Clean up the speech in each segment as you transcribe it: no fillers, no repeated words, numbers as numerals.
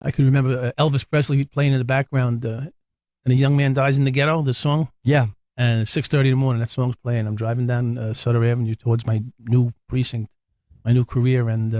I can remember Elvis Presley playing in the background, and a young man dies in the ghetto. The song. Yeah. And it's 6:30 in the morning. That song's playing. I'm driving down Sutter Avenue towards my new precinct, my new career, and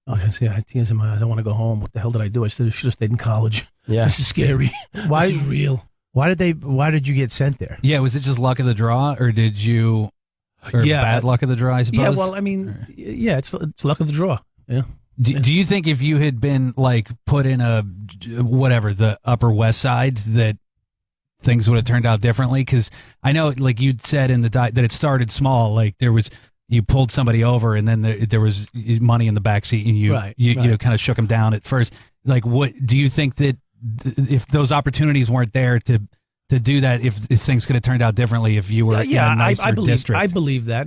I had tears in my eyes. I want to go home. What the hell did I do? I should have stayed in college. Yeah. This is scary. Why this is real? Why did you get sent there? Yeah, was it just luck of the draw, or bad luck of the draw? I suppose. Yeah, well, I mean, yeah, it's luck of the draw. Yeah. Do you think if you had been like put in the Upper West Side that things would have turned out differently? Because I know, like you'd said in the that it started small. Like you pulled somebody over, and then there was money in the backseat, and you know, kind of shook them down at first. Like, what do you think that if those opportunities weren't there to do that, if things could have turned out differently if you were in a nicer district? I believe that.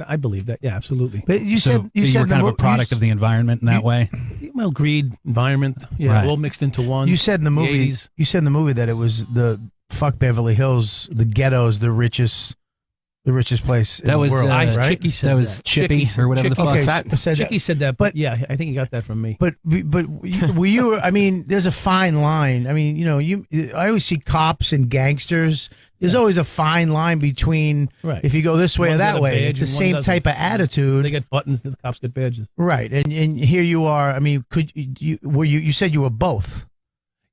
Yeah, absolutely. But you said you were kind of a product of the environment in that way. Well, greed, environment, all mixed into one. You said in the movie. You said in the movie that it was the fuck Beverly Hills, the ghetto is the richest place in the world. Right? Chicky said that was Chippy or whatever the fuck. Chicky said that, but yeah, I think he got that from me. But were you? I mean, there's a fine line. I mean, you know, I always see cops and gangsters. There's always a fine line between if you go this way or that way. It's the same type of attitude. They get buttons, the cops get badges. Right, and here you are. I mean, you said you were both?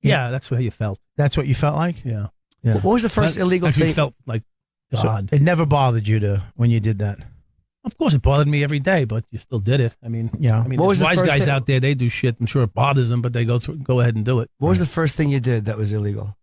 Yeah, that's what you felt. That's what you felt like? Yeah. What was the first illegal thing? You felt like God. So it never bothered you when you did that? Of course, it bothered me every day, but you still did it. I mean, what was wise guys out there, they do shit. I'm sure it bothers them, but they go ahead and do it. What was the first thing you did that was illegal?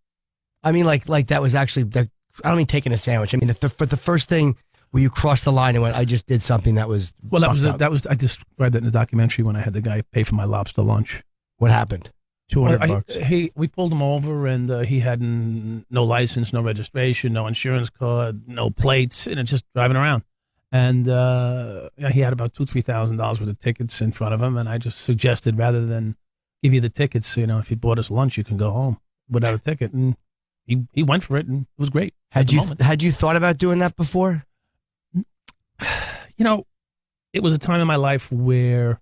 I mean, like that was actually, I don't mean taking a sandwich. I mean, but the first thing where you crossed the line and went, I just did something that was Well, that was I described that in the documentary when I had the guy pay for my lobster lunch. What happened? $200. We pulled him over, and he had no license, no registration, no insurance card, no plates, and just driving around. And he had about $2,000-3,000 worth of tickets in front of him, and I just suggested rather than give you the tickets, you know, if you bought us lunch, you can go home without a ticket. And he went for it, and it was great. Had you thought about doing that before? You know, it was a time in my life where,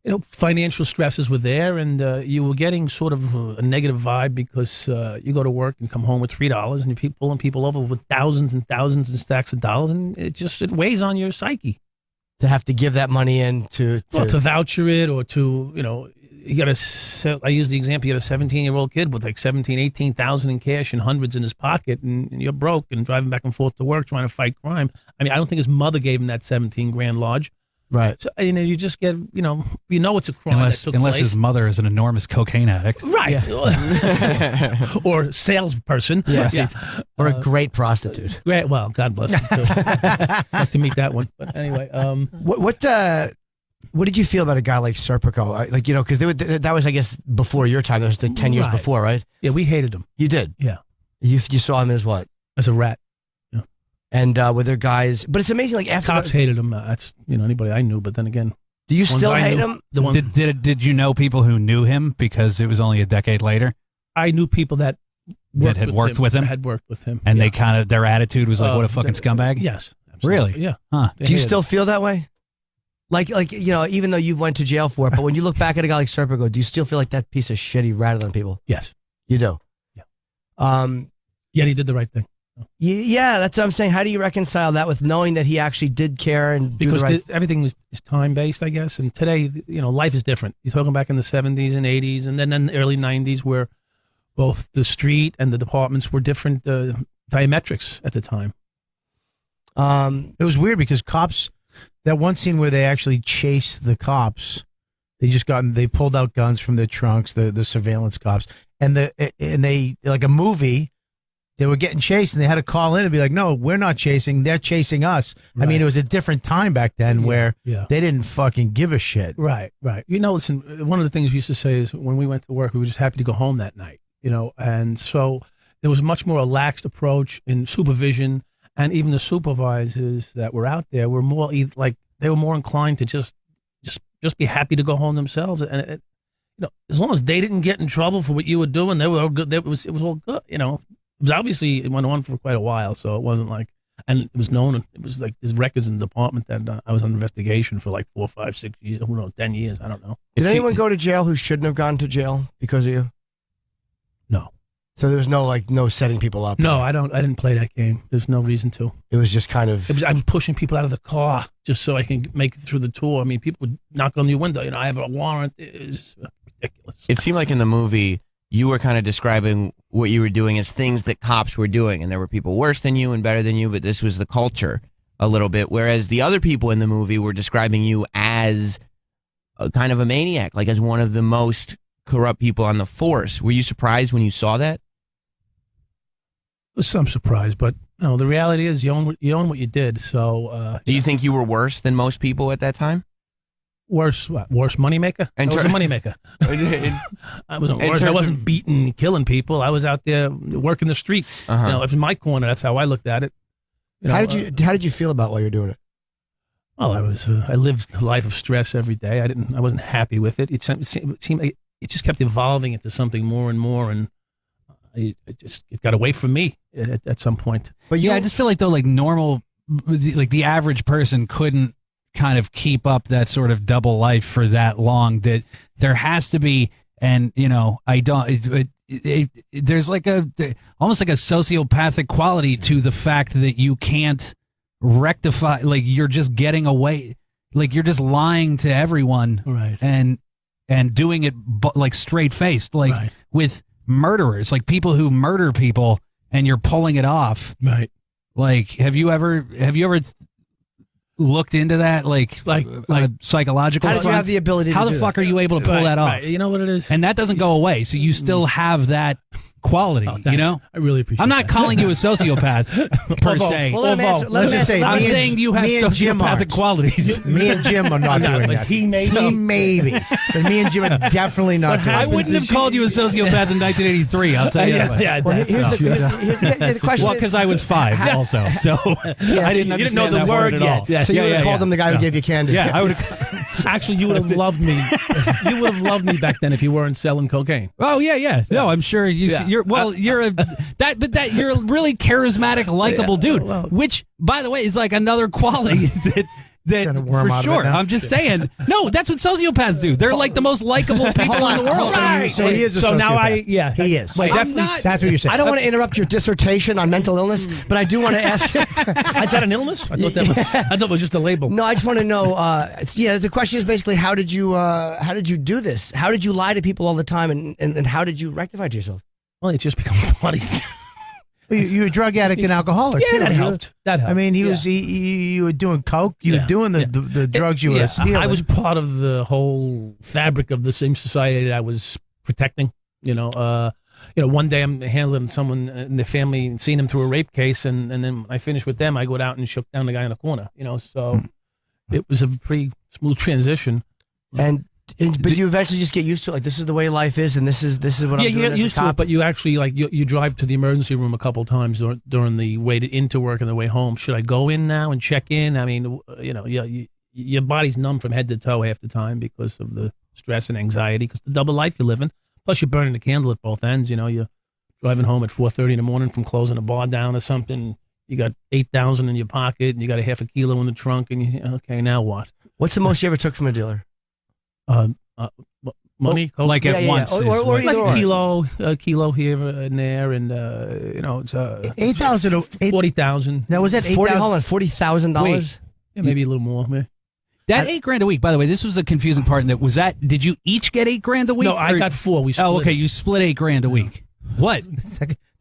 you know, financial stresses were there, and you were getting sort of a negative vibe because you go to work and come home with $3, and you're pulling people over with thousands and thousands and stacks of dollars, and it weighs on your psyche. To have to give that money in to voucher it, or to, you know, I use the example, you got a 17-year-old kid with like 18,000 in cash and hundreds in his pocket, and you're broke and driving back and forth to work trying to fight crime. I mean, I don't think his mother gave him that 17 grand lodge. Right. So, you know, you just get, you know it's a crime unless his mother is an enormous cocaine addict. Right. Yeah. Or salesperson. Yes. Yeah. Or a great prostitute. Great. Well, God bless him, too. I'd like to meet that one. But anyway. What did you feel about a guy like Serpico? Like, you know, because that was, I guess, before your time. That was like 10 years before, right? Yeah, we hated him. You did? Yeah. You saw him as what? As a rat. And were there guys? But it's amazing. Like after cops hated him. That's, you know, anybody I knew. But then again, do you still hate him? Did you know people who knew him because it was only a decade later? I knew people that had worked with him, and they kind of their attitude was like, "What a fucking scumbag." Yes, absolutely. Really? Yeah. Huh. Do you still feel that way? Like you know, even though you went to jail for it, but when you look back at a guy like Serpico, do you still feel like that piece of shit he ratted on people? Yes, you do. Yeah. Yet he did the right thing. Yeah, that's what I'm saying. How do you reconcile that with knowing that he actually did care and because everything is time based, I guess. And today, you know, life is different. You're talking back in the 70s and 80s, and then in the early 90s, where both the street and the departments were different diametrics at the time. It was weird because cops. That one scene where they actually chased the cops, they pulled out guns from their trunks, the surveillance cops, and they like a movie. They were getting chased, and they had to call in and be like, "No, we're not chasing. They're chasing us." Right. I mean, it was a different time back then where they didn't fucking give a shit. Right. You know, listen, one of the things we used to say is when we went to work, we were just happy to go home that night, you know, and so there was a much more relaxed approach in supervision, and even the supervisors that were out there were more like they were more inclined to just be happy to go home themselves, and you know, as long as they didn't get in trouble for what you were doing, they were all good. It was all good, you know. Obviously, it went on for quite a while, so it wasn't like And it was known. It was like there's records in the department that I was on investigation for like 4, 5, 6 years. Who knows, 10 years? I don't know. Did anyone go to jail who shouldn't have gone to jail because of you? No. So there was no setting people up. No, I didn't play that game. There's no reason to. It was just kind of. I'm pushing people out of the car just so I can make it through the tour. I mean, people would knock on your window. I have a warrant. It's ridiculous. It seemed like in the movie you were kind of describing what you were doing as things that cops were doing, and there were people worse than you and better than you, but this was the culture a little bit. Whereas the other people in the movie were describing you as a kind of a maniac, like as one of the most corrupt people on the force. Were you surprised when you saw that? It was some surprise, but no. The reality is, you own what you did. So, do you think you were worse than most people at that time? Worse moneymaker? I was a moneymaker. I wasn't worse. I wasn't beating, killing people. I was out there working the street. It was my corner. That's how I looked at it. How did you feel about while you're doing it? Well, I lived a life of stress every day. I wasn't happy with it. It seemed like it just kept evolving into something more and more, and it got away from me at some point. But I just feel like though, like normal, like the average person couldn't kind of keep up that sort of double life for that long. That there has to be, and I don't. There's like almost like a sociopathic quality to the fact that you can't rectify. Like you're just getting away. Like you're just lying to everyone, right? And doing it like straight faced, like with murderers, like people who murder people, and you're pulling it off, right? Like, have you ever looked into that, like psychological? How did you have the ability? How the fuck are you able to pull that off? Right. You know what it is, and that doesn't go away, so you still have that quality. I really appreciate. I'm not calling you a sociopath per se. Well, let's just say I'm saying you have sociopathic qualities. Me and Jim are not doing that. He maybe, but me and Jim are definitely not doing that. I wouldn't have called you a sociopath in 1983. I'll tell you. Here's the question. Well, because I was 5 also, so I didn't understand. You didn't know the word at all. yet. So you would have called him the guy who gave you candy. Yeah, I would have. Actually, you would have loved me. You would have loved me back then if you weren't selling cocaine. Oh yeah. No, I'm sure you're a you're a really charismatic, likable dude. Which, by the way, is like another quality that for sure. I'm just saying. No, that's what sociopaths do. They're like the most likable people in the world. Right. So he is a sociopath. He is. Wait, that's what you're saying. I don't want to interrupt your dissertation on mental illness, but I do want to ask you. Is that an illness? I thought it was just a label. No, I just want to know. The question is basically how did you do this? How did you lie to people all the time, and how did you rectify to yourself? Well, it's just become funny. You were a drug addict and alcoholic. Yeah, too. that helped. I mean, you were doing coke. You were doing the drugs you were stealing. I was part of the whole fabric of the same society that I was protecting. One day I'm handling someone in the family and seeing them through a rape case, and then when I finished with them, I go out and shook down the guy in the corner. So it was a pretty smooth transition. But you eventually just get used to it. Like, this is the way life is, and this is what I'm doing. You get used to it, but you actually you drive to the emergency room a couple times during the way into work and the way home. Should I go in now and check in? I mean, your body's numb from head to toe half the time because of the stress and anxiety, because the double life you're living. Plus, you're burning the candle at both ends. You're driving home at 4:30 in the morning from closing a bar down or something. You got $8,000 in your pocket, and you got a half a kilo in the trunk, and okay, now what? What's the most you ever took from a dealer? Money, like at once, or like a kilo here and there, and it's 8,000, 40,000. Now was that $40,000? Yeah, maybe a little more. Maybe. That $8,000 a week. By the way, this was a confusing part. Did you each get $8,000 a week? No, I got 4. We split. Oh, okay. You split $8,000 a week. What?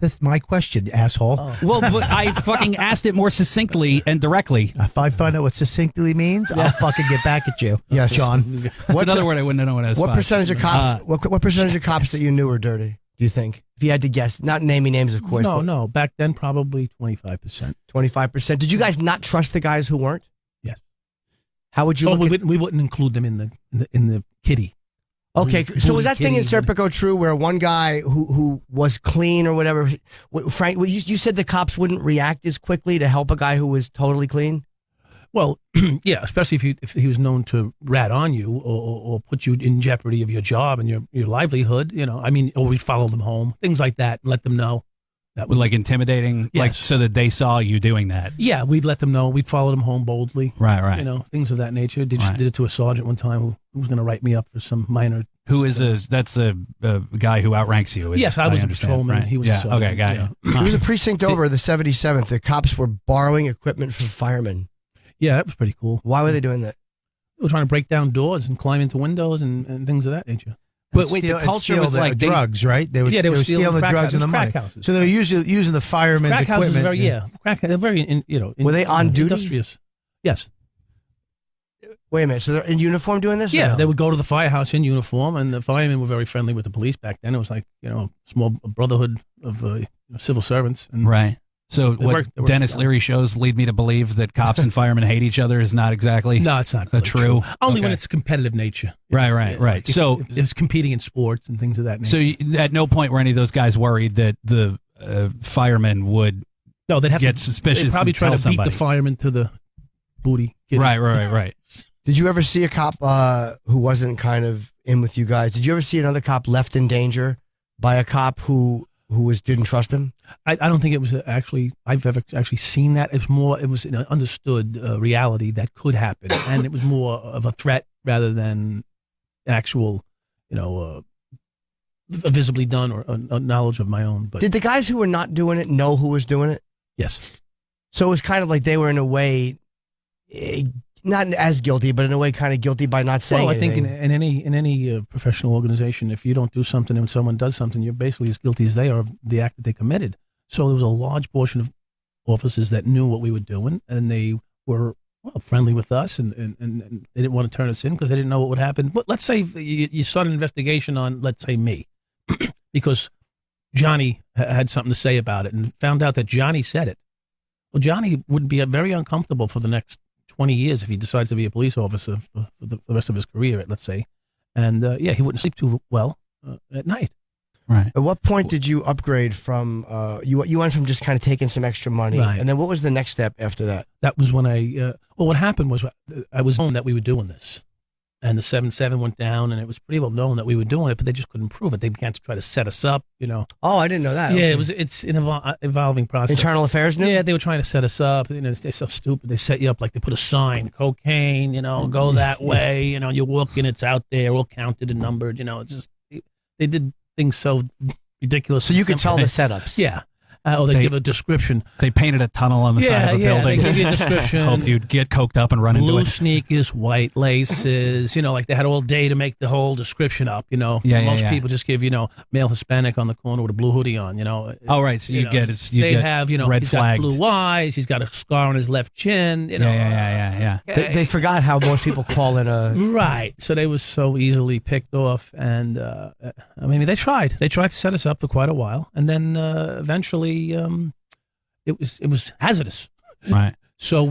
That's my question, asshole. Well, but I fucking asked it more succinctly and directly. If I find out what succinctly means, I'll fucking get back at you. Yes, John. What's another word I wouldn't know what it is? What percentage of cops? What percentage of cops that you knew were dirty? Do you think? If you had to guess, not naming names, of course. No. Back then, probably 25%. 25%. Did you guys not trust the guys who weren't? Yes. How would you? We wouldn't include them in the kitty. Okay, so was that thing in Serpico true where one guy who was clean or whatever, Frank, you said the cops wouldn't react as quickly to help a guy who was totally clean? Well, yeah, especially if he was known to rat on you or put you in jeopardy of your job and your livelihood, or we'd follow them home, things like that, and let them know. That With, like intimidating, like Yes. so that they saw you doing that. Yeah, we'd let them know. We'd follow them home boldly. Right. You know, things of that nature. Did Right. it to a sergeant one time who was going to write me up for some minor. Who is that's a guy who outranks you? Yes, I was a understand, patrolman. right? He was a yeah. sergeant, Okay, got yeah. it. There was a precinct over the 77th. The cops were borrowing equipment from firemen. Yeah, that was pretty cool. Why were they doing that? They were trying to break down doors and climb into windows and things of that nature. But wait, the culture was like they, drugs, right? They were stealing the crack drugs and the houses, money. crack houses. So they were using the firemen's Crack houses equipment. are very, they're very, Were they on duty? Industrious. Yes. Wait a minute. So they're in uniform doing this? or Yeah, no? they would go to the firehouse in uniform, and the firemen were very friendly with the police back then. It was like, a small brotherhood of civil servants. And right. So They what worked Dennis together. Leary shows lead me to believe that cops and firemen hate each other is not exactly No, it's not a really true. Only when okay. it's competitive nature. Right. Like So if it's competing in sports and things of that nature. So at no point were any of those guys worried that the firemen would no, they'd have get to, suspicious. They'd probably and try tell to somebody. beat the fireman to the booty. Right. Did you ever see a cop who wasn't kind of in with you guys? Did you ever see another cop left in danger by a cop who didn't trust him? I don't think it was actually, I've ever actually seen that. It was an understood reality that could happen, and it was more of a threat rather than an actual, visibly done or a knowledge of my own. But Did the guys who were not doing it know who was doing it? yes, So it was kind of like they were in a way, not as guilty, but in a way kind of guilty by not saying well, I think anything. in any professional organization, if you don't do something and someone does something, you're basically as guilty as they are of the act that they committed. So there was a large portion of officers that knew what we were doing, and they were friendly with us, and they didn't want to turn us in because they didn't know what would happen. But let's say you start an investigation on, let's say, me, because Johnny had something to say about it, and found out that Johnny said it. Well, Johnny would be very uncomfortable for the next 20 years if he decides to be a police officer for the rest of his career, let's say. And he wouldn't sleep too well at night. Right. At what point did you upgrade from, you went from just kind of taking some extra money, Right. and then what was the next step after that? That was when what happened was I was known that we were doing this. And the 7-7 went down, and it was pretty well known that we were doing it, but they just couldn't prove it. They began to try to set us up, Oh, I didn't know that. Yeah, Okay. it's an evolving process. Internal Affairs knew? Yeah, they were trying to set us up. They're so stupid. They set you up like they put a sign, cocaine, go that way. You walk in, it's out there, all counted and numbered. It's just they did things so ridiculous. So you could tell simple. the setups. Yeah. Or they give a description. They painted a tunnel on the side of a building. They give you a description. Hoped you'd get coked up and run into Blue it. sneakers, white laces, like they had all day to make the whole description up, Yeah, Most yeah. people just give, male Hispanic on the corner with a blue hoodie on, Oh, right. So you get they have, red he's flagged. got blue eyes, he's got a scar on his left chin, Yeah. They forgot how most people call it a. Right. So they were so easily picked off, and they tried. They tried to set us up for quite a while, and then eventually it was hazardous. Right. So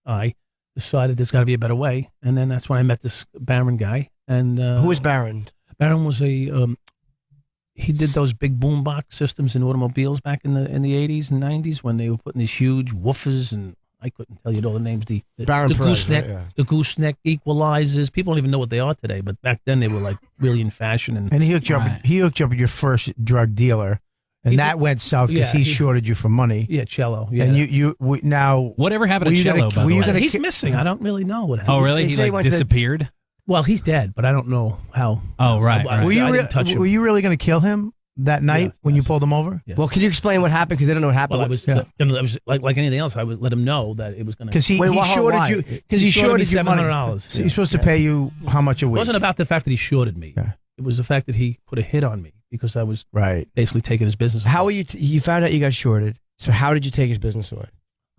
I decided there's got to be a better way, and then that's when I met this Barron guy. And Who was Barron? Barron was he did those big boombox systems in automobiles back in the 80s and 90s when they were putting these huge woofers, and I couldn't tell you all the names. The Barron Perez, gooseneck, right, yeah. the gooseneck equalizers. People don't even know what they are today, but back then they were like really in fashion. And he hooked you Right. up. He hooked you up with your first drug dealer, and He that did- went south because yeah, he he- shorted you for money. Yeah, cello. Yeah. And now Whatever happened Were to you gonna- Cello, by were the you way? gonna he's ki- missing. I don't really know what happened. Oh, really? They He say he like went to- disappeared? Well, he's dead, but I don't know how. Oh, right. I- right. were you I re- didn't touch him. were you really going to kill him that night Yes, when you yes. pulled him over? Yeah. Well, can you explain what happened? Because they don't know what happened. Well, I was Yeah. I was like anything else. I would let him know that it was going to. Because he Wait, why- shorted why? you. Because he He shorted me shorted you money. $700. So he's supposed to pay you how much a It week? wasn't about the fact that he shorted me. Yeah. It was the fact that he put a hit on me because I was Right. basically taking his business. How away. were you? You found out you got shorted. So how did you take his business away?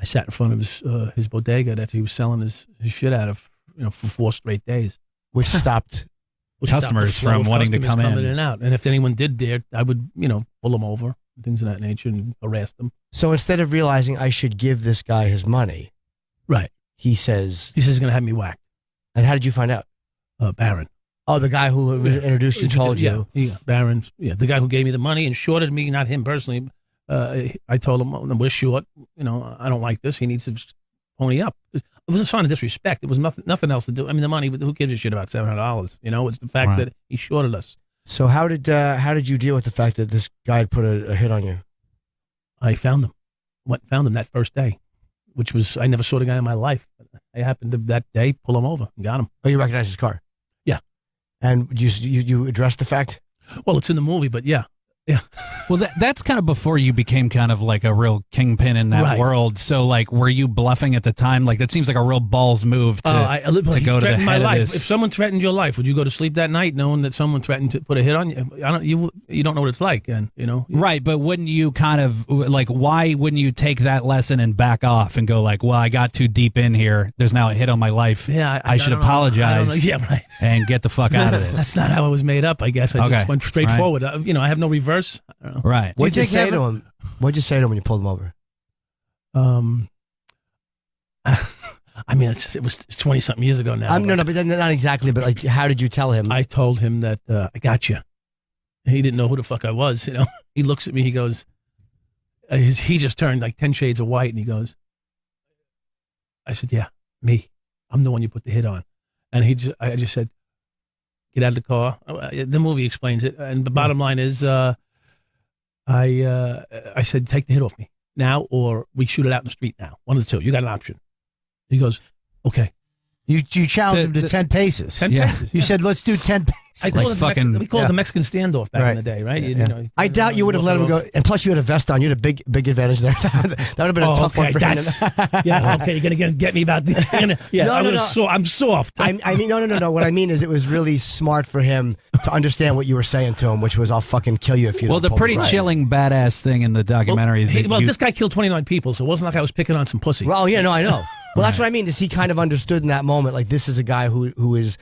I sat in front of his bodega that he was selling his shit out of, for 4 straight days. Which stopped. Which stopped Customers the flow from of wanting to customers come in. coming and out. And if anyone did dare, I would, pull them over, things of that nature, and harass them. So instead of realizing I should give this guy his money, Right. he says. He says he's going to have me whacked. And how did you find out? Barron. Oh, the guy who introduced you told you. Yeah, Barron. Yeah, the guy who gave me the money and shorted me, not him personally. I told him, we're short. I don't like this. He needs to pony up. It was a sign of disrespect. It was nothing else to do. I mean, the money, who gives a shit about $700? It's the fact Right. that he shorted us. So how did you deal with the fact that this guy had put a hit on you? I found him. Found him that first day, which was, I never saw the guy in my life. I happened to that day pull him over and got him. Oh, you recognized his car? Yeah. And you addressed the fact? Well, it's in the movie, but yeah. Yeah. Well, that's kind of before you became kind of like a real kingpin in that world. So, like, were you bluffing at the time? Like, that seems like a real balls move to go to the head my of life. this. If someone threatened your life, would you go to sleep that night knowing that someone threatened to put a hit on you? You don't know what it's like, and you know. Right, but wouldn't you kind of like? Why wouldn't you take that lesson and back off and go like, "Well, I got too deep in here. There's now a hit on my life. Yeah, I should apologize. Yeah, right. And get the fuck out of this." That's not how I was made up. I guess I just went straight forward. You know, I have no reverse. I don't know. Right. What'd you say to him? What'd you say to him when you pulled him over? I mean, it's 20-something years ago now. No, but not exactly. But like, how did you tell him? I told him that I got you. He didn't know who the fuck I was. You know, he looks at me. He goes, he just turned like 10 shades of white, and he goes, I said, yeah, me. I'm the one you put the hit on. And I just said, get out of the car. The movie explains it, and the bottom line is, I said, take the hit off me now, or we shoot it out in the street now. One of the two. You got an option. He goes, okay. You challenged him to 10 paces. 10 paces. You said, let's do 10 paces. We called it the Mexican standoff back in the day, right? Yeah. You know, I doubt you would have let him go. And plus, you had a vest on. You had a big advantage there. That would have been a tough one for him. Yeah, okay, you're gonna get me about this. Yeah, no. I'm soft. I mean, no. What I mean is, it was really smart for him to understand what you were saying to him, which was, "I'll fucking kill you if you." Well, don't the pretty chilling, badass thing in the documentary. This guy killed 29 people, so it wasn't like I was picking on some pussy. Well, yeah, no, I know. Well, that's what I mean. Is he kind of understood in that moment? Like, this is a guy who is,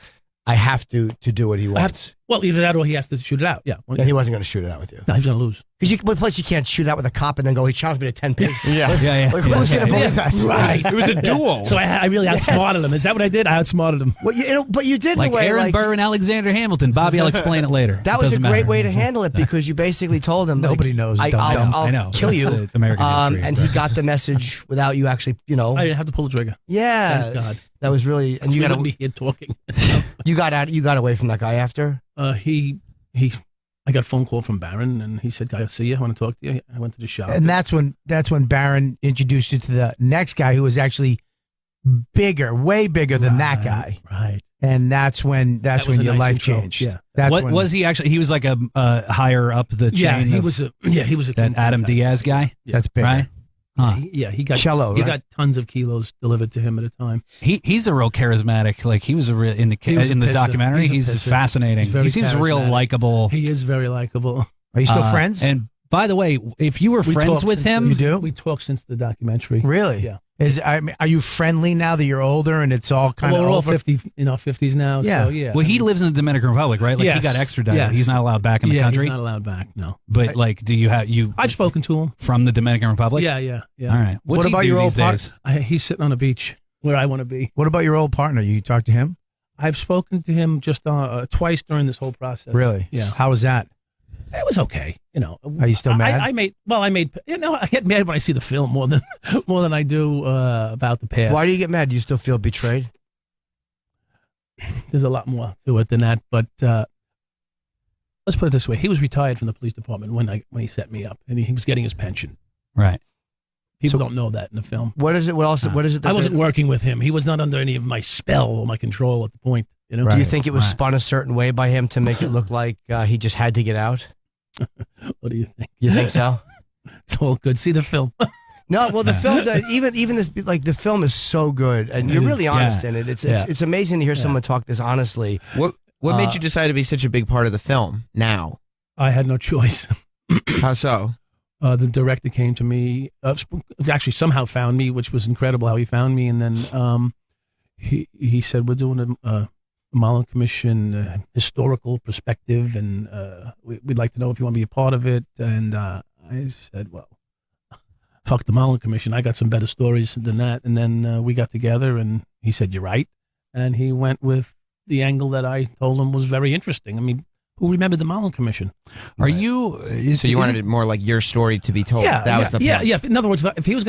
I have to do what he wants. Well, either that or he has to shoot it out. Yeah. And he wasn't going to shoot it out with you. No, he's going to lose. Because plus you can't shoot out with a cop and then go, he challenged me to 10 paces. Yeah. Like, who's going to believe that? Right. It was a duel. So I really outsmarted him. Is that what I did? I outsmarted him. Well, but you did like in a way, Aaron Burr and Alexander Hamilton. Bobby, I'll explain it later. That was a great way to handle it, because you basically told him, nobody knows. I'll kill you. American history. And he got the message without you actually, I didn't have to pull the trigger. Yeah. Thank God. That was really, and you got to be here talking. You got away from that guy after. I got a phone call from Barron, and he said, "I'll see you. I want to talk to you." I went to the shop, and that's when Barron introduced you to the next guy, who was actually bigger, way bigger than that guy. Right. And that's when your life changed. Yeah. Was he actually? He was like a higher up the chain. Yeah, he was a that Adam Diaz guy. Yeah. That's big, right? Huh. He got cello. He got tons of kilos delivered to him at a time. He's a real charismatic. Like, he was a real in the documentary. He's fascinating. He seems real likable. He is very likable. Are you still friends? And by the way, if you were friends with him, you do. We talked since the documentary. Really? Yeah. Are you friendly now that you're older and it's all kind of we're all over? 50 in our 50s now. Yeah. So yeah. Well, he lives in the Dominican Republic, right? Like, yes. he got extradited. Yes. He's not allowed back in the country. He's not allowed back. No. But like, do you have I've spoken to him from the Dominican Republic? Yeah. All right. What's What he about do your these old days? He's sitting on a beach where I want to be. What about your old partner? You talked to him? I've spoken to him just twice during this whole process. Really? Yeah. How was that? It was okay. Are you still mad? I get mad when I see the film more than I do about the past. Why do you get mad? Do you still feel betrayed? There's a lot more to it than that, but let's put it this way: he was retired from the police department when he set me up, and he was getting his pension. Right. People don't know that in the film. What is it? What is it? I wasn't working with him. He was not under any of my spell or my control at the point. You know. Right. Do you think it was spun a certain way by him to make it look like he just had to get out? What do you think? You think so? It's all good. See the film. No, well, the film, even this, like, the film is so good, and you're really honest in it. It's amazing to hear someone talk this honestly. What made you decide to be such a big part of the film now? I had no choice. How so? The director came to me, actually somehow found me, which was incredible how he found me, and then he said, "We're doing a Mullen Commission historical perspective, and we'd like to know if you want to be a part of it." And I said, "Well, fuck the Mullen Commission. I got some better stories than that." And then we got together, and he said, "You're right," and he went with the angle that I told him was very interesting. I mean, who remembered the Mullen Commission? Are you? So you wanted it more like your story to be told? Yeah, that was the point. yeah. In other words, if he was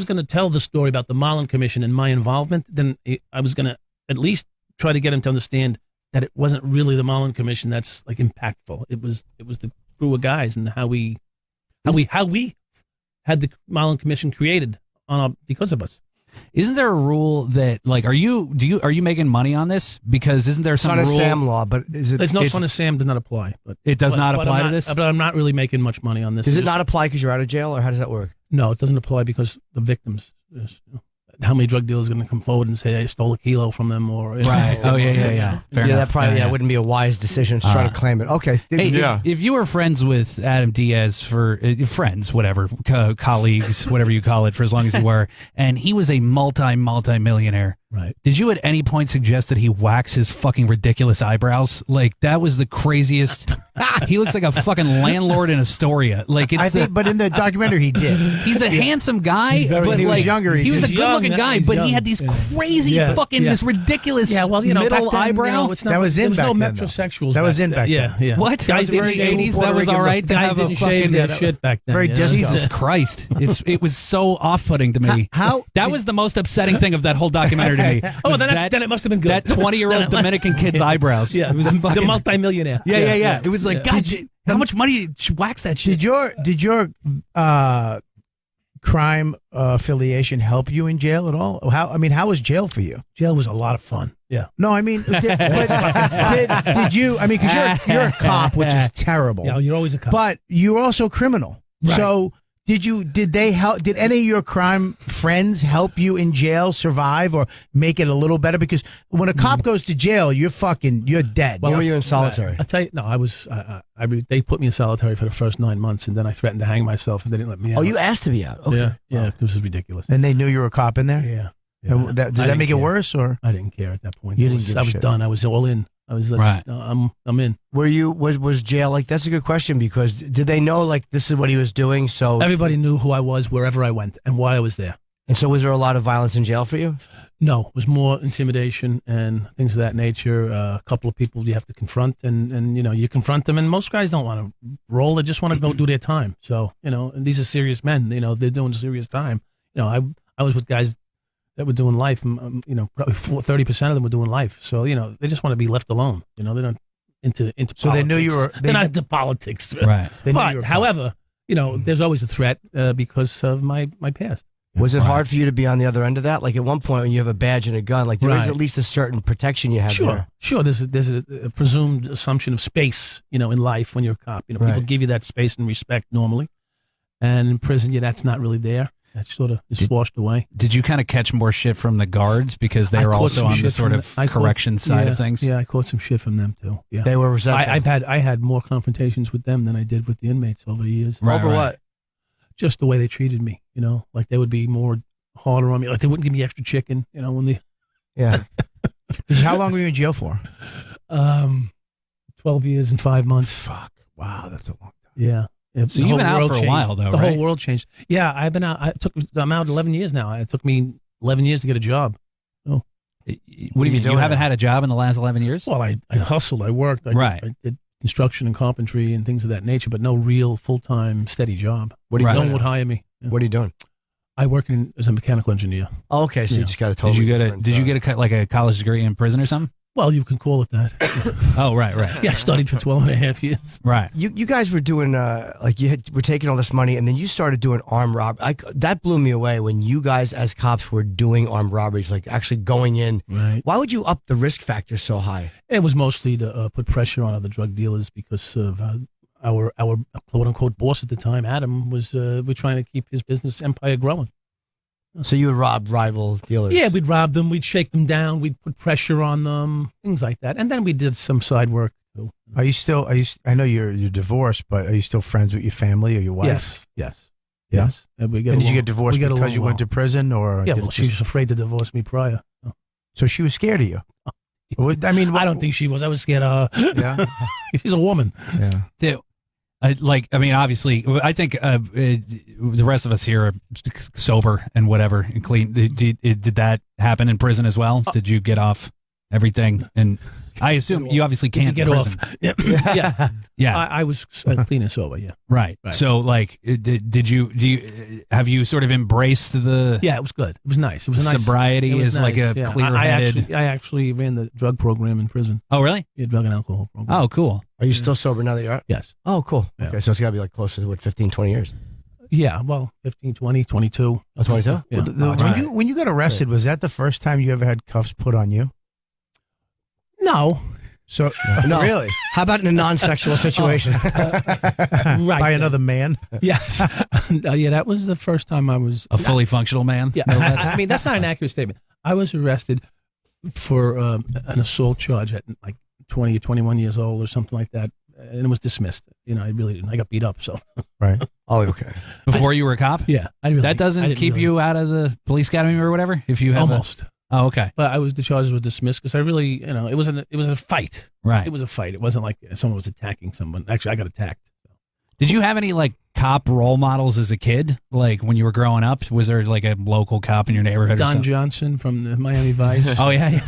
gonna tell the story about the Mullen Commission and my involvement, then I was gonna at least try to get him to understand that it wasn't really the Mullen Commission that's like impactful. It was the crew of guys and how we had the Mullen Commission created because of us. Isn't there a rule that like are you making money on this? Because isn't there some Son of rule? Sam law, but is it? There's no Son of Sam does not apply. But It does not apply to this? But I'm not really making much money on this. Does it not apply because you're out of jail, or how does that work? No, it doesn't apply because the victims. How many drug dealers are going to come forward and say I stole a kilo from them? Or Right. Oh, yeah. Fair yeah, enough. that probably Yeah. wouldn't be a wise decision to try to claim it. Okay. Hey, Yeah. if you were friends with Adam Diaz for friends, whatever, colleagues, whatever you call it, for as long as you were, and he was a multi-millionaire, right. did you at any point suggest that he wax his fucking ridiculous eyebrows? Like that was the craziest. He looks like a fucking landlord in Astoria. Like it's but in the documentary he did. He's a handsome guy, but when he was like, younger, he was a he's good-looking young, guy, he's but he young. had these crazy Yeah. fucking Yeah. this ridiculous Middle middle eyebrow. It's not, That was in there was no back then, though. metrosexuals. That was back in then. back then. Yeah. What? Guys in the didn't shave 80s, that Puerto was Rican all right to Guys have a didn't shave fucking their shit back then. Very you know? disco. Jesus Christ! It was so off-putting to me. That was the most upsetting thing of that whole documentary to me. Oh, was then it must have been good. That 20-year-old Dominican kid's eyebrows. Yeah, It was the fucking, multimillionaire. yeah. It was like, Yeah. God, how much money did you wax that shit? Did your crime affiliation help you in jail at all? How was jail for you? Jail was a lot of fun. Yeah. No, I mean, did you? I mean, because you're a cop, which is terrible. Yeah, you're always a cop. But you're also criminal. Right. So did they help? Did any of your crime friends help you in jail survive or make it a little better? Because when a cop goes to jail, you're dead. When were you in solitary? I tell you, no, I was. They put me in solitary for the first 9 months, and then I threatened to hang myself, and they didn't let me out. Oh, you asked to be out. Okay. Yeah. This is ridiculous. And they knew you were a cop in there. Yeah. And does that make it worse or? I didn't care at that point. You didn't give a I was shit. done. I was all in. I was Right. I'm in. Were you was jail like? That's a good question because did they know like this is what he was doing? So Everybody knew who I was wherever I went and why I was there. and so was there a lot of violence in jail for you? No, it was more intimidation and things of that nature. A couple of people you have to confront, and you confront them, and most guys don't want to roll; they just want to go do their time. So and these are serious men. They're doing serious time. I was with guys that were doing life. Probably 30% of them were doing life. So they just want to be left alone. They're not into So politics. they knew you were. They're not into politics, Right. They knew you were But a cop. however, there's always a threat because of my past. Was it hard for you to be on the other end of that? Like at one point when you have a badge and a gun, like there is Right. at least a certain protection you have there. Sure. There's a presumed assumption of space, in life when you're a cop. People Right. give you that space and respect normally, and in prison, that's not really there. That sort of is washed away. Did you kind of catch more shit from the guards because they I were caught also some on the shit sort from of I caught- correction side yeah, of things? Yeah, I caught some shit from them too. Yeah, They were resentful. I had more confrontations with them than I did with the inmates over the years. Right, Over right. what? Just the way they treated me. Like they would be more harder on me. Like they wouldn't give me extra chicken. When they Yeah. How long were you in jail for? 12 years and 5 months. Fuck. Wow, that's a long time. Yeah. So you've been out for a while, though, The right? whole world changed. Yeah, I've been out. I'm out 11 years now. It took me 11 years to get a job. What do you mean? You haven't had a job in the last 11 years? Well, I hustled. I worked. Right. I did construction and carpentry and things of that nature, but no real full-time steady job. What are you No doing? one would hire me. Yeah. What are you doing? I work as a mechanical engineer. Oh, okay, so you Yeah. just got a totally Did you get a college degree in prison or something? Well, you can call it that. Oh, right. Yeah, I studied for 12 and a half years. Right. You guys were doing were taking all this money and then you started doing armed robbery. That blew me away when you guys as cops were doing armed robberies, like actually going in. Right. Why would you up the risk factor so high? It was mostly to put pressure on other drug dealers because of our quote unquote boss at the time, Adam, was we're trying to keep his business empire growing. So you would rob rival dealers? Yeah, we'd rob them, we'd shake them down, we'd put pressure on them, things like that, and then we did some side work too. Are you still? I know you're divorced, but are you still friends with your family or your wife? Yes. Yeah? And we get And did you along- get divorced we get because along you went well. to prison, or Yeah, did well, it she just- was afraid to divorce me prior. so she was scared of you? I mean, I don't think she was. I was scared of her. Yeah, She's a woman. yeah. Obviously, I think the rest of us here are sober and whatever and clean. Did that happen in prison as well? Did you get off everything? And I assume you obviously to can't get prison. off. Yeah. Yeah. I was clean and sober. Yeah. Right. Right. So, like, have you sort of embraced the Yeah, it was good. It was nice. It was a nice sobriety it was is like nice, a yeah. clear-headed. I actually ran the drug program in prison. Oh, really? Yeah, drug and alcohol program. Oh, cool. Are you still sober now that you're out? Yes. Oh, cool. Yeah. Okay, so it's got to be like close to, what, 15, 20 years? Yeah, well, 15, 20, 22. Oh, 22? Yeah. When you got arrested, was that the first time you ever had cuffs put on you? No. So No. really, How about in a non-sexual situation? Right. by another man? Yes. Yeah, that was the first time I was A fully functional man. Yeah. no less. I mean, that's not an accurate statement. I was arrested for an assault charge at like 20 or 21 years old or something like that. And it was dismissed. You know, I really didn't. I got beat up. So, Right. Oh, okay. Before you were a cop? yeah. I really, That doesn't I didn't keep really- you out of the police academy or whatever? If you have Almost. Oh, okay. But the charges were dismissed because I really, you know, it was a fight. Right. It was a fight. It wasn't like someone was attacking someone. Actually, I got attacked. Did you have any like cop role models as a kid? Like when you were growing up, was there like a local cop in your neighborhood or Don something? Johnson from the Miami Vice. Oh yeah.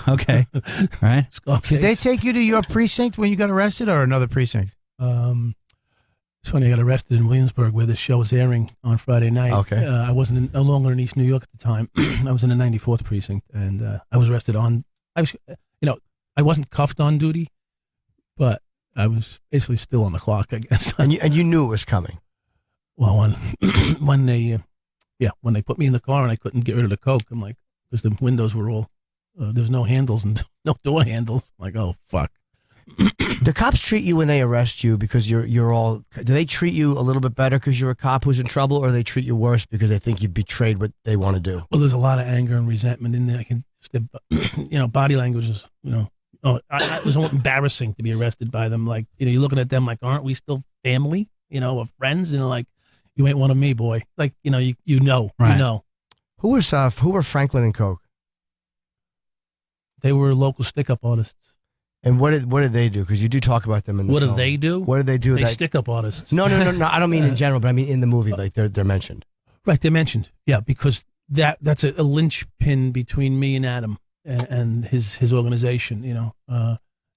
Okay. Right. Scarface. Did they take you to your precinct when you got arrested, or another precinct? It's funny, I got arrested in Williamsburg where the show was airing on Friday night. Okay. I wasn't no longer in East New York at the time. I was in the 94th precinct, and I was arrested I wasn't cuffed on duty, but I was basically still on the clock, I guess. And you knew it was coming. Well, when they put me in the car and I couldn't get rid of the coke, I'm like, because the windows were all, there's no handles and no door handles. I'm like, oh, fuck. Do cops treat you when they arrest you because you're all? Do they treat you a little bit better because you're a cop who's in trouble, or they treat you worse because they think you've betrayed what they want to do? Well, there's a lot of anger and resentment in there. I can, body language is, it was embarrassing to be arrested by them. Like, you're looking at them like, aren't we still family? Or friends? Like, you ain't one of me, boy. Like, Right. you know. Who were Franklin and Coke? They were local stick-up artists. And what did they do? Because you do talk about them in the What film. do they do? What did they do? They stick-up artists. No. I don't mean in general, but I mean in the movie. Like they're mentioned. Right, they're mentioned. Yeah, because that's a linchpin between me and Adam and his organization.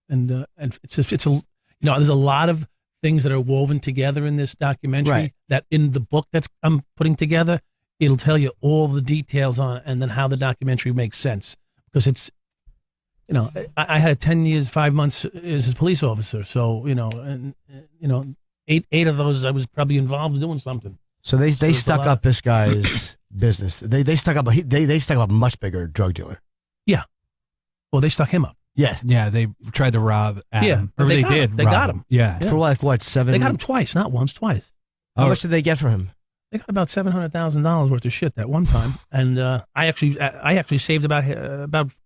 And it's a there's a lot of things that are woven together in this documentary. Right. That in the book I'm putting together, it'll tell you all the details on it and then how the documentary makes sense, because it's. I had 10 years, 5 months as a police officer. So, eight of those I was probably involved doing something. So they there's stuck a lot. up this guy's business. They stuck up. They stuck up a much bigger drug dealer. Well, they stuck him up. Yeah. Yeah, they tried to rob Adam. Yeah, Or they they got did. him. They rob got him. Yeah. Yeah. For like what, 7? They got him twice, not once, twice. How much did they get for him? They got about $700,000 worth of shit that one time, and I actually saved about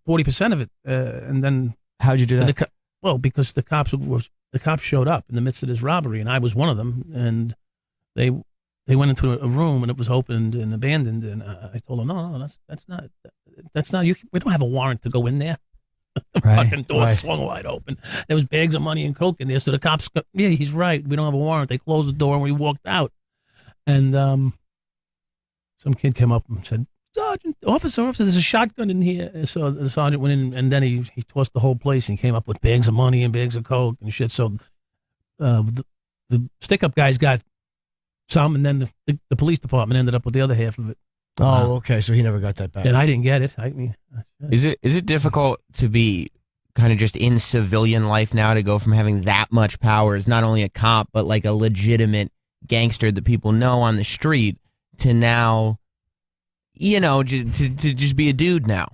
40% of it, and then How'd you do that? because the cops showed up in the midst of this robbery, and I was one of them, and they went into a room and it was opened and abandoned, and I told them, no, that's not you. We don't have a warrant to go in there. The Right. fucking door swung wide open. There was bags of money and coke in there, so the cops, he's right. We don't have a warrant. They closed the door and we walked out. And some kid came up and said, Sergeant, officer, there's a shotgun in here. So the sergeant went in, and then he tossed the whole place and came up with bags of money and bags of coke and shit. So the stick-up guys got some, and then the police department ended up with the other half of it. Oh, okay. So he never got that back. And I didn't get it. I mean, Is it difficult to be kind of just in civilian life now, to go from having that much power as not only a cop but like a legitimate gangster that people know on the street, to now, to just be a dude now?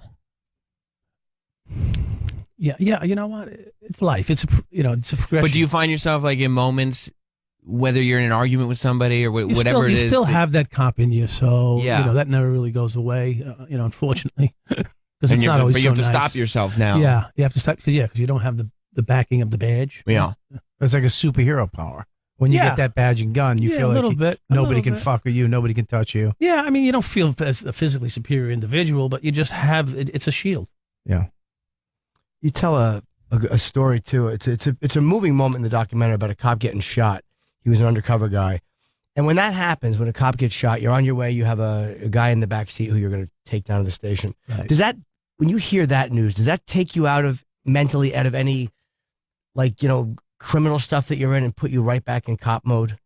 Yeah. You know what? It's life. It's a progression. But do you find yourself like in moments, whether you're in an argument with somebody or whatever it is, you still have that cop in you, so Yeah. that never really goes away. Unfortunately, because and it's not always but you have so to nice. stop yourself now. Yeah, you have to stop because you don't have the backing of the badge. Yeah. It's like a superhero power. When you Yeah. get that badge and gun, you Yeah, feel a like little bit. A nobody little can bit. fuck with you. Nobody can touch you. Yeah, I mean, you don't feel as a physically superior individual, but you just have it's a shield. Yeah. You tell a story too. It's a moving moment in the documentary about a cop getting shot. He was an undercover guy, and when that happens, when a cop gets shot, you're on your way. You have a guy in the back seat who you're going to take down to the station. Right. Does that, when you hear that news, does that take you out of mentally out of any, like, criminal stuff that you're in and put you right back in cop mode?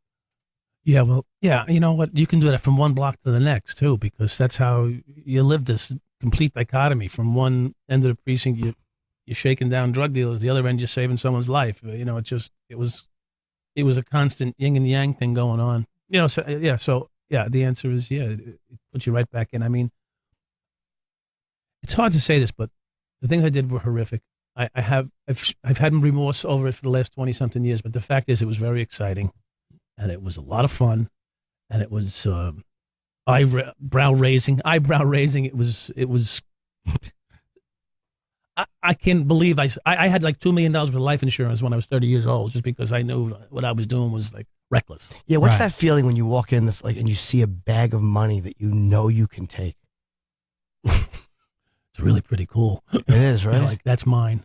Yeah, well, yeah, you know what? You can do that from one block to the next, too, because that's how you live this complete dichotomy. From one end of the precinct, you're shaking down drug dealers. The other end, you're saving someone's life. It was a constant yin and yang thing going on. The answer is, it puts you right back in. I mean, it's hard to say this, but the things I did were horrific. I've had remorse over it for the last 20-something years, but the fact is it was very exciting, and it was a lot of fun, and it was eyebrow raising. It was. I can't believe I had like $2 million worth of life insurance when I was 30 years old, just because I knew what I was doing was like reckless. Yeah, what's that feeling when you walk in and you see a bag of money that you know you can take? It's really pretty cool. It is, right? Like, that's mine.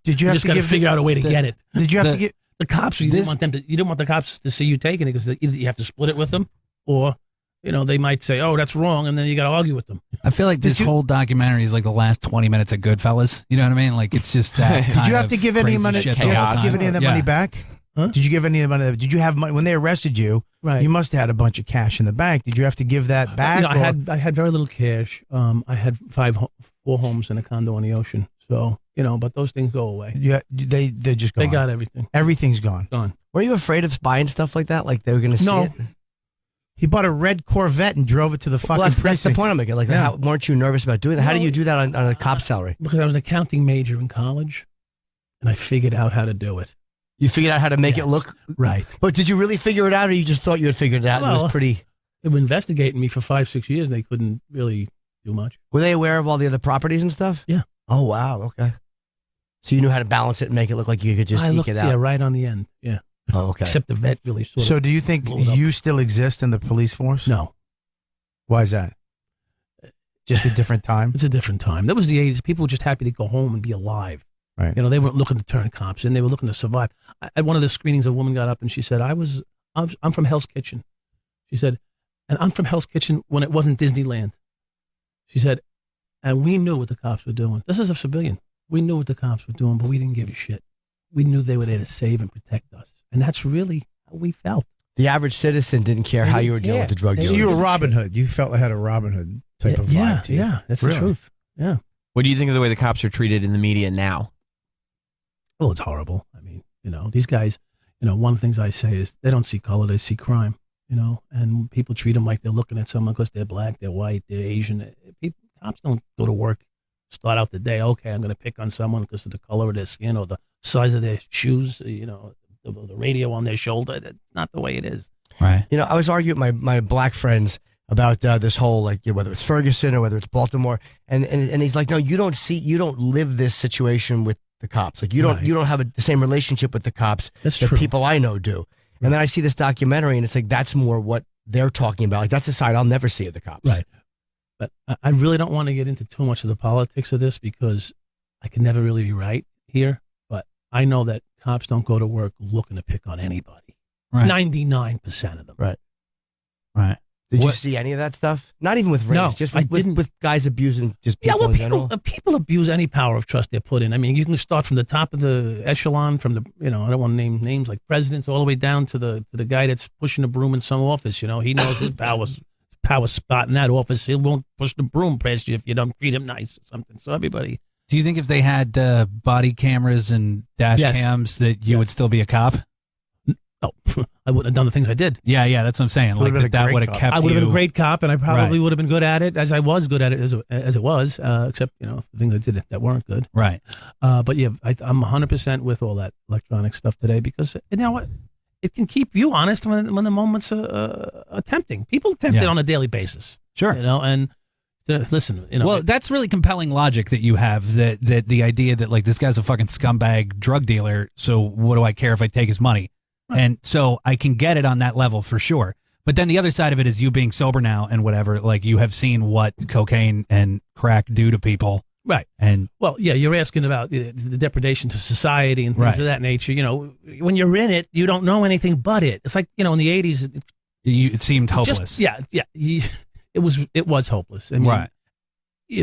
Did you have just to got to figure out a way to get it? Did you have to get the cops? You didn't want the cops to see you taking it, because either you have to split it with them, or they might say, "Oh, that's wrong," and then you got to argue with them. I feel like this whole documentary is like the last 20 minutes of Goodfellas. You know what I mean? Like, it's just that. Did you have to give any money? Shit Did you have to give any of that money Yeah. back? Huh? Did you give any of the money? Did you have money when they arrested you? Right. You must have had a bunch of cash in the bank. Did you have to give that back? I had very little cash. I had 4 homes and a condo on the ocean. So but those things go away. They're just gone. They got everything. Everything's gone. Gone. Were you afraid of buying stuff like that? Like they were going to see No. it? He bought a red Corvette and drove it to the fucking Well, that's the precinct. point I'm making. Like, how weren't you nervous about doing that? How do you do that on a cop salary? Because I was an accounting major in college, and I figured out how to do it. You figured out how to make it Yes. look Right. But did you really figure it out, or you just thought you had figured it out? And it Well, was pretty. They were investigating me for 5-6 years, and they couldn't really do much. Were they aware of all the other properties and stuff? Yeah. Oh wow. Okay. So you knew how to balance it and make it look like you could just I eke looked, it out. yeah, right on the end. Yeah. Oh, okay. Except the vet really sort So of. do you think blew it up. you still exist in the police force? No, Why is that? Just a different time? it's a different time. That was the 80s. People were just happy to go home and be alive. Right. They weren't looking to turn cops in. They were looking to survive. At one of the screenings, a woman got up and she said, I'm from Hell's Kitchen. She said, and I'm from Hell's Kitchen when it wasn't Disneyland. She said, and we knew what the cops were doing. This is a civilian. We knew what the cops were doing, but we didn't give a shit. We knew they were there to save and protect us. And that's really how we felt. The average citizen didn't care how you were dealing with the drug They So dealers. you were Robin Hood. You felt I had a Robin Hood type of vibe to you. Yeah, that's Really? the truth. Yeah. What do you think of the way the cops are treated in the media now? Well, it's horrible. I mean, these guys, one of the things I say is they don't see color, they see crime, and people treat them like they're looking at someone because they're black, they're white, they're Asian. Cops don't go to work, start out the day, okay, I'm going to pick on someone because of the color of their skin or the size of their shoes, the radio on their shoulder. That's not the way it is. Right. I was arguing with my black friends about this whole, like, whether it's Ferguson or whether it's Baltimore, and he's like, no, you don't live this situation with the cops. Like, you don't have the same relationship with the cops That's that true. people I know do. And then I see this documentary, and it's like, that's more what they're talking about. Like, that's a side I'll never see of the cops. Right. But I really don't want to get into too much of the politics of this because I can never really be right here. But I know that cops don't go to work looking to pick on anybody. Right. 99% of them. Right. Right. Did you see any of that stuff? Not even with race, No, just I with, didn't. with guys abusing just Yeah, people well, in general. people abuse any power of trust they're put in. I mean, you can start from the top of the echelon, from the I don't want to name names like presidents, all the way down to the guy that's pushing the broom in some office. He knows his power spot in that office. He won't push the broom past you if you don't treat him nice or something. So everybody. Do you think if they had body cameras and dash Yes. cams that you would still be a cop? No, I wouldn't have done the things I did. Yeah, that's what I'm saying. Would've Like been a that great would have cop. kept I would have been a you- great cop, and I probably Right. would have been good at it as I was good at it as it was, except the things I did that weren't good. Right. But yeah, I'm 100% with all that electronic stuff today because you know what, it can keep you honest when the moments are tempting. People tempt it Yeah. on a daily basis. Sure. And listen, Well, that's really compelling logic that you have. That the idea that like this guy's a fucking scumbag drug dealer. So what do I care if I take his money? Right. And so I can get it on that level for sure. But then the other side of it is you being sober now and whatever. Like you have seen what cocaine and crack do to people. right. And Well, yeah, you're asking about the depredation to society and things Right. of that nature. When you're in it, you don't know anything but it. It's like in the 80s, it seemed it's hopeless. It was hopeless. I mean, Right.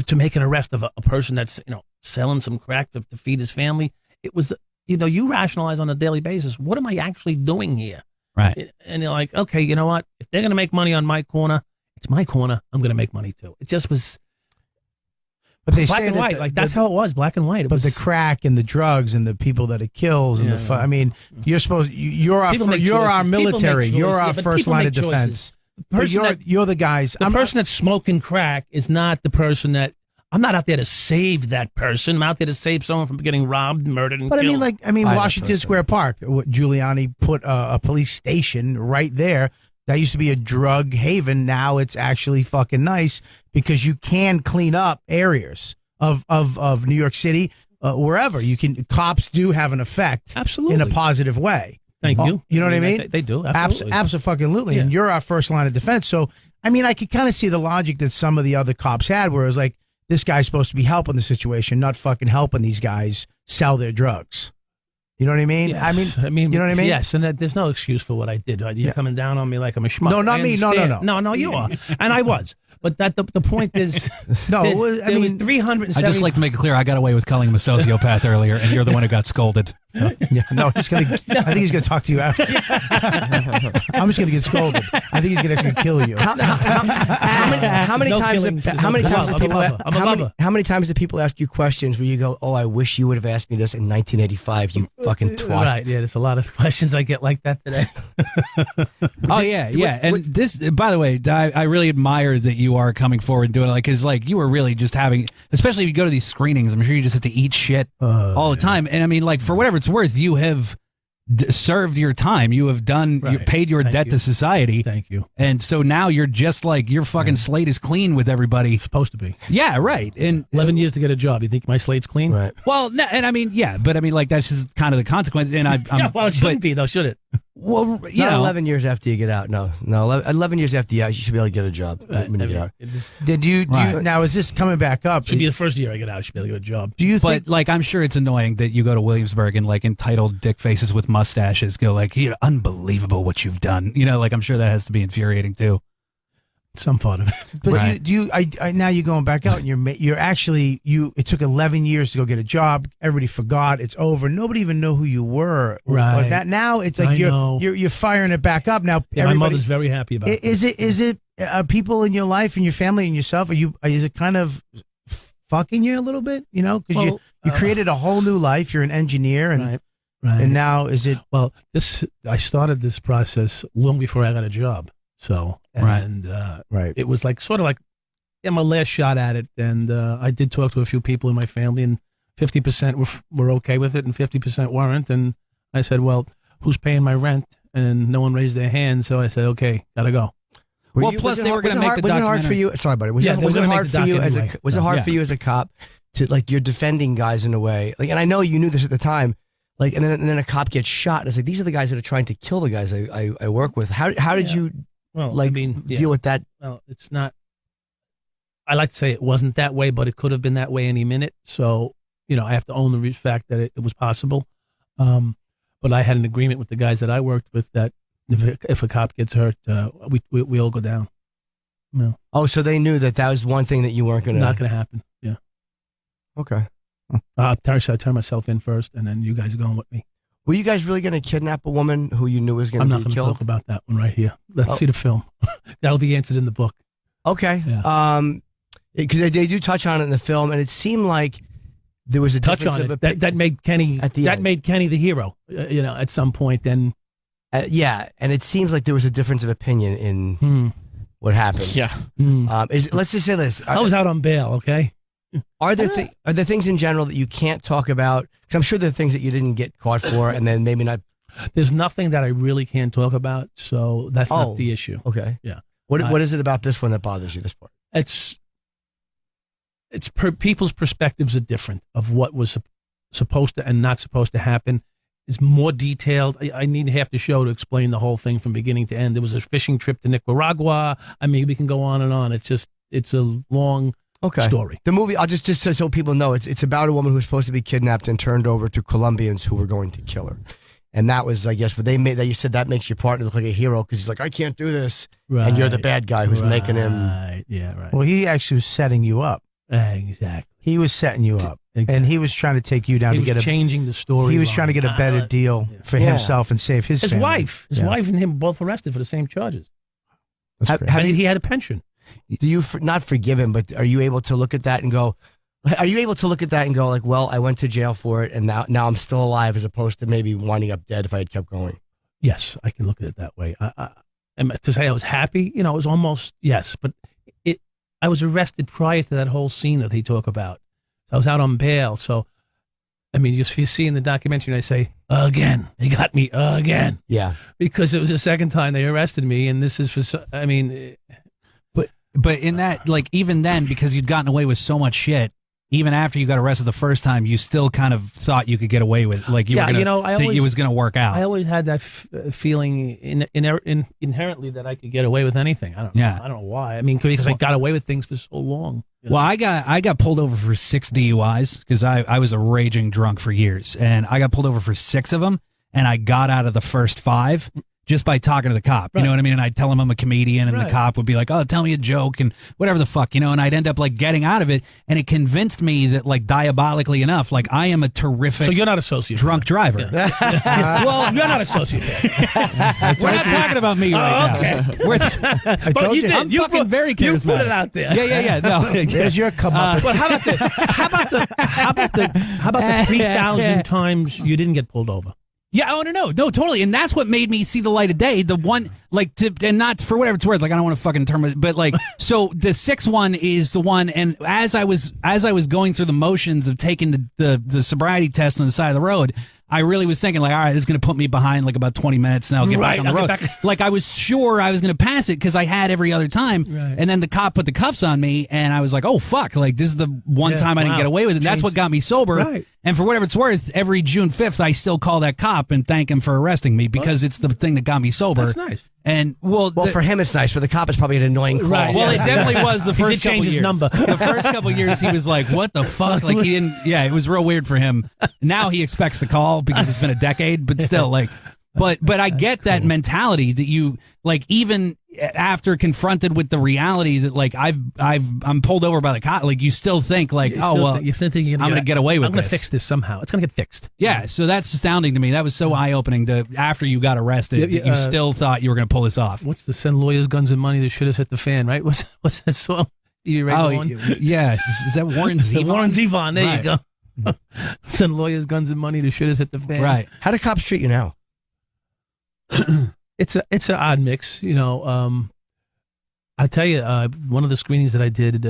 to make an arrest of a person that's selling some crack to feed his family. It was, you rationalize on a daily basis, what am I actually doing here? Right. And you're like, okay, you know what? If they're going to make money on my corner, it's my corner. I'm going to make money too. It just was But they black say and that white. That's how it was, black and white. But the crack and the drugs and the people that it kills and I mean, you're supposed you're our military. You're our first line of defense. But you're the guys. The person that's smoking crack is not the person that. I'm not out there to save that person. I'm out there to save someone from getting robbed, murdered, and killed. I mean, Washington Square Park. Giuliani put a police station right there. That used to be a drug haven. Now it's actually fucking nice because you can clean up areas of New York City, wherever you can. Cops do have an effect, absolutely, in a positive way. Thank you. You know what I mean? They do. Absolutely. Absolutely. Yeah. And you're our first line of defense. So, I mean, I could kind of see the logic that some of the other cops had, where it was like, this guy's supposed to be helping the situation, not fucking helping these guys sell their drugs. You know what I mean? Yes. I mean, you know what I mean? Yes, and there's no excuse for what I did. You're coming down on me like I'm a schmuck. No, not me. No, you are, and I was. But the point is, there was 370. I just like to make it clear, I got away with calling him a sociopath earlier, and you're the one who got scolded. Yeah, no, I think he's going to talk to you after. I'm just going to get scolded. I think he's going to actually kill you. How many times do people ask you questions where you go, "Oh, I wish you would have asked me this in 1985, you fucking twat." Right? Yeah, there's a lot of questions I get like that today. Oh yeah. And this, by the way, I really admire that you are coming forward and doing it, because you were really just having, especially if you go to these screenings, I'm sure you just have to eat shit all the time. And I mean, for whatever it's worth, you have served your time. You have done, you paid your debt to society. Thank you. And so now you're just your fucking slate is clean with everybody. It's supposed to be. Yeah, right. And 11 years to get a job. You think my slate's clean? Right. Well, no, and I mean, yeah, but I mean, that's just kind of the consequence. And well, it shouldn't be though, should it? Well, you Not know, 11 years after you get out. No. 11 years after you should be able to get a job when you get out. Did you now? Is this coming back up? Should be the first year I get out. I should be able to get a job. Do you think? But I'm sure it's annoying that you go to Williamsburg and entitled dick faces with mustaches go unbelievable what you've done. I'm sure that has to be infuriating too. Some part of it. But now you're going back out and you're actually it took 11 years to go get a job. Everybody forgot. It's over. Nobody even know who you were. Right. Or that now it's like you're firing it back up now. Yeah, my mother's very happy about it. Is it people in your life and your family and yourself? Is it kind of fucking you a little bit? Because you created a whole new life. You're an engineer and and now is it? Well, I started this process long before I got a job. So it was sort of like my last shot at it, and I did talk to a few people in my family, and 50% were okay with it, and 50% weren't. And I said, "Well, who's paying my rent?" And no one raised their hand, so I said, "Okay, gotta go." Plus they were going to make the documentary. Was it hard for you? Sorry, buddy. Was it hard for you as a cop to you're defending guys in a way? And I know you knew this at the time. And then a cop gets shot. It's these are the guys that are trying to kill the guys I work with. How did you? Well, deal with that? Well, it's not. I like to say it wasn't that way, but it could have been that way any minute. So, I have to own the fact that it was possible. But I had an agreement with the guys that I worked with that if a cop gets hurt, we all go down. No. Oh, so they knew that was one thing that you weren't going to. Not going to happen. Yeah. Okay. I turn myself in first, and then you guys are going with me. Were you guys really going to kidnap a woman who you knew was going to be killed? I'm not going to talk about that one right here. Let's see the film. That'll be answered in the book. Okay. Yeah. Because they do touch on it in the film, and it seemed like there was a touch on it that made Kenny made Kenny the hero. At some point. Then. Yeah, and it seems like there was a difference of opinion in what happened. Yeah. Let's just say this. I was out on bail. Okay. Are there things in general that you can't talk about? Because I'm sure there are things that you didn't get caught for, and then maybe not. There's nothing that I really can't talk about, so that's not the issue. Okay. Yeah. What is it about this one that bothers you? This part. It's people's perspectives are different of what was supposed to and not supposed to happen. It's more detailed. I need half the show to explain the whole thing from beginning to end. There was a fishing trip to Nicaragua. I mean, we can go on and on. It's a long. Story. The movie, I'll just so people know, it's about a woman who was supposed to be kidnapped and turned over to Colombians who were going to kill her. And that was, I guess, what they made. That you said that makes your partner look like a hero because he's like, I can't do this, and you're the bad guy who's making him. Yeah, right. Well, he actually was setting you up. Exactly. He was setting you up, Exactly. and he was trying to take you down He to was get a. changing the story. He was trying to get a better deal for himself and save his family. wife. His Yeah. wife and him both arrested for the same charges. That's great. And he had a pension. Do you not forgive him, but are you able to look at that and go? Are you able to look at that and go like, well, I went to jail for it, and now I'm still alive, as opposed to maybe winding up dead if I had kept going. Yes, I can look at it that way. And to say I was happy, it was almost, yes, but I was arrested prior to that whole scene that they talk about. I was out on bail. So, I mean, you see in the documentary, I say, again, they got me again. Yeah. Because it was the second time they arrested me. And this is for, I mean, But in that, like, even then, because you'd gotten away with so much shit, even after you got arrested the first time, you still kind of thought you could get away with, like, it was going to work out. I always had that feeling inherently that I could get away with anything. I don't know why. I mean, because I got away with things for so long. Well, I got pulled over for 6 DUIs because I was a raging drunk for years, and I got pulled over for 6 of them, and I got out of the first 5 just by talking to the cop. You know what I mean? And I'd tell him I'm a comedian, and the cop would be like, oh, tell me a joke and whatever the fuck, and I'd end up like getting out of it, and it convinced me that, like, diabolically enough, like, I am a terrific So you're not a sociopath. drunk driver. Yeah. Well, you're not a sociopath. We're not talking about me right okay. now. I told you. I'm fucking very charismatic. You put it out there. Yeah. No, There's your comeuppance. But how about this? How about the 3,000 times you didn't get pulled over? Yeah, no, totally, and that's what made me see the light of day. The one, like, and not for whatever it's worth. Like, I don't want to fucking term it, but like, so the 6th one is the one. And as I was going through the motions of taking the sobriety test on the side of the road, I really was thinking, like, all right, this is going to put me behind like about 20 minutes, and I'll get back on the road. Like, I was sure I was going to pass it because I had every other time. Right. And then the cop put the cuffs on me, and I was like, oh fuck, like, this is the one time I didn't get away with it. And that's what got me sober. Right. And for whatever it's worth, every June 5th, I still call that cop and thank him for arresting me because it's the thing that got me sober. That's nice. And well, for him it's nice. For the cop, it's probably an annoying call. Right. Well, it definitely was the first couple change his years. number. The first couple years, he was like, "What the fuck?" Like, he didn't. Yeah, it was real weird for him. Now he expects the call because it's been a decade, but still, like. But I get that mentality that you, like, even after confronted with the reality that, like, I'm pulled over by the cop, like, you still think, like, you still think I'm going to get away with this. I'm going to fix this somehow. It's going to get fixed. Yeah, so that's astounding to me. That was so eye-opening that after you got arrested, that you still thought you were going to pull this off. What's the send lawyers, guns, and money that should have hit the fan, right? What's that song? Yeah. Is that Warren Zevon? Warren Zevon, there you go. Send lawyers, guns, and money that should have hit the fan. Right. How do cops treat you now? It's an odd mix, I tell you, one of the screenings that I did,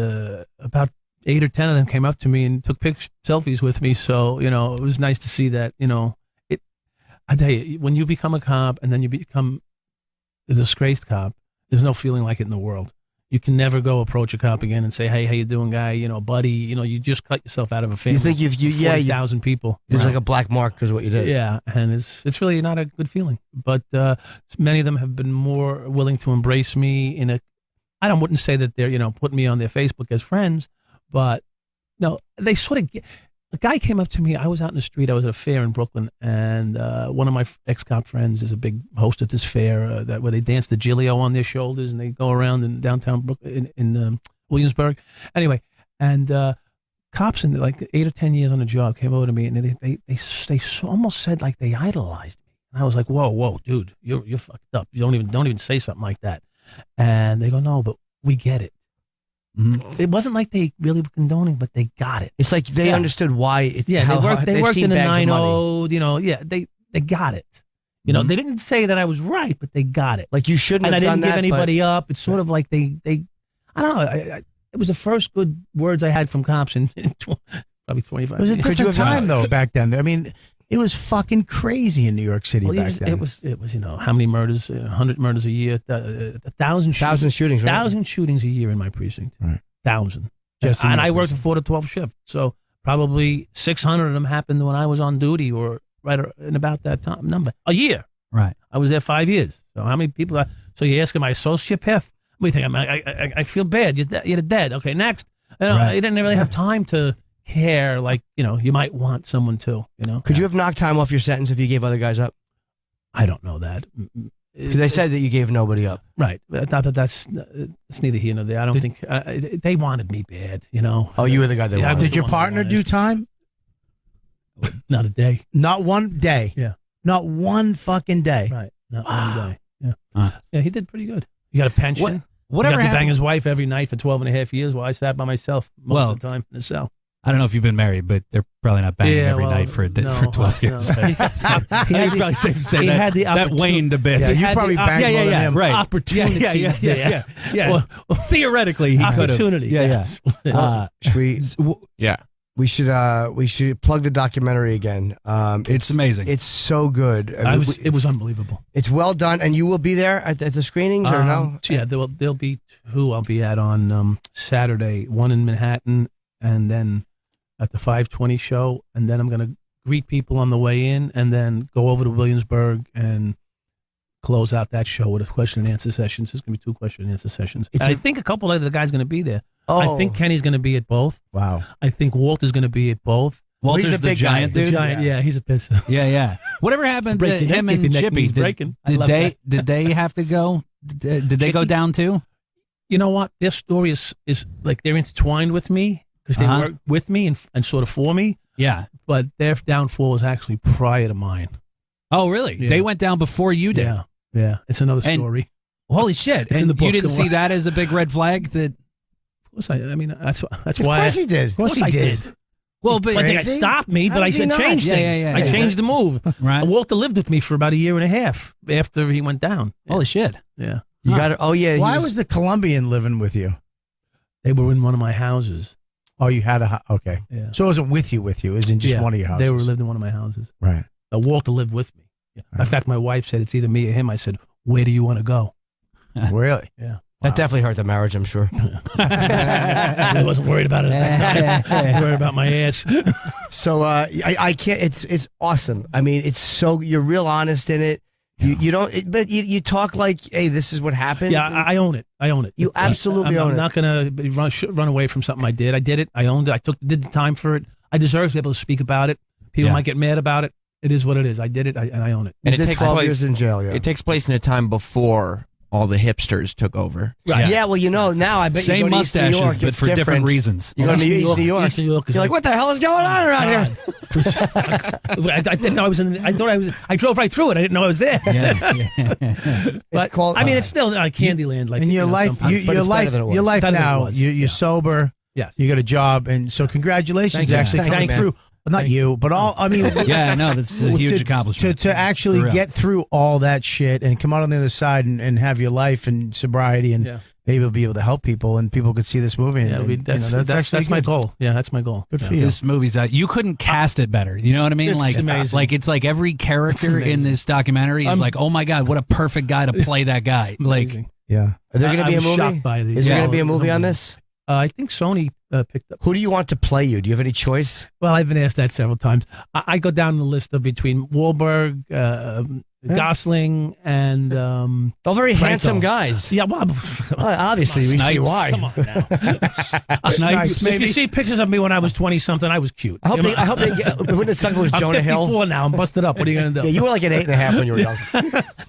about 8 or 10 of them came up to me and took selfies with me. So it was nice to see that. I tell you, when you become a cop and then you become a disgraced cop, there's no feeling like it in the world. You can never go approach a cop again and say, "Hey, how you doing, guy? Buddy." You just cut yourself out of a family. You think 40,000 people. There's like a black mark because of what you did. Yeah, and it's really not a good feeling. But many of them have been more willing to embrace me in a. I wouldn't say that they're putting me on their Facebook as friends, but no, they sort of. A guy came up to me. I was out in the street. I was at a fair in Brooklyn, and one of my ex-cop friends is a big host at this fair where they dance the Giglio on their shoulders, and they go around in downtown Brooklyn, in Williamsburg. Anyway, and cops in like 8 or 10 years on the job came over to me, and they almost said like they idolized me. And I was like, whoa, dude, you're fucked up. You don't even say something like that. And they go, no, but we get it. Mm-hmm. It wasn't like they really were condoning, but they got it. It's like they understood why. They worked in a 9-0. They got it. They didn't say that I was right, but they got it. Like you shouldn't and have I done didn't that, give anybody up. It's sort of like they I don't know. It was the first good words I had from cops in probably 25 It was a years. different time, though, back then. I mean, it was fucking crazy in New York City back then. It was how many murders? 100 murders a year, 1,000 shootings, right? 1,000 shootings a year in my precinct. Right. 1,000. And I worked a 4 to 12 shift, so probably 600 of them happened when I was on duty, or right in about that time number a year. Right. I was there 5 years. So how many people? So you ask, am I a sociopath? What do you think? I feel bad. You're dead. Okay, next. Right. You didn't really have time to care like you might want someone to. Could you have knocked time off your sentence if you gave other guys up? I don't know that. Because they said that you gave nobody up. Right. That's neither here nor there. I don't think they wanted me bad, you know. Oh, you were the guy that wanted. Did your partner do time? Not a day. Not one day. Yeah. Not one fucking day. Right. Not one day. Yeah. Yeah, he did pretty good. He got a pension. Whatever he got to happened? bang his wife every night for 12 and a half years while I sat by myself most of the time in the cell. I don't know if you've been married, but they're probably not banging every night for 12 years. No. He probably safe to say had the that waned a bit. Yeah, you probably banged more than him. Right. Opportunities there. Well, theoretically, he could have. Opportunity. Yeah. We should plug the documentary again. It's amazing. It's so good. It was unbelievable. It's well done, and you will be there at the screenings or no? Yeah, there'll be two I'll be at on Saturday. One in Manhattan, and then at the 5:20 show, and then I'm going to greet people on the way in, and then go over to Williamsburg and close out that show with a question and answer sessions. There's going to be 2 question and answer sessions. I think a couple of the guys going to be there. Oh. I think Kenny's going to be at both. Wow. I think Walter's going to be at both. Walter's He's the the big guy. giant The dude. giant, yeah, he's a pisser. Yeah. Whatever happened to Breaking him neck, if and your neck Chippy? needs breaking. I Did love they? that. Did they have to go? Did they go down too? You know what? Their story is like they're intertwined with me because they worked with me and sort of for me. Yeah. But their downfall was actually prior to mine. Oh, really? Yeah. They went down before you did. Yeah. It's another And- story. Holy shit! It's in the book. You didn't see that as a big red flag. That Of course, I mean that's Of why. course he did. Of course I did. well, but I think it Crazy? stopped me, How but I does he said not? change Yeah, things. yeah. I changed the move. right. Walter lived with me for about a year and a half after he went down. Holy shit! Yeah. You got it. Oh yeah. Why was the Colombian living with you? They were in one of my houses. Oh, you had a okay. Yeah. So it wasn't with you. It was in just Yeah, one of your houses. They lived in one of my houses. right. Walter lived with me. Yeah. In fact, my wife said it's either me or him. I said, "Where do you want to go?" Really? Yeah. That definitely hurt the marriage, I'm sure. I wasn't worried about it at that time. I was worried about my ass. So I can't. It's awesome. I mean, it's so you're real honest in it. You don't, but you talk like, hey, this is what happened. Yeah, I own it. I own it. You absolutely own it. I'm not going to run away from something I did. I did it. I owned it. Did the time for it. I deserve to be able to speak about it. People might get mad about it. It is what it is. I did it, and I own it. And it it takes 12 place- years in jail. Yeah. It takes place in a time before all the hipsters took over. Yeah. Well, now I bet Same you go to East New mustaches, York, but it's for different different reasons. You go to East New York. East New York is You're like, what the hell is going on around here? I didn't know I was in. I thought I was. I drove right through it. I didn't know I was there. But called- I mean, it's still not Candyland. Like And your life, sometimes, but your it's life, better than it was. your life Better than it now. was. You're Yeah. sober. Yes. You got a job, and so congratulations. Thank you. Actually, Thank coming you, through. Not you, but all. I mean, Yeah, no, that's a huge accomplishment. to actually For real. get through all that shit and come out on the other side and have your life and sobriety and Yeah. maybe be able to help people and people could see this movie. And, Yeah, that's actually my good. goal. Yeah, that's my goal. Good Yeah. for you. This movie's you couldn't cast it better. You know what I mean? It's Like amazing. Like it's like every character in this documentary is like, oh my god, what a perfect guy to play that guy. Like, Amazing. Yeah. Are there going to be a I was movie? shocked by the- Is there Yeah. going to be a movie on this? I think Sony picked up. Who do you want to play you? Do you have any choice? Well, I've been asked that several times. I go down the list of between Wahlberg, Gosling, and All very Franco. handsome guys. Yeah, well, Obviously, we see Snipes. why. come on now. Snipes, If maybe. you see pictures of me when I was 20-something, I was cute. I hope they get. Wouldn't it suck if it was I'm Jonah 54 Hill? now. I'm busted up. What are you going to do? Yeah, you were like an 8.5 when you were young.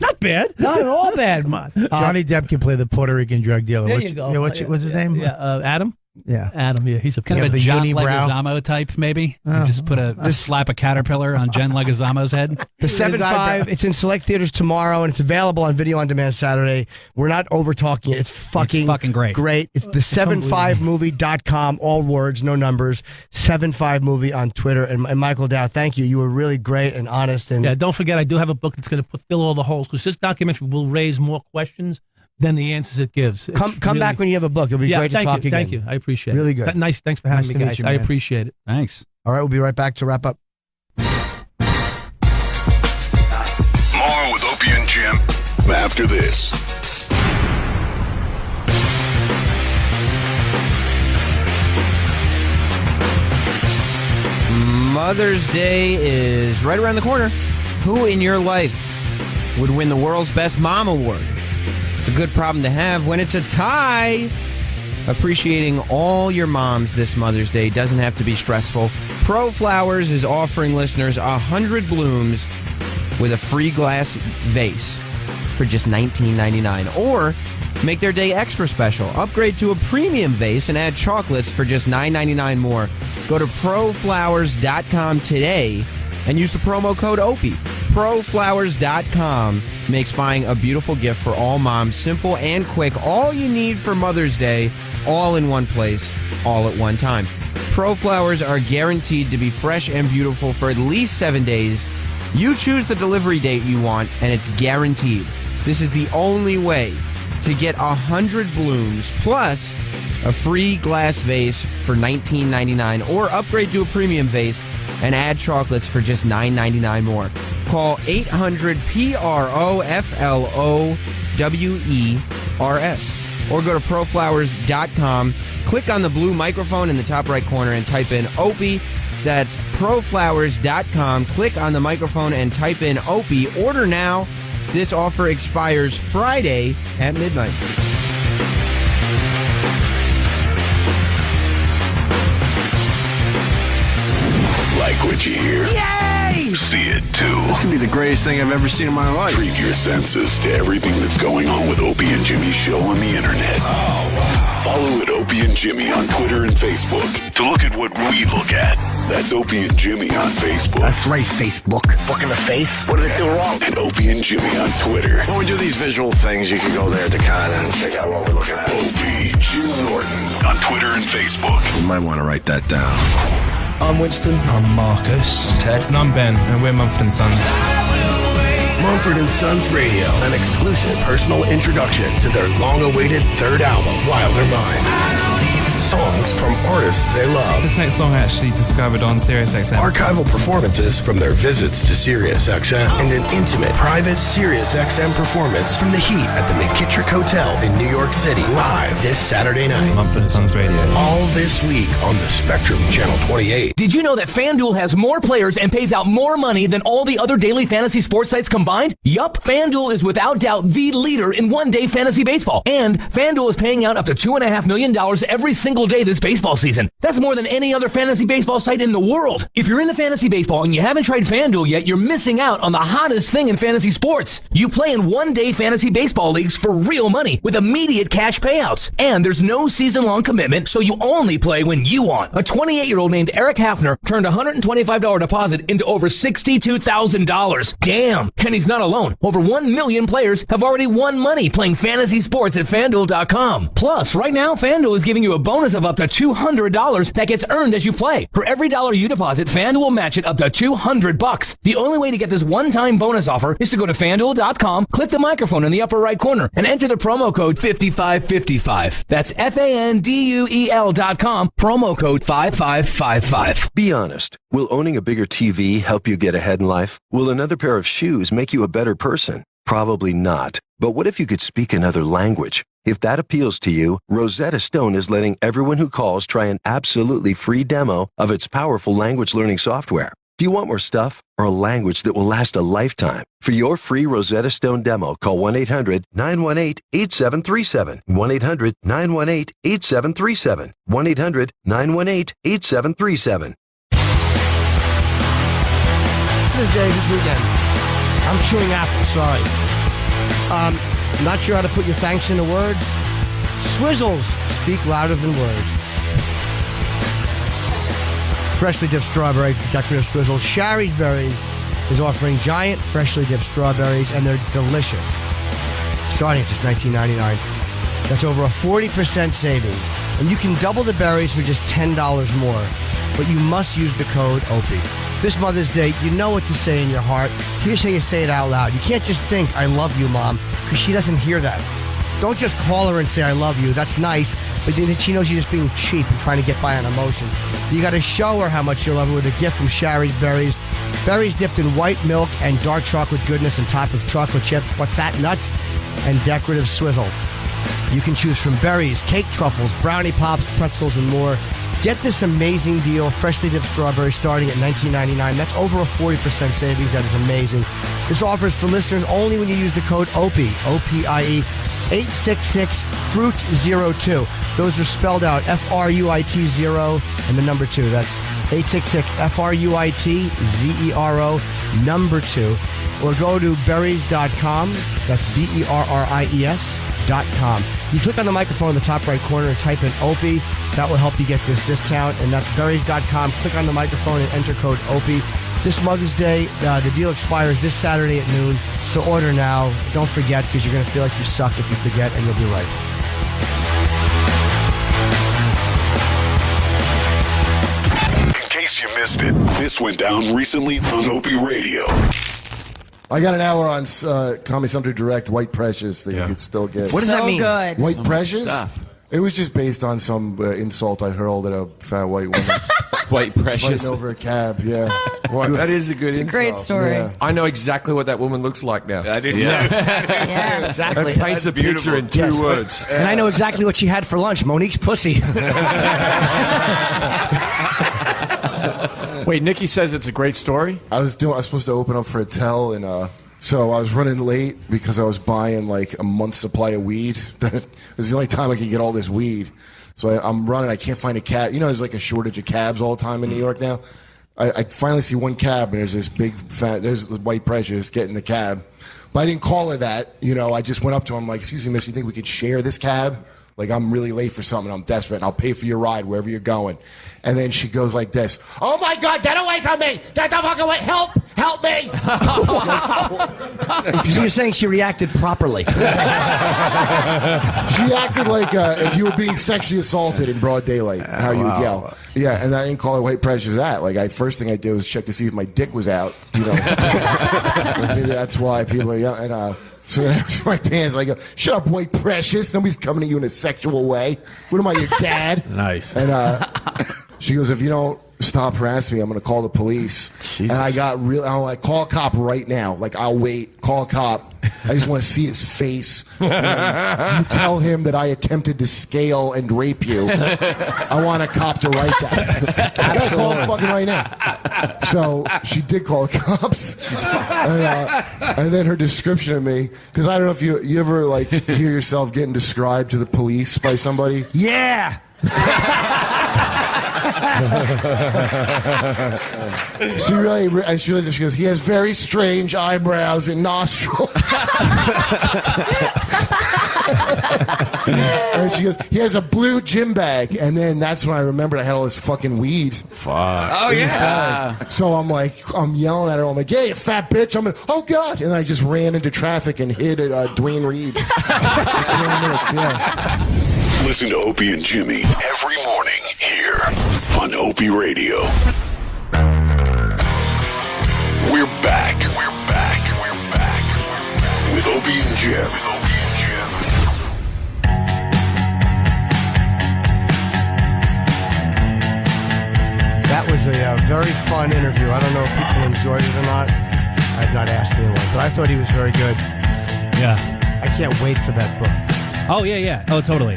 Not bad. Not at all bad, man. Johnny Depp can play the Puerto Rican drug dealer. There Which- you go. Yeah, what's his name? Yeah, Adam. Yeah. Adam. Yeah, he's a kind Yeah, of a the John unibrow. Leguizamo type, maybe. You just put slap a caterpillar on Jen Leguizamo's head. The 7.5. It's in select theaters tomorrow, and it's available on video on demand Saturday. We're not over talking it. It's fucking great. Great. It's the 75movie.com. All words, no numbers. 75movie on Twitter. And Michael Dowd, thank you. You were really great and honest. And Yeah, don't forget, I do have a book that's going to fill all the holes because this documentary will raise more questions than the answers it gives. It's come really- back when you have a book. It'll be great to thank talk you, again. Thank you. I appreciate it. Really good. Nice. Thanks for having Nice me, to meet guys. you, I man. appreciate it. Thanks. All right, we'll be right back to wrap up. More with Opie and Jim after this. Mother's Day is right around the corner. Who in your life would win the world's best mom award? It's a good problem to have when it's a tie. Appreciating all your moms this Mother's Day doesn't have to be stressful. Pro Flowers is offering listeners 100 blooms with a free glass vase for just $19.99. Or make their day extra special. Upgrade to a premium vase and add chocolates for just $9.99 more. Go to proflowers.com today and use the promo code OPIE. Proflowers.com makes buying a beautiful gift for all moms simple and quick. All you need for Mother's Day, all in one place, all at one time. Pro Flowers are guaranteed to be fresh and beautiful for at least 7 days. You choose the delivery date you want, and it's guaranteed. This is the only way to get 100 blooms plus a free glass vase for $19.99, or upgrade to a premium vase and add chocolates for just $9.99 more. Call 800-PROFLOWERS or go to proflowers.com. Click on the blue microphone in the top right corner and type in Opie. That's proflowers.com. Click on the microphone and type in Opie. Order now. This offer expires Friday at midnight. Like what you hear? Yay! See it too. This could be the greatest thing I've ever seen in my life. Treat your senses to everything that's going on with Opie and Jimmy show on the internet. Oh, wow. Follow at Opie and Jimmy on Twitter and Facebook to look at what we look at. That's Opie and Jimmy on Facebook. That's right, Facebook. Book in the face? What did it do wrong? And Opie and Jimmy on Twitter. When we do these visual things, you can go there to kind of check out what we're looking at. Opie, Jim Norton on Twitter and Facebook. You might want to write that down. I'm Winston. I'm Marcus. Ted. And I'm Ben, and we're Mumford & Sons. Mumford & Sons Radio, an exclusive personal introduction to their long-awaited third album, Wilder Mind. Songs from artists they love. This next song I actually discovered on SiriusXM. Archival performances from their visits to SiriusXM, and an intimate, private SiriusXM performance from the Heat at the McKittrick Hotel in New York City, live this Saturday night. Mumford & Sons Radio. All this week on the Spectrum Channel 28. Did you know that FanDuel has more players and pays out more money than all the other daily fantasy sports sites combined? Yup, FanDuel is without doubt the leader in one-day fantasy baseball. And FanDuel is paying out up to $2.5 million every single day this baseball season. That's more than any other fantasy baseball site in the world. If you're into fantasy baseball and you haven't tried FanDuel yet, you're missing out on the hottest thing in fantasy sports. You play in one-day fantasy baseball leagues for real money with immediate cash payouts. And there's no season-long commitment, so you only play when you want. A 28-year-old named Eric Hafner turned a $125 deposit into over $62,000. Damn! And he's not alone. Over 1 million players have already won money playing fantasy sports at FanDuel.com. Plus, right now, FanDuel is giving you a bonus of up to $200 that gets earned as you play. For every dollar you deposit, FanDuel will match it up to $200. The only way to get this one-time bonus offer is to go to FanDuel.com, click the microphone in the upper right corner, and enter the promo code 5555. That's FANDUEL.com, promo code 5555. Be honest. Will owning a bigger TV help you get ahead in life? Will another pair of shoes make you a better person? Probably not. But what if you could speak another language? If that appeals to you, Rosetta Stone is letting everyone who calls try an absolutely free demo of its powerful language learning software. Do you want more stuff or a language that will last a lifetime? For your free Rosetta Stone demo, call 1-800-918-8737. 1-800-918-8737. 1-800-918-8737. Mother's Day this weekend. I'm chewing apple, sorry. Not sure how to put your thanks into words. Swizzles speak louder than words. Freshly dipped strawberries, decorative swizzles. Sharry's Berries is offering giant freshly dipped strawberries, and they're delicious. Starting at just $19.99. That's over a 40% savings. And you can double the berries for just $10 more. But you must use the code OPIE. This Mother's Day, you know what to say in your heart. Here's how you say it out loud. You can't just think, I love you, Mom, because she doesn't hear that. Don't just call her and say, I love you. That's nice, but then she knows you're just being cheap and trying to get by on emotions. You got to show her how much you love her with a gift from Sharry's Berries. Berries dipped in white milk and dark chocolate goodness and topped with chocolate chips. What's that? Nuts and decorative swizzle. You can choose from berries, cake truffles, brownie pops, pretzels, and more. Get this amazing deal, freshly dipped strawberries starting at $19.99. That's over a 40% savings. That is amazing. This offer is for listeners only when you use the code OPIE, O-P-I-E, 866-FRUIT-02. Those are spelled out, F-R-U-I-T 0 and the number 2. That's 866-FRUIT-ZERO, number 2. or go to berries.com. That's BERRIES.com. You click on the microphone in the top right corner and type in Opie. That will help you get this discount, and that's berries.com. Click on the microphone and enter code Opie. This Mother's Day, the deal expires this Saturday at noon, so order now. Don't forget, because you're going to feel like you suck if you forget, and you'll be right. In case you missed it, this went down recently on Opie Radio. I got an hour on Comedy Central Direct, White Precious, that you could still get. What does that mean? Good. White Precious? Stuff. It was just based on some insult I hurled at a fat white woman. White Precious. Fighting over a cab, yeah. Well, that is a good insult. Great story. Yeah. I know exactly what that woman looks like now. I did Yeah. Exactly. That paints a picture in 2 words. And I know exactly what she had for lunch. Monique's pussy. Wait, Nikki says it's a great story. I was supposed to open up for a tell, and so I was running late because I was buying like a month's supply of weed. It was the only time I could get all this weed. So I'm running. I can't find a cab. You know, there's like a shortage of cabs all the time in New York now. I finally see one cab, and there's this big fat. There's the White Precious getting the cab, but I didn't call her that. You know, I just went up to him like, "Excuse me, miss, you think we could share this cab? Like, I'm really late for something. I'm desperate, and I'll pay for your ride wherever you're going." And then she goes like this, "Oh my God, get away from me! Get the fuck away! Help me!" So you're saying she reacted properly. She acted like if you were being sexually assaulted in broad daylight, how you would yell. Yeah, and I didn't call her White Precious that. Like, first thing I did was check to see if my dick was out. You know, maybe that's why people are yelling. And, so then I was in my pants, I go, "Shut up, White Precious. Nobody's coming at you in a sexual way. What am I, your dad?" Nice. And she goes, "If you don't stop harassing me, I'm going to call the police." Jesus. And I got real. I'm like, "Call a cop right now. Like, I'll wait. Call a cop. I just want to see his face. You tell him that I attempted to scale and rape you. I want a cop to write that. I got to call him fucking right now." So she did call the cops. And then her description of me, because I don't know if you ever like hear yourself getting described to the police by somebody. Yeah. She goes, "He has very strange eyebrows and nostrils." And she goes, "He has a blue gym bag." And then that's when I remembered I had all this fucking weed. Fuck. Oh, yeah. So I'm yelling at her. I'm like, "Yeah, you fat bitch." "Oh God." And I just ran into traffic and hit Dwayne Reed. For 20 minutes, yeah. Listen to Opie and Jimmy every morning here on Opie Radio. We're back. With Opie and Jim. That was a very fun interview. I don't know if people enjoyed it or not. I've not asked anyone, but I thought he was very good. Yeah. I can't wait for that book. Oh, yeah. Oh, totally.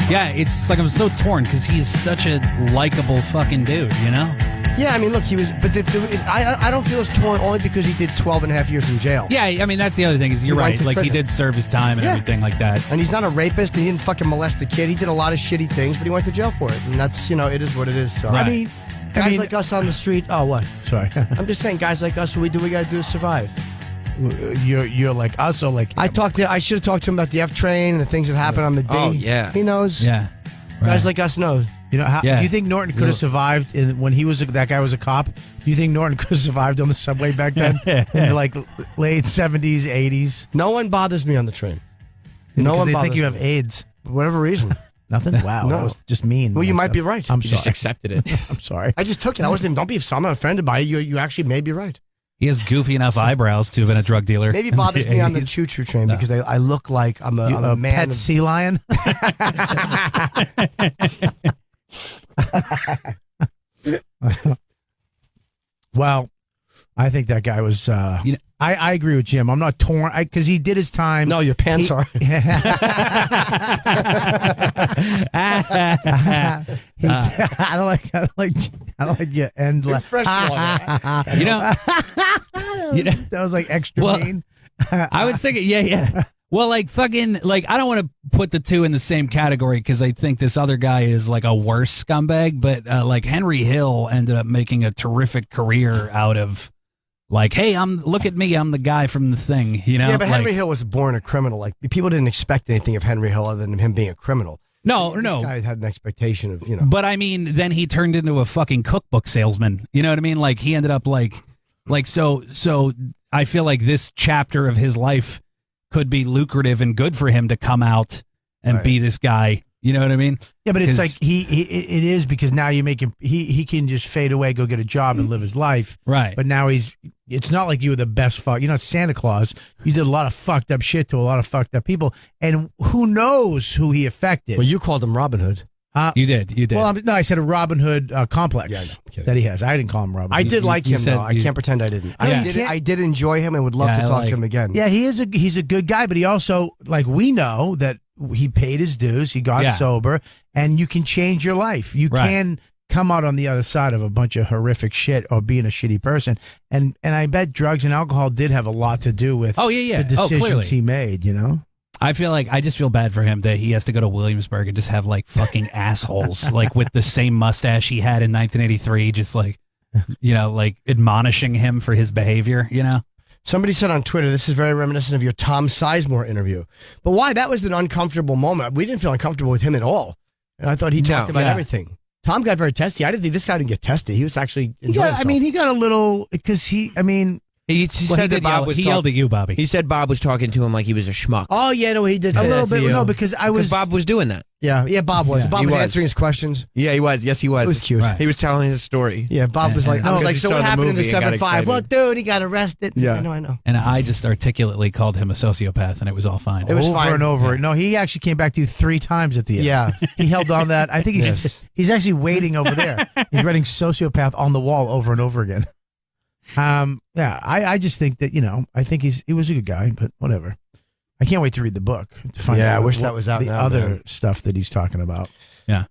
Yeah, it's like I'm so torn because he's such a likable fucking dude, you know? Yeah, I mean, look, he was, but I don't feel as torn only because he did 12 and a half years in jail. Yeah, I mean, that's the other thing is you're right. Like, he did serve his time and everything like that. And he's not a rapist. He didn't fucking molest the kid. He did a lot of shitty things, but he went to jail for it. And that's, it is what it is. So. Right. I mean, guys like us on the street. Oh, what? Sorry. I'm just saying, guys like us, what we got to do to survive. You're like us, or like I should have talked to him about the F train and the things that happened on the D. Oh, yeah. He knows. Yeah. Guys like us know. Do you think Norton could have survived when he was that guy was a cop? Do you think Norton could have survived on the subway back then in the like late 70s, 80s? No one bothers me on the train. No one. They think you have AIDS for whatever reason. Nothing. Wow, No. that was just mean. Well, you might be right. I'm You sorry. just accepted it. I'm sorry. I just took it. I wasn't. Don't be. I'm not offended by it. You actually may be right. He has goofy enough eyebrows to have been a drug dealer. Maybe it bothers me on the choo-choo train because I look like I'm a man. Pet sea lion. Well, I think that guy was. I agree with Jim. I'm not torn because he did his time. No, your pants are. I don't like your end. That was like extra mean. I was thinking, yeah. Well, like fucking, like I don't want to put the two in the same category because I think this other guy is like a worse scumbag. But like Henry Hill ended up making a terrific career out of like, hey, look at me, I'm the guy from the thing, you know? Yeah, but like, Henry Hill was born a criminal. Like, people didn't expect anything of Henry Hill other than him being a criminal. No. This guy had an expectation of, But I mean, then he turned into a fucking cookbook salesman. You know what I mean? Like, he ended up like so I feel like this chapter of his life could be lucrative and good for him to come out and be this guy. You know what I mean? Yeah, but it's like it is because now you make him he can just fade away, go get a job and live his life. Right. But now it's not like you were the best you're not Santa Claus. You did a lot of fucked up shit to a lot of fucked up people. And who knows who he affected. Well, you called him Robin Hood. You did. Well, no, I said a Robin Hood complex that he has. I didn't call him Robin Hood. I did like him, though. I can't pretend I didn't. I did enjoy him and would love to talk to him again. Yeah, he's a good guy, but he also, like, we know that he paid his dues, he got sober, and you can change your life. You can come out on the other side of a bunch of horrific shit or being a shitty person. And I bet drugs and alcohol did have a lot to do with the decisions he made, you know? I feel like I just feel bad for him that he has to go to Williamsburg and just have like fucking assholes like with the same mustache he had in 1983, just like, like admonishing him for his behavior, Somebody said on Twitter, this is very reminiscent of your Tom Sizemore interview. But why? That was an uncomfortable moment. We didn't feel uncomfortable with him at all. And I thought he talked about everything. Tom got very testy. I didn't think this guy didn't get testy. He was actually enjoying himself. He got a little, because he said that Bob was he yelled at you, Bobby. He said Bob was talking to him like he was a schmuck. Oh, yeah, no, he did say a little that bit. to you. No, because Bob was doing that. Yeah, Bob was. Bob he was was answering his questions. Yeah, he was. Yes, he was. It was cute. Right. He was telling his story. Yeah, Bob was like, I was like, so what happened in the 7-5? Well, dude, he got arrested. Yeah. I know. And I just articulately called him a sociopath, and it was all fine. It was over fine. and over. No, he actually came back to you 3 times at the end. Yeah. He held on that. I think he's actually waiting over there. He's writing sociopath on the wall over and over again. I just think that, I think he was a good guy, but whatever. I can't wait to read the book to find out. I wish that was out the now, other man. stuff that he's talking about. Yeah.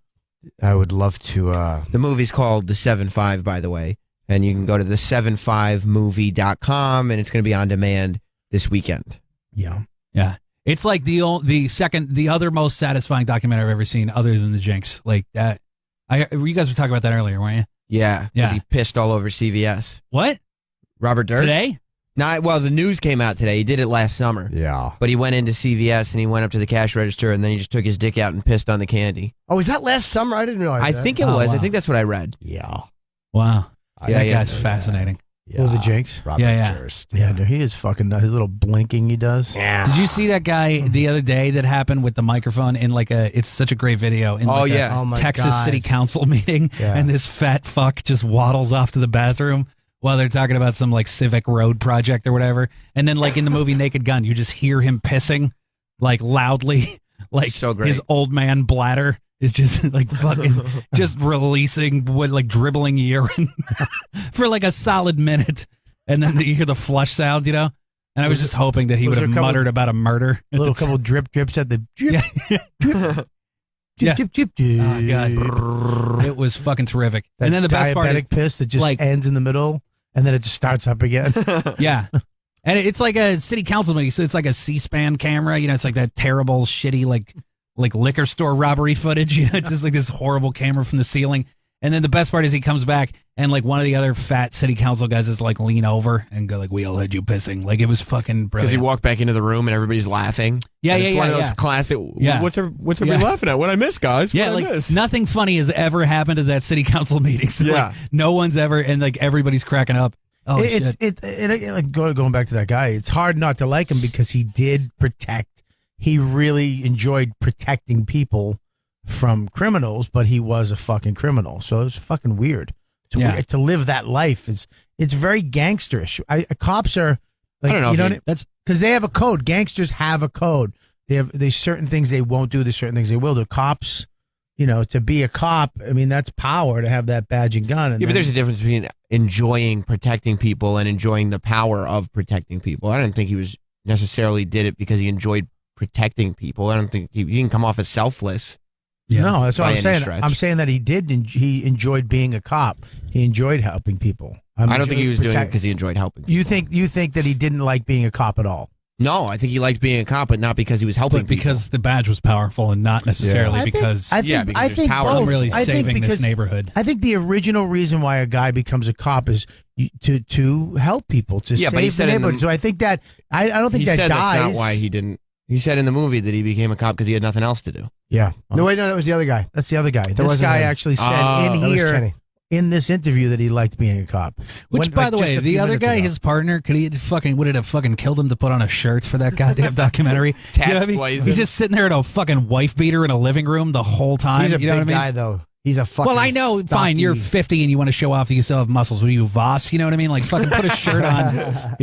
I would love to. The movie's called The 7-5, by the way, and you can go to the75movie.com, and it's going to be on demand this weekend. Yeah. Yeah. It's like the other most satisfying documentary I've ever seen, other than the Jinx. Like that. You guys were talking about that earlier, weren't you? Yeah. Because he pissed all over CVS. What? Robert Durst? Today? Well, the news came out today. He did it last summer. Yeah. But he went into CVS and he went up to the cash register and then he just took his dick out and pissed on the candy. Oh, was that last summer? I didn't realize I that. think it was. Wow. I think that's what I read. Yeah. Wow. Yeah, that guy's fascinating. Oh, the Jinx? Robert Yeah. Durst. Yeah, dude, he is fucking nuts. His little blinking he does. Yeah. Did you see that guy the other day that happened with the microphone in it's such a great video in Oh, like yeah. a Oh, my Texas God. City Council meeting, Yeah. and this fat fuck just waddles off to the bathroom while they're talking about some like civic road project or whatever. And then like in the movie Naked Gun, you just hear him pissing like loudly, like So great. his old man bladder is just like fucking just releasing like dribbling urine for like a solid minute. And then you hear the flush sound, And I was just hoping that he Was would there have a couple- muttered about a murder. A little couple drips at the drip. Yeah. Yeah. Drip. Oh, God. It was fucking terrific. That And then the best part is, diabetic piss that just like- ends in the middle and then it just starts up again. yeah. And it's like a city council meeting, so it's like a C-SPAN camera. It's like that terrible, shitty, like liquor store robbery footage. Just like this horrible camera from the ceiling. And then the best part is he comes back and like one of the other fat city council guys is like lean over and go like, "We all had you pissing." Like it was fucking brilliant. Because he walked back into the room and everybody's laughing. Yeah, And yeah, it's yeah, one of those yeah. classic. Yeah. What's everybody laughing at? What I miss, guys? Yeah, What I like miss? nothing funny has ever happened at that city council meeting. So Yeah. like, no one's ever, and like everybody's cracking up. Oh, shit. Like going back to that guy, it's hard not to like him because he did protect. He really enjoyed protecting people from criminals, but he was a fucking criminal. So it's fucking weird to live that life. It's very gangsterish. Cops are like, I don't know. you know if what I- that's because they have a code. Gangsters have a code. There's certain things they won't do. There's certain things they will do. Cops, to be a cop, I mean, that's power to have that badge and gun. And Yeah, but there's a difference between enjoying protecting people and enjoying the power of protecting people. I don't think he was necessarily did it because he enjoyed protecting people. I don't think he didn't come off as selfless. Yeah. No, that's what by I'm any saying. stretch. I'm saying that he did. He enjoyed being a cop. He enjoyed helping people. I don't think he was doing it because he enjoyed helping. You think that he didn't like being a cop at all? No, I think he liked being a cop, but not because he was helping But because the badge was powerful and not necessarily because I think there's power. I'm really I think saving because- this neighborhood. I think the original reason why a guy becomes a cop is to help people, to Yeah, but he save the said in neighborhood. the- So I think that I don't think he that said dies. that's not why he didn't. He said in the movie that he became a cop because he had nothing else to do. Yeah. No, wait, no, that was the other guy. That's the other guy. This wasn't guy him. actually said That was here Kenny. in this interview that he liked being a cop. Which, by the way, the other guy, his partner, would it have fucking killed him to put on a shirt for that goddamn documentary? You know what I mean? blazing. He's just sitting there in a fucking wife beater in a living room the whole time. He's a you know big what I mean? guy, though. He's a fucking Well, I know. Fine, stocky- you're 50 and you want to show off that you still have muscles. What are you, Voss? You know what I mean? Like, fucking put a shirt on.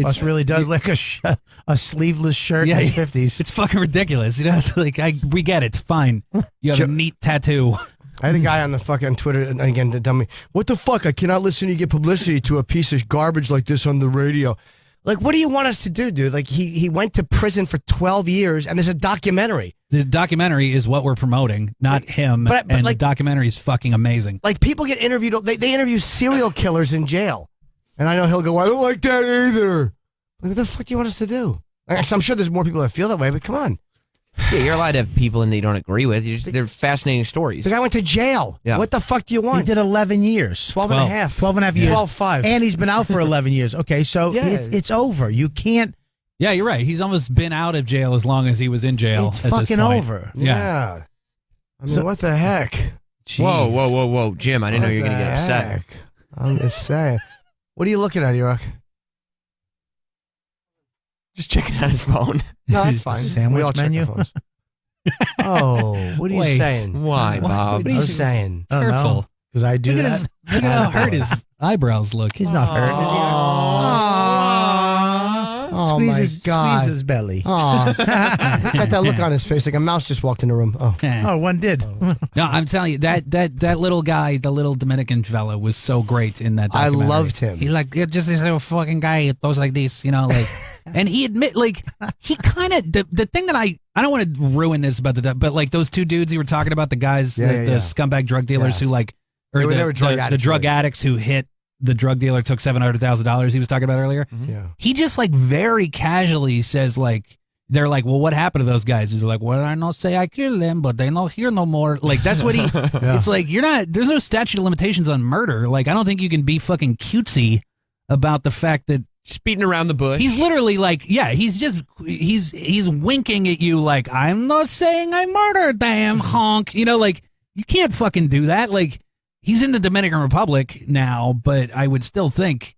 Us really does like a sleeveless shirt in his 50s. It's fucking ridiculous. You know, it's like we get it. It's fine. You have a neat tattoo. I had a guy on the fucking Twitter and again to tell me, "What the fuck? I cannot listen to you get publicity to a piece of garbage like this on the radio." Like, what do you want us to do, dude? Like, he went to prison for 12 years, and there's a documentary. The documentary is what we're promoting, not him. but and like- the documentary is fucking amazing. Like, people get interviewed. They interview serial killers in jail, and I know he'll go, "I don't like that either." Like, what the fuck do you want us to do? Like, I'm sure there's more people that feel that way, but come on. Yeah, you're allowed to have people in that you don't agree with. They're fascinating stories. The guy went to jail. Yeah. What the fuck do you want? He did 11 years. 12 and a half. 12 and a half years. 12.5. And he's been out for 11 years. Okay, so Yeah. it's over. You can't. Yeah, you're right. He's almost been out of jail as long as he was in jail. It's at this fucking point. over. Yeah. I mean, what the heck? Whoa, whoa, whoa, whoa, Jim! I didn't know you were gonna get upset. Heck? I'm just saying. What are you looking at, York? Just checking out his phone. No, that's fine. Sandwich we all check menu? our phones. Oh, what are you Wait. saying? Why, Bob? What are you saying? Careful. Because I do Look at, that. his, look at how hurt his eyebrows look. He's not hurt. Is he? Oh, Squeeze my his, God. Squeeze his belly. Oh, he's got that look on his face like a mouse just walked in the room. Oh, Oh, one did. No, I'm telling you, that little guy, the little Dominican fella, was so great in that I documentary. loved him. He like just this little fucking guy. It goes like this, you know, like, and he he kind of the thing that I don't want to ruin this about but like those two dudes you were talking about, the guys, the scumbag drug dealers who like, or They were drug the addicts, drug right? addicts who hit the drug dealer, took $700,000. He was talking about earlier. yeah. He just like very casually says like, they're like, well, what happened to those guys? He's like, well, I not say I killed them, but they not here no more. Like, that's what he, it's like, there's no statute of limitations on murder. Like, I don't think you can be fucking cutesy about the fact that Just beating around the bush. he's literally like, yeah, he's winking at you like, I'm not saying I murdered them, honk. You know, like, you can't fucking do that. Like, he's in the Dominican Republic now, but I would still think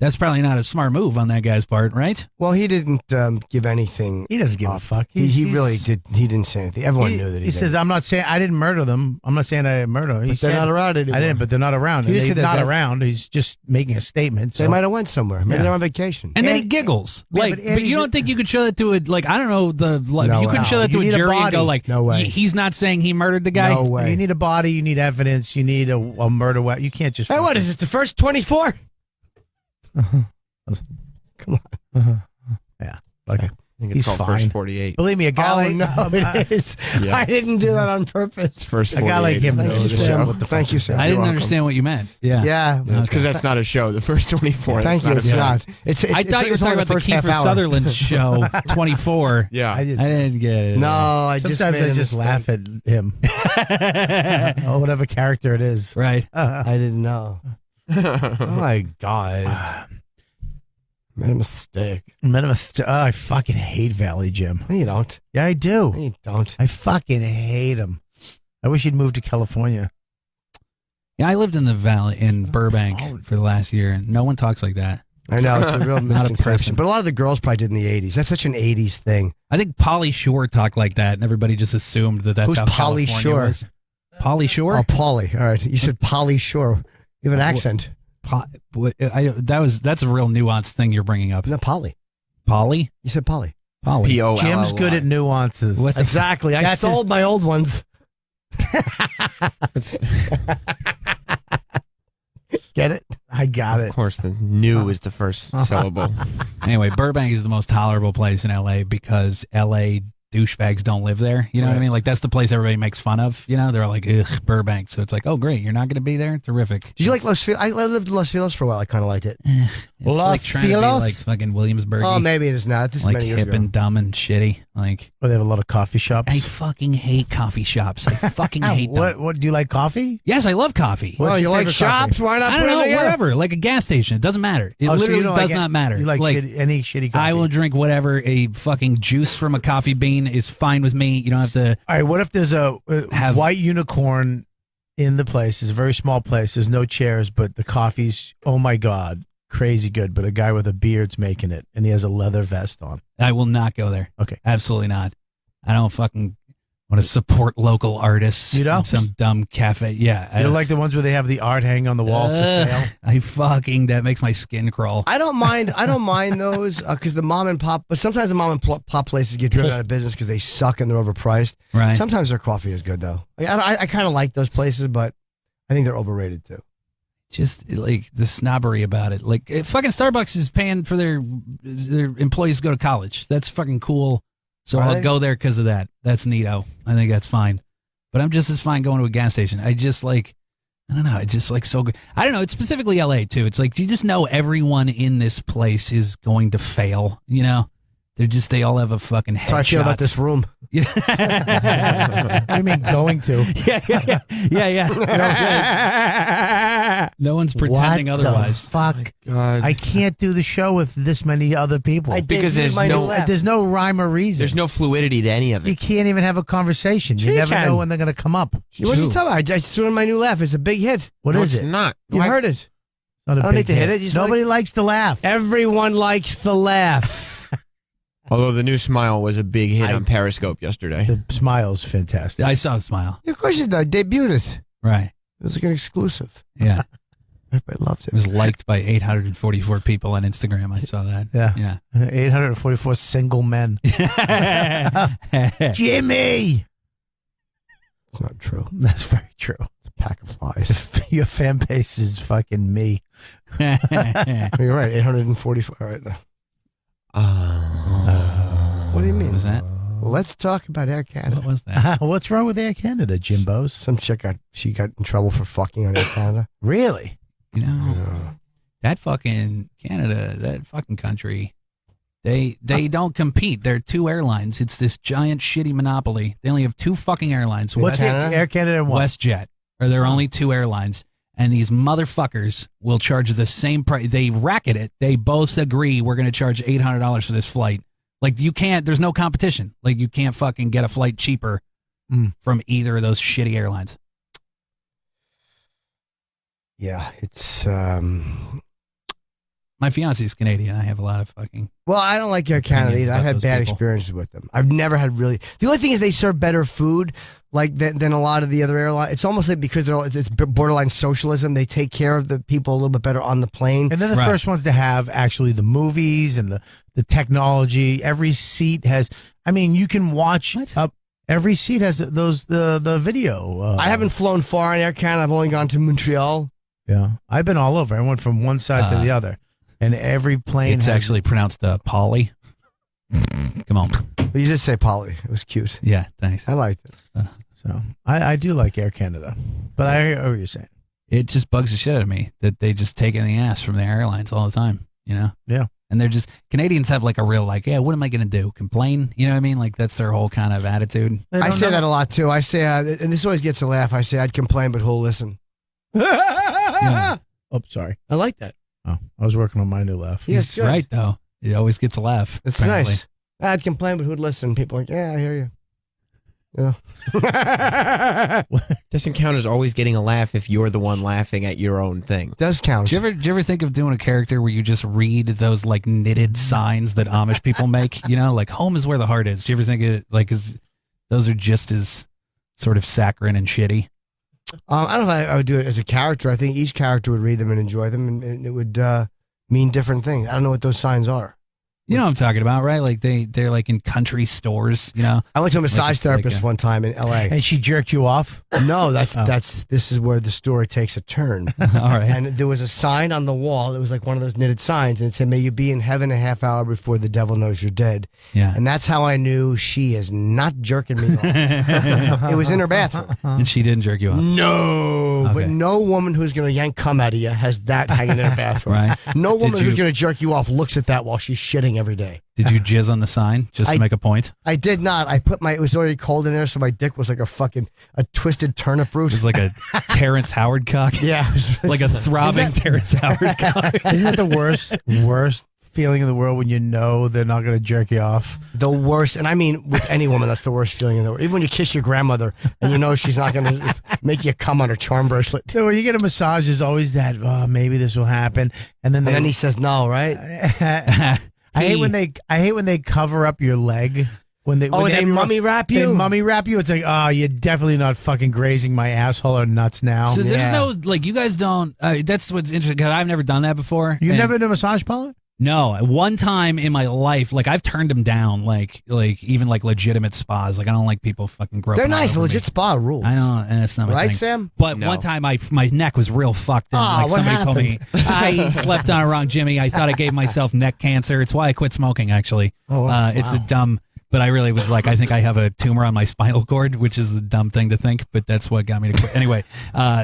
that's probably not a smart move on that guy's part, right? Well, he didn't give anything. He doesn't give a fuck. He really did. He didn't say anything. Everyone knew that he did. says, I'm not saying I didn't murder them. I'm not saying I didn't murder them. He But they're said, not around anymore. I didn't, but they're not around. He And just they're said that not they're- around. He's just making a statement. They So. might have went somewhere. Maybe Yeah. they're on vacation. And then he giggles. Yeah, Like, but but, Andy's you don't think you could show that to I don't know, you couldn't show that to You a need a jury and go body. like, No way. he's not saying he murdered the guy. No way. You need a body. You need evidence. You need a murder weapon. You can't just. Hey, what is this? The first 24? Come on. Yeah. Like, I think it's he's called fine. First 48. Believe me, a guy like no, it is. Yeah. I didn't do that on purpose. First a 48. guy like him Thank knows you, the Sam. show. What the Thank you, Sam. I You're didn't welcome. understand what you meant. Yeah. Yeah. It's because that's not a show. The first 24. Thank you. That's It's not a not. It's I thought you were it's talking only about the first half Kiefer hour. Sutherland show, 24. Yeah. I did. I didn't get it. No, I just Sometimes made I a just mistake. laugh at him. Or whatever character it is. Right. I didn't know. Oh my God. Made a mistake. I fucking hate Valley Jim. No, you don't. Yeah, I do. No, you don't. I fucking hate him. I wish he'd moved to California. Yeah, I lived in the valley in Burbank for the last year, and no one talks like that. I know, it's a real Not a misconception. person. But a lot of the girls probably did in the 80s. That's such an 80s thing. I think Pauly Shore talked like that, and everybody just assumed that that's Who's how Pauly California Shore? was. Pauly Shore? Oh, Pauly. All right. You said Pauly Shore. You have an accent. That's a real nuanced thing you're bringing up. No, Pauly. Pauly? You said Pauly. Pauly. P-O-L-L-Y. Jim's good at nuances. What the Exactly. I That's sold my old ones. Get it? I got Of it. course, the new is the first syllable. Anyway, Burbank is the most tolerable place in LA because LA douchebags don't live there. You know what I mean? Like that's the place everybody makes fun of. You know, they're like, ugh, Burbank. So it's like, oh great, you're not going to be there. Terrific. Did you like Los Feliz? I lived in Los Feliz for a while. I kind of liked it. It's Los like trying to be Feliz? like fucking Williamsburg. Oh, maybe it is not. This is like many years hip ago. and dumb and shitty. Like, Well, they have a lot of coffee shops. I fucking hate coffee shops. I fucking hate them. What do you like coffee? Yes, I love coffee. Well, What's you your like favorite shops? coffee? Why not I put don't it know, together? whatever. Like a gas station. It doesn't matter. It Oh, so literally you don't does like not matter. You like any shitty coffee? I will drink whatever. A fucking juice from a coffee bean is fine with me. You don't have to. All right, what if there's a Have- white unicorn in the place? It's a very small place. There's no chairs, but the coffee's, oh my God, crazy good. But a guy with a beard's making it, and he has a leather vest on. I will not go there. Okay. Absolutely not. I don't fucking want to support local artists. You don't? in some dumb cafe. Yeah. You like the ones where they have the art hanging on the wall for sale? That makes my skin crawl. I don't mind those because the mom and pop. But sometimes the mom and pop places get driven out of business because they suck and they're overpriced. Right. Sometimes their coffee is good though. Like, I kind of like those places, but I think they're overrated too. Just like the snobbery about it. Like fucking Starbucks is paying for their employees to go to college. That's fucking cool. So Are I'll they? go there because of that. That's neato. I think that's fine. But I'm just as fine going to a gas station. I just like, I don't know. It's just like so good. I don't know. It's specifically LA too. It's like, you just know everyone in this place is going to fail. You know, they all have a fucking headshot. So I feel about this room. What do you mean going to? Yeah. No one's pretending What otherwise. The fuck. God. I can't do the show with this many other people. Because there's There's no rhyme or reason. There's no fluidity to any of You it. can't even have a conversation. You Sure you never can. know when they're going to come up. What you talking about? I just doing my new laugh. It's a big hit. What No, is it's it? not. You heard it. Not a I don't big need to hit it. You just Nobody likes to laugh. Everyone likes the laugh. Although the new smile was a big hit on Periscope yesterday. The smile's fantastic. I saw the smile. Of course you did. I debuted it. Right. It was like an exclusive. Yeah. Everybody loved It was liked by 844 people on Instagram. I saw that. Yeah. 844 single men. Jimmy! It's not true. That's very true. It's a pack of lies. Your fan base is fucking me. You're right. 844. All right. What do you mean? What was that? Let's talk about Air Canada. What was that? What's wrong with Air Canada, Jimbos? Some chick got in trouble for fucking on Air Canada. Really? You know, that fucking Canada, that fucking country, they don't compete. They're two airlines. It's this giant shitty monopoly. They only have two fucking airlines. What's Air Canada and what? WestJet are their only two airlines. And these motherfuckers will charge the same price. They racket it. They both agree we're going to charge $800 for this flight. Like you can't, there's no competition. Like you can't fucking get a flight cheaper from either of those shitty airlines. Yeah, it's My fiance's Canadian. I have a lot of fucking. well, I don't like Air Canada Opinions either. I've about had those bad people. experiences with them. I've never had really. The only thing is they serve better food, like than a lot of the other airlines. It's almost like because it's borderline socialism. They take care of the people a little bit better on the plane. And they're the first ones to have actually the movies and the technology. Every seat has, I mean, you can watch up. Every seat has the video. I haven't flown far on Air Canada. I've only gone to Montreal. Yeah, I've been all over. I went from one side to the other, and every plane. It's has actually pronounced Polly. Come on. But you did say Polly. It was cute. Yeah, thanks. I liked it. So I do like Air Canada, but I hear what you're saying. It just bugs the shit out of me that they just take in the ass from the airlines all the time, you know? Yeah. And they're just, Canadians have like a real like, yeah, what am I going to do? Complain? You know what I mean? Like that's their whole kind of attitude. I say that a lot too. I say, and this always gets a laugh. I say, I'd complain, but who'll listen? Oh, sorry. I like that. Oh, I was working on my new laugh. Yes, He's right though. It always gets a laugh. It's apparently. nice. I'd complain, but who'd listen? People are like, yeah, I hear you. Yeah. Doesn't count as always getting a laugh if you're the one laughing at your own thing. Does count. Do you ever think of doing a character where you just read those like knitted signs that Amish people make? You know, like home is where the heart is. Do you ever think of like those are just as sort of saccharine and shitty? I don't know if I would do it as a character. I think each character would read them and enjoy them, and it would mean different things. I don't know what those signs are. You know what I'm talking about, right? Like they're like in country stores, you know. I went to a massage it's like therapist one time in L.A. And she jerked you off? No, this is where the story takes a turn. All right. And there was a sign on the wall. It was like one of those knitted signs, and it said, "May you be in heaven a half hour before the devil knows you're dead." Yeah. And that's how I knew she is not jerking me off. It was in her bathroom. And she didn't jerk you off. No, Okay. but no woman who's going to yank cum out of you has that hanging in her bathroom. Right. No woman you- who's going to jerk you off looks at that while she's shitting every day. Did you jizz on the sign just to make a point? I did not. It was already cold in there, so my dick was like a twisted turnip root. It was like a Terrence Howard cock. Yeah. Like a throbbing Terrence Howard cock. Isn't that the worst feeling in the world when you know they're not going to jerk you off? The worst, and I mean with any woman, that's the worst feeling in the world. Even when you kiss your grandmother and you know she's not going to make you come on her charm bracelet. So when you get a massage, there's always that, maybe this will happen. And then he says no, right? I hate when they cover up your leg. When they mummy wrap you? They mummy wrap you. It's like, you're definitely not fucking grazing my asshole or nuts now. So there's no, like, you guys don't, that's what's interesting, because I've never done that before. You've never been to a massage parlor? No, one time in my life, like I've turned them down, like even like legitimate spas. Like I don't like people fucking groping. They're nice. all over Legit me. spa rules. I know, and it's not my Right, thing. Sam? But No. one time, my neck was real fucked. And like what somebody told me, I slept on it wrong, Jimmy. I thought I gave myself neck cancer. It's why I quit smoking. Actually, it's a dumb. But I really was like, I think I have a tumor on my spinal cord, which is a dumb thing to think, but that's what got me to quit. Anyway,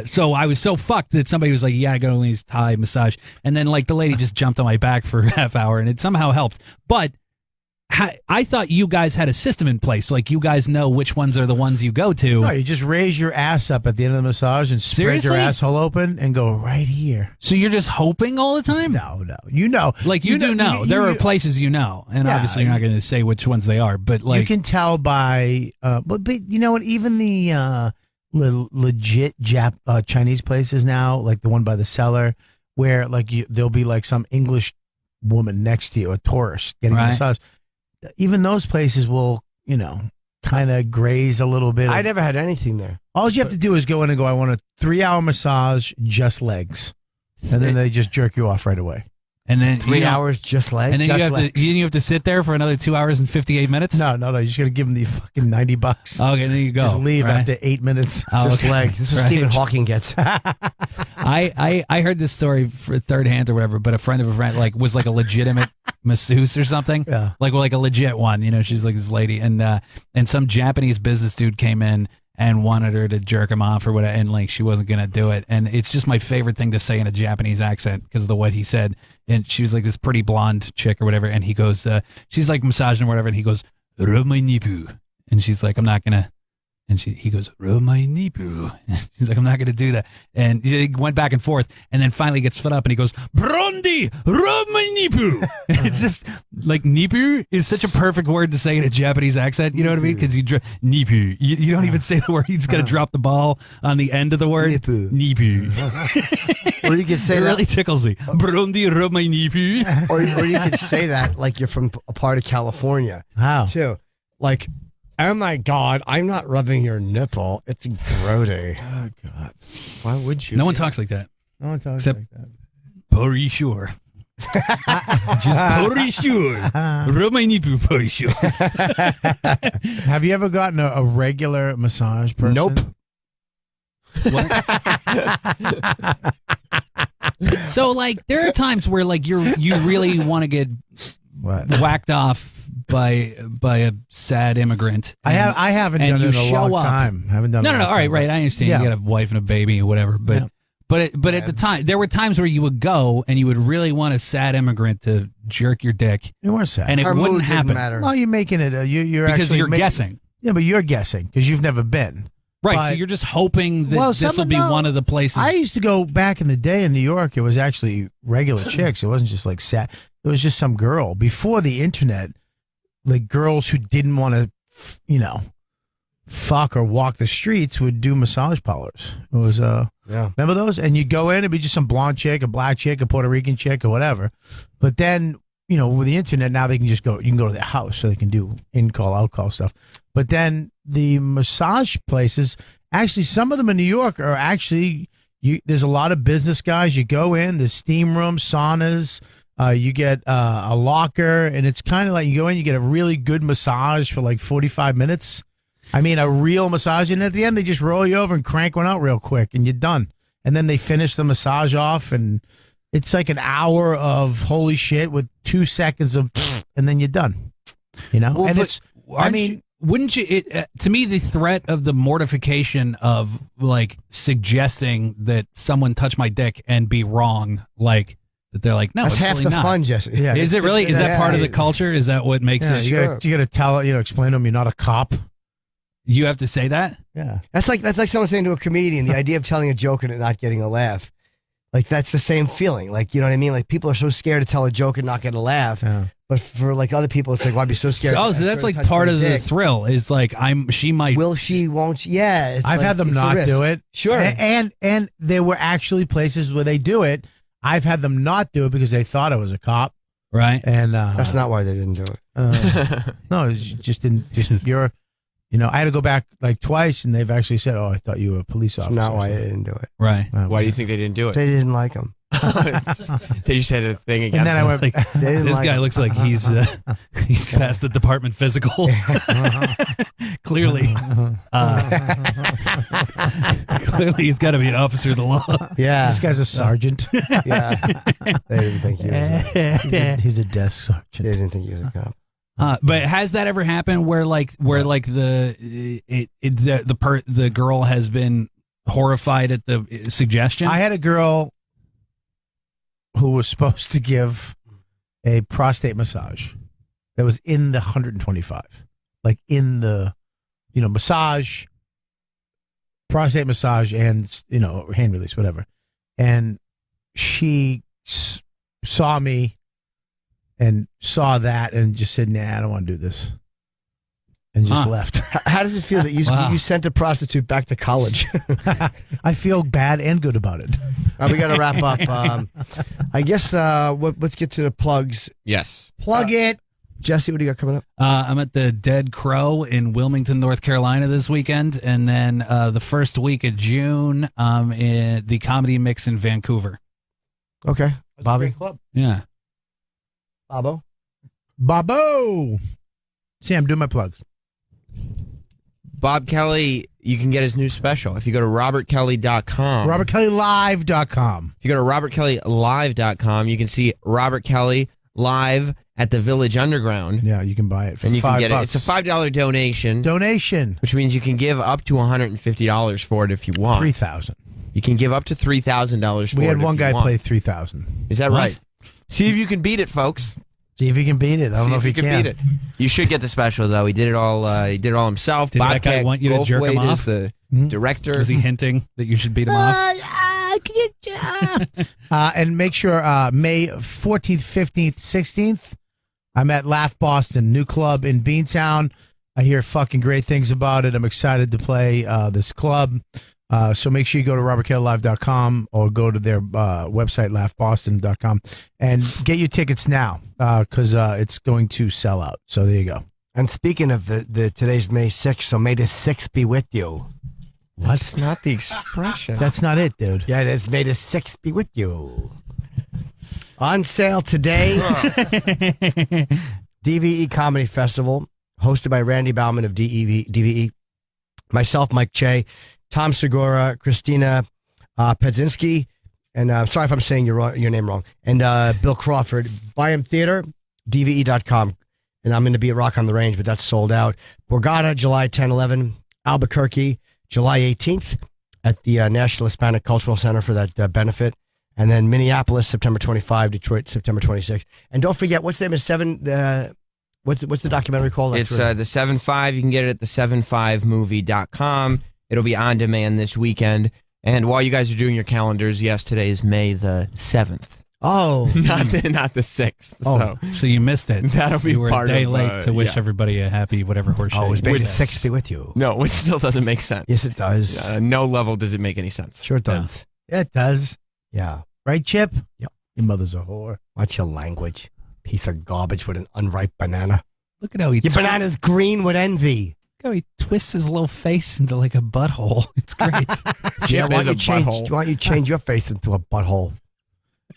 so I was so fucked that somebody was like, yeah, I go to his Thai massage. And then like the lady just jumped on my back for a half hour and it somehow helped. But I thought you guys had a system in place. Like you guys know which ones are the ones you go to. No, you just raise your ass up at the end of the massage and spread Seriously? your asshole open and go right here. So you're just hoping all the time? No. You know. Like you do know. There are places you know. And Yeah. obviously you're not going to say which ones they are. But like. You can tell by, but you know what? Even the legit Chinese places now, like the one by the cellar, where like there'll be like some English woman next to you, a tourist getting a massage. Even those places will, kind of graze a little bit. I never had anything there. All you have to do is go in and go, I want a 3-hour massage, just legs. And then they just jerk you off right away. And then 3 hours, just legs. And then just you have to sit there for another 2 hours and 58 mintes? No. You just got to give them the fucking $90. Okay, there you go. Just leave right? after 8 minutes. Oh, just okay. legs. This is what Right. Stephen Hawking gets. I heard this story for third hand or whatever, but a friend of a friend was like a legitimate masseuse or something. Yeah. Like a legit one. She's like this lady, and some Japanese business dude came in and wanted her to jerk him off or whatever, and like she wasn't gonna do it. And it's just my favorite thing to say in a Japanese accent because of what he said. And she was like this pretty blonde chick or whatever, and he goes, she's like massaging or whatever, and he goes, "Rub my nipu," and she's like, "I'm not gonna." And he goes, "Rub my nipu." She's like, "I'm not going to do that." And he went back and forth, and then finally gets fed up, and he goes, "Brondi, rub my nipu." And it's just like nipu is such a perfect word to say in a Japanese accent. You know what I mean? Because nipu, you don't even say the word. You just got to drop the ball on the end of the word. Nipu. Or you could say it that. really tickles me. Brondi, rub my nipu. Or you could say that like you're from a part of California. How? Too. Like, oh my God, I'm not rubbing your nipple. It's grody. Oh, God. Why would you? No one talks like that. No one talks Except like that. Pretty sure. Just pretty sure. Rub my nipple, pretty sure. Have you ever gotten a regular massage person? Nope. So like there are times where like you really want to get whacked off by a sad immigrant. I haven't done it in a long time. Haven't done it. No. All right. I understand. Yeah. You got a wife and a baby or whatever, but. Yeah. But at the time, there were times where you would go and you would really want a sad immigrant to jerk your dick. You were sad. And it Her mood wouldn't didn't happen. matter. Well, you're making it. You're Because actually you're making- guessing. Yeah, but you're guessing because you've never been. Right, But- so you're just hoping that this will be one of the places. I used to go back in the day in New York. It was actually regular chicks. It wasn't just like sad. It was just some girl before the internet. Like girls who didn't want to, fuck or walk the streets would do massage parlors. It was Yeah. remember those? And you'd go in, it'd be just some blonde chick, a black chick, a Puerto Rican chick, or whatever. But then, with the internet now they can just go. You can go to their house, so they can do in-call, out-call stuff. But then the massage places, actually, some of them in New York are actually. There's a lot of business guys. You go in, there's steam rooms, saunas, You get a locker, and it's kind of like you go in, you get a really good massage for like 45 minutes. I mean, a real massage, and at the end, they just roll you over and crank one out real quick, and you're done. And then they finish the massage off, and it's like an hour of holy shit with 2 seconds of, and then you're done. You know, Well, and but it's. I mean, wouldn't you? To me, the threat of the mortification of like suggesting that someone touch my dick and be wrong, like that they're like, no, That's it's half really the not. fun, Jesse. Yeah. Is it really? Is that part of the culture? Is that what makes yeah, it? you got to tell, explain to them you're not a cop. You have to say that. Yeah. That's like someone saying to a comedian, the idea of telling a joke and it not getting a laugh. Like, that's the same feeling. Like, you know what I mean? Like, people are so scared to tell a joke and not get a laugh. Yeah. But for like other people, it's like, why be so scared? So that's like part of the dick. thrill. Is like she might. Will she? Won't she? Yeah. It's I've like, had them it's a not risk. do it. Sure. And there were actually places where they do it. I've had them not do it because they thought I was a cop. Right. And that's not why they didn't do it. No, it's just you're. I had to go back like twice, and they've actually said, "Oh, I thought you were a police officer." Not why they didn't do it. Right. Why do you think they didn't do it? They didn't like him. They just had a thing against And then I went. Like, this guy looks like he's past the department physical. Clearly, clearly he's got to be an officer of the law. Yeah. This guy's a sergeant. Yeah. They didn't think he was. He's a desk sergeant. They didn't think he was a cop. But has that ever happened where the girl has been horrified at the suggestion? I had a girl who was supposed to give a prostate massage that was in the 125, like in the, massage, prostate massage, and hand release, whatever. And she saw me and saw that and just said, "Nah, I don't want to do this," and just left. How does it feel that you sent a prostitute back to college? I feel bad and good about it. We got to wrap up. I guess let's get to the plugs. Yes. Plug it. Jesse, what do you got coming up? I'm at the Dead Crow in Wilmington, North Carolina this weekend. And then the first week of June, in the Comedy Mix in Vancouver. Okay. Bobby? Club. Yeah. Bobo? Sam, do my plugs. Bob Kelly, you can get his new special if you go to robertkelly.com. RobertKellyLive.com. If you go to robertkellylive.com, you can see Robert Kelly live at the Village Underground. Yeah, you can buy it for and you can $5. get it. It's a $5 donation, which means you can give up to $150 for it if you want. $3,000. You can give up to $3,000 for it. We had one if you guy want. play $3,000. Is that right? See if you can beat it, folks. See if he can beat it. I don't know if he can beat it. You should get the special though. He did it all. He did it all himself. Did that guy want you to jerk him off? The director. Was he hinting that you should beat him off? And make sure May 14th, 15th, 16th, I'm at Laugh Boston, new club in Beantown. I hear fucking great things about it. I'm excited to play this club. So make sure you go to robertkellylive.com or go to their website, laughboston.com, and get your tickets now because it's going to sell out. So there you go. And speaking of the today's May 6th, so may the 6th be with you. That's not the expression. That's not it, dude. Yeah, it is. May the 6th be with you. On sale today, DVE Comedy Festival, hosted by Randy Bauman of DVE, myself, Mike Che, Tom Segura, Christina Pedzinski, and sorry if I'm saying your name wrong, and Bill Crawford. Byham Theater, DVE.com. And I'm going to be at Rock on the Range, but that's sold out. Borgata, July 10, 11. Albuquerque, July 18th at the National Hispanic Cultural Center for that benefit. And then Minneapolis, September 25, Detroit, September 26. And don't forget, what's the name of what's the documentary called? It's the 7.5. You can get it at the 75movie.com. It'll be on demand this weekend. And while you guys are doing your calendars, yes, today is May the 7th. Oh. not the 6th. Oh. So you missed it. That'll be you were part a day of, late to wish everybody a happy whatever horseshit. Oh, it's May the 6th be with you. No, which still doesn't make sense. Yes, it does. No level does it make any sense. Sure it does. Yeah, it does. Yeah. Right, Chip? Yep. Your mother's a whore. Watch your language. Piece of garbage with an unripe banana. Look at how he Your banana's green with envy. Look how he twists his little face into like a butthole. It's great. Yeah, why don't you change your face into a butthole?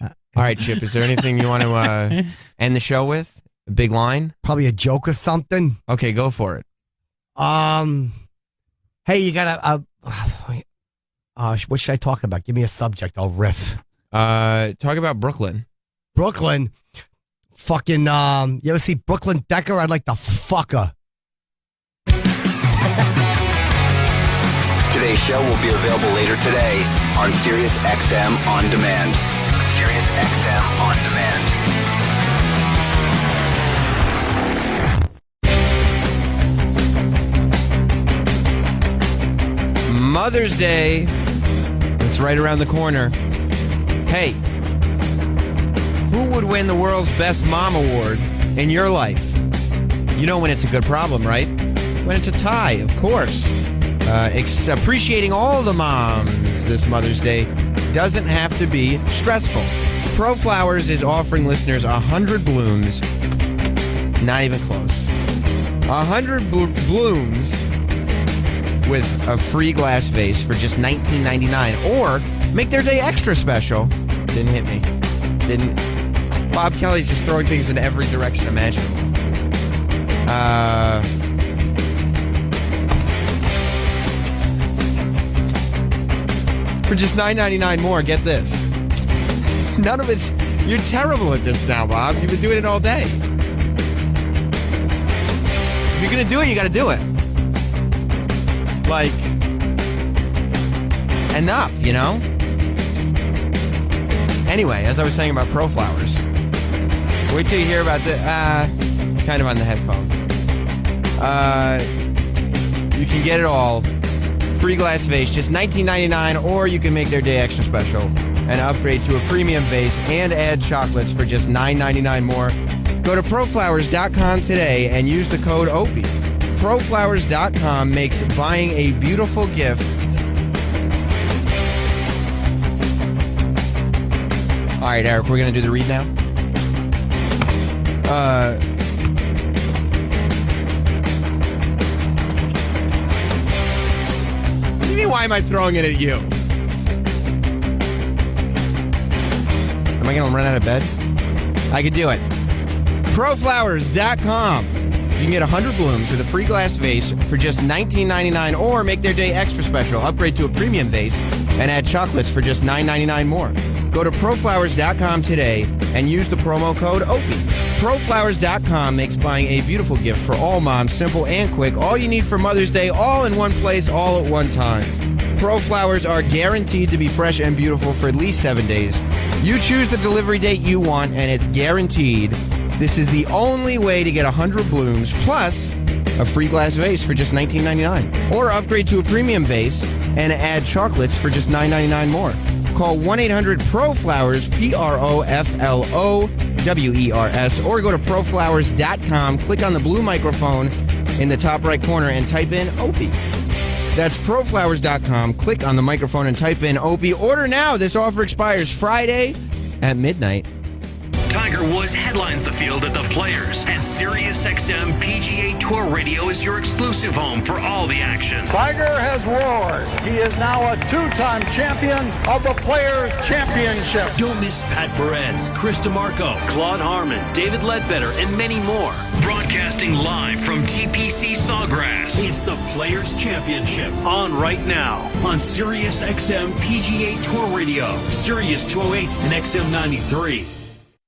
All right, Chip, is there anything you want to end the show with? A big line? Probably a joke or something. Okay, go for it. Hey, you got what should I talk about? Give me a subject. I'll riff. Talk about Brooklyn. Brooklyn? Fucking, you ever see Brooklyn Decker? I'd like to fuck her. Today's show will be available later today on Sirius XM On Demand. Sirius XM On Demand. Mother's Day. It's right around the corner. Hey, who would win the world's best mom award in your life? You know when it's a good problem, right? When it's a tie, of course. Appreciating all the moms this Mother's Day doesn't have to be stressful. ProFlowers is offering listeners 100 blooms. Not even close. 100 blooms with a free glass vase for just $19.99, or make their day extra special. Didn't hit me. Didn't. Bob Kelly's just throwing things in every direction imaginable. For just $9.99 more, get this. None of it's. You're terrible at this now, Bob. You've been doing it all day. If you're gonna do it, you gotta do it. Like, enough, you know? Anyway, as I was saying about ProFlowers, wait till you hear about the, it's kind of on the headphone. You can get it all. Free glass vase, just $19.99, or you can make their day extra special and upgrade to a premium vase and add chocolates for just $9.99 more. Go to proflowers.com today and use the code Opie. Proflowers.com makes buying a beautiful gift. All right, Eric, we're going to do the read now. What do you mean, why am I throwing it at you? Am I going to run out of bed? I could do it. Proflowers.com. You can get 100 blooms with a free glass vase for just $19.99, or make their day extra special. Upgrade to a premium vase and add chocolates for just $9.99 more. Go to proflowers.com today and use the promo code Opie. Proflowers.com makes buying a beautiful gift for all moms simple and quick. All you need for Mother's Day, all in one place, all at one time. ProFlowers are guaranteed to be fresh and beautiful for at least 7 days. You choose the delivery date you want, and it's guaranteed. This is the only way to get 100 blooms plus a free glass vase for just $19.99. Or upgrade to a premium vase and add chocolates for just $9.99 more. Call 1-800-PROFLOWERS, PROFLOWERS, or go to proflowers.com, click on the blue microphone in the top right corner and type in Opie. That's proflowers.com, click on the microphone and type in Opie. Order now. This offer expires Friday at midnight. Tiger Woods headlines the field at the Players, and SiriusXM PGA Tour Radio is your exclusive home for all the action. Tiger has roared. He is now a two-time champion of the Players Championship. Don't miss Pat Perez, Chris DeMarco, Claude Harmon, David Ledbetter, and many more. Broadcasting live from TPC Sawgrass. It's the Players Championship on right now on SiriusXM PGA Tour Radio, Sirius 208 and XM 93.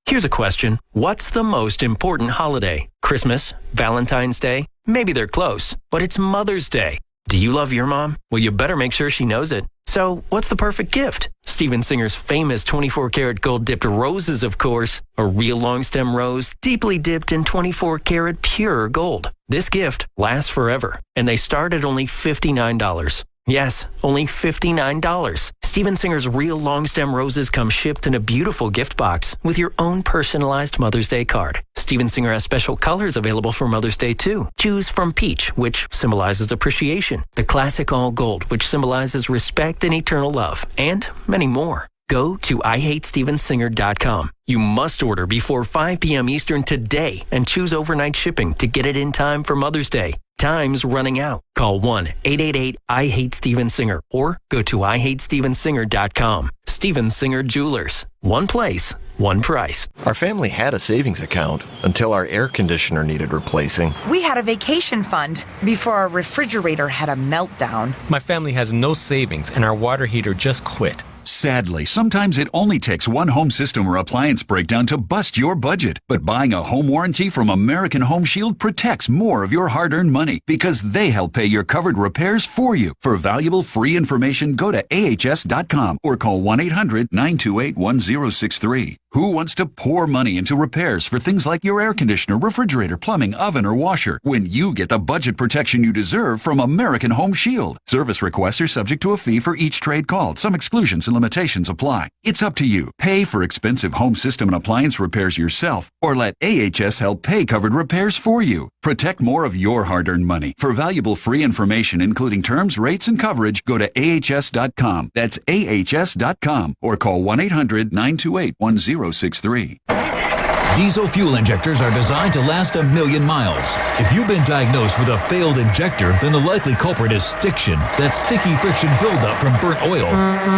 Here's a question. What's the most important holiday? Christmas? Valentine's Day? Maybe they're close, but it's Mother's Day. Do you love your mom? Well, you better make sure she knows it. So, what's the perfect gift? Steven Singer's famous 24-karat gold-dipped roses, of course. A real long-stem rose, deeply dipped in 24-karat pure gold. This gift lasts forever, and they start at only $59. Yes, only $59. Steven Singer's real long-stem roses come shipped in a beautiful gift box with your own personalized Mother's Day card. Steven Singer has special colors available for Mother's Day, too. Choose from peach, which symbolizes appreciation, the classic all gold, which symbolizes respect and eternal love, and many more. Go to IHateStevenSinger.com. You must order before 5 p.m. Eastern today and choose overnight shipping to get it in time for Mother's Day. Time's running out. Call 1-888-I-HATE-STEVEN-SINGER or go to IHateStevenSinger.com. Steven Singer Jewelers. One place, one price. Our family had a savings account until our air conditioner needed replacing. We had a vacation fund before our refrigerator had a meltdown. My family has no savings and our water heater just quit. Sadly, sometimes it only takes one home system or appliance breakdown to bust your budget. But buying a home warranty from American Home Shield protects more of your hard-earned money because they help pay your covered repairs for you. For valuable free information, go to ahs.com or call 1-800-928-1063. Who wants to pour money into repairs for things like your air conditioner, refrigerator, plumbing, oven, or washer when you get the budget protection you deserve from American Home Shield? Service requests are subject to a fee for each trade called. Some exclusions and limitations apply. It's up to you. Pay for expensive home system and appliance repairs yourself or let AHS help pay covered repairs for you. Protect more of your hard-earned money. For valuable free information, including terms, rates, and coverage, go to ahs.com. That's ahs.com or call 1-800-928-1063. Diesel fuel injectors are designed to last 1,000,000 miles. If you've been diagnosed with a failed injector, then the likely culprit is stiction, that sticky friction buildup from burnt oil.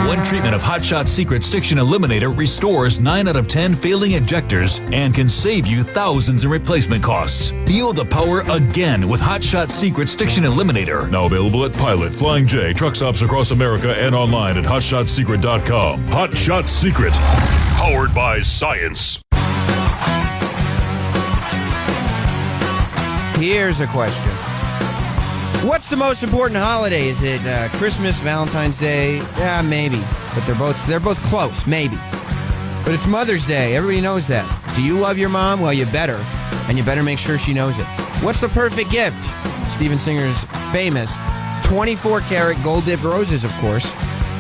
One treatment of Hot Shot Secret Stiction Eliminator restores 9 out of 10 failing injectors and can save you thousands in replacement costs. Feel the power again with Hot Shot Secret Stiction Eliminator. Now available at Pilot, Flying J, truck stops across America, and online at hotshotsecret.com. Hot Shot Secret, powered by science. Here's a question. What's the most important holiday? Is it Christmas, Valentine's Day? Yeah, maybe. But they're both close, maybe. But it's Mother's Day. Everybody knows that. Do you love your mom? Well, you better. And you better make sure she knows it. What's the perfect gift? Steven Singer's famous 24-karat gold-dipped roses, of course.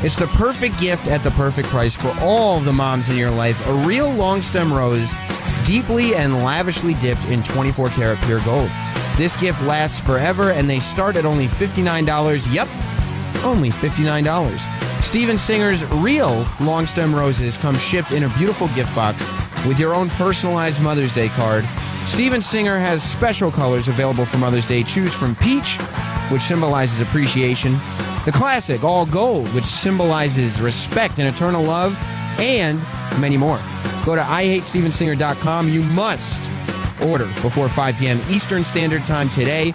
It's the perfect gift at the perfect price for all the moms in your life. A real long-stem rose, deeply and lavishly dipped in 24-karat pure gold. This gift lasts forever, and they start at only $59. Yep, only $59. Steven Singer's real long-stem roses come shipped in a beautiful gift box with your own personalized Mother's Day card. Steven Singer has special colors available for Mother's Day. Choose from peach, which symbolizes appreciation, the classic all gold, which symbolizes respect and eternal love, and many more. Go to IHateStevenSinger.com. You must order before 5 p.m. Eastern Standard Time today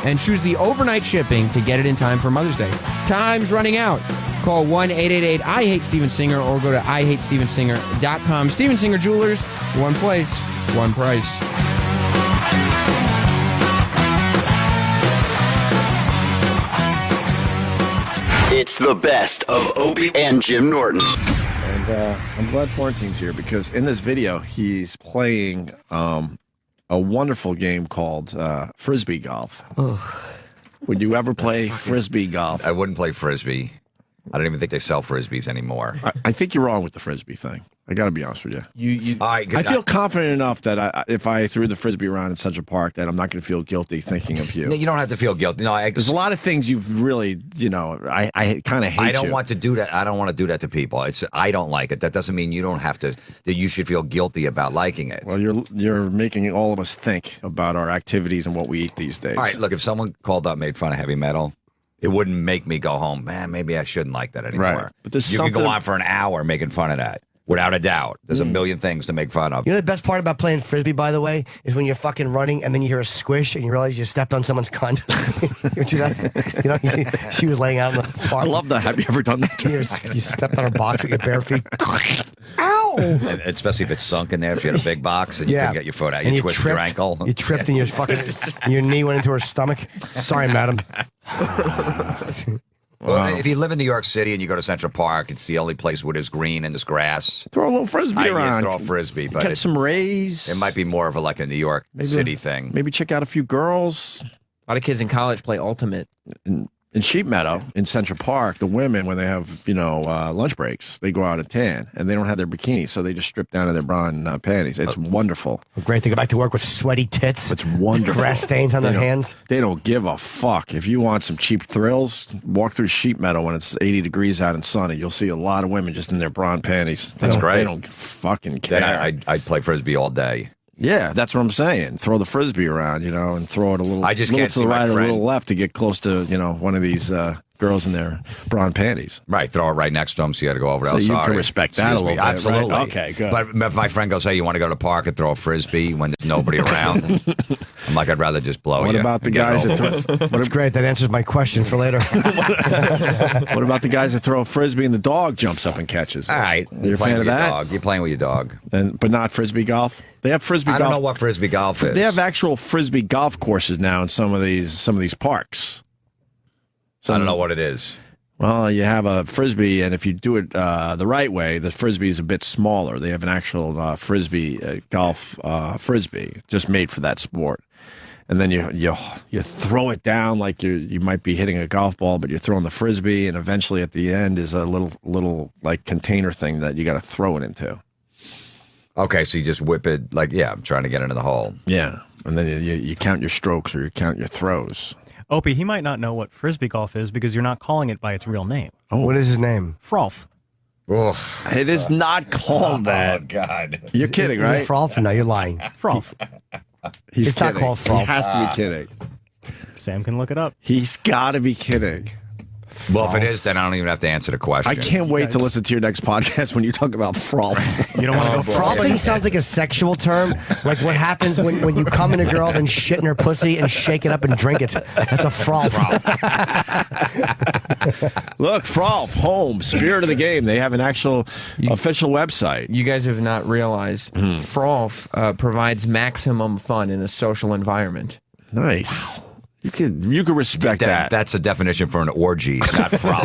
and choose the overnight shipping to get it in time for Mother's Day. Time's running out. Call 1-888-I-HATE-STEVEN-SINGER or go to IHateStevenSinger.com. Steven Singer Jewelers, one place, one price. It's the best of Opie and Jim Norton. And I'm glad Florentine's here because in this video, he's playing a wonderful game called Frisbee Golf. Would you ever play Frisbee Golf? I wouldn't play Frisbee. I don't even think they sell Frisbees anymore. I think you're wrong with the Frisbee thing. I got to be honest with you. All right, good. I feel confident enough that if I threw the Frisbee around in Central Park, that I'm not going to feel guilty thinking of you. You don't have to feel guilty. No, there's a lot of things you've really, I kind of hate you. I don't want to do that. I don't want to do that to people. I don't like it. That doesn't mean you don't have to. That you should feel guilty about liking it. Well, you're making all of us think about our activities and what we eat these days. All right, look, if someone called up, made fun of heavy metal, it wouldn't make me go home. Man, maybe I shouldn't like that anymore. Right. But there's you could go on for an hour making fun of that. Without a doubt. There's a million things to make fun of. You know the best part about playing Frisbee, by the way, is when you're fucking running and then you hear a squish and you realize you stepped on someone's cunt. You do that? She was laying out in the farm. I love that. Have you ever done that? You stepped on her box with your bare feet. Ow! And especially if it's sunk in there, if you had a big box and you couldn't get your foot out. You twisted your ankle. You tripped and your your knee went into her stomach. Sorry, madam. Well, if you live in New York City and you go to Central Park, it's the only place where there's green and there's grass. Throw a little Frisbee around. Throw a Frisbee. But get some rays. It might be more of a New York City thing. Maybe check out a few girls. A lot of kids in college play Ultimate. In Sheep Meadow, in Central Park, the women, when they have, lunch breaks, they go out and tan, and they don't have their bikinis, so they just strip down to their bra and panties. It's wonderful. Great. They go back to work with sweaty tits. It's wonderful. Grass stains on their hands. They don't give a fuck. If you want some cheap thrills, walk through Sheep Meadow when it's 80 degrees out and sunny. You'll see a lot of women just in their bra and panties. That's great. They don't fucking care. Then I'd play Frisbee all day. Yeah, that's what I'm saying. Throw the Frisbee around, and throw it a little, I just little can't to the see my right or a friend. little left to get close to, one of these girls in their bra and panties. Right, throw it right next to him, so you got to go over. So you sorry. can respect that a little bit, right? Absolutely. Okay, good. But if my friend goes, hey, you want to go to the park and throw a Frisbee when there's nobody around? I'm like, I'd rather just blow you. What about the guys that throw... That's great. That answers my question for later. What about the guys that throw a Frisbee and the dog jumps up and catches it? All right. You're a fan of that? Dog. You're playing with your dog. But not Frisbee golf? They have Frisbee golf. I don't know what Frisbee golf is. They have actual Frisbee golf courses now in some of these parks. I don't know what it is. Well, you have a Frisbee, and if you do it the right way, the Frisbee is a bit smaller. They have an actual Frisbee golf Frisbee just made for that sport. And then you throw it down like you might be hitting a golf ball, but you're throwing the Frisbee, and eventually at the end is a little like container thing that you got to throw it into. Okay, so you just whip it like, I'm trying to get into the hole. Yeah, and then you count your strokes or you count your throws. Opie, he might not know what Frisbee golf is because you're not calling it by its real name. Oh, what is his name? Frolf. It is not called that. Oh, God. You're kidding, right? Is it Frolf? No, you're lying. Frolf. It's not called Frolf. He has to be kidding. Sam can look it up. He's got to be kidding. Well, if it is, then I don't even have to answer the question. I can't wait to listen to your next podcast when you talk about frolf. You don't want to go Frothing sounds like a sexual term. Like what happens when you come in a girl, then shit in her pussy and shake it up and drink it. That's a froth. Look, frolf, home, spirit of the game. They have an actual official website. You guys have not realized frolf provides maximum fun in a social environment. Nice. You could respect that. That's a definition for an orgy, not frolf.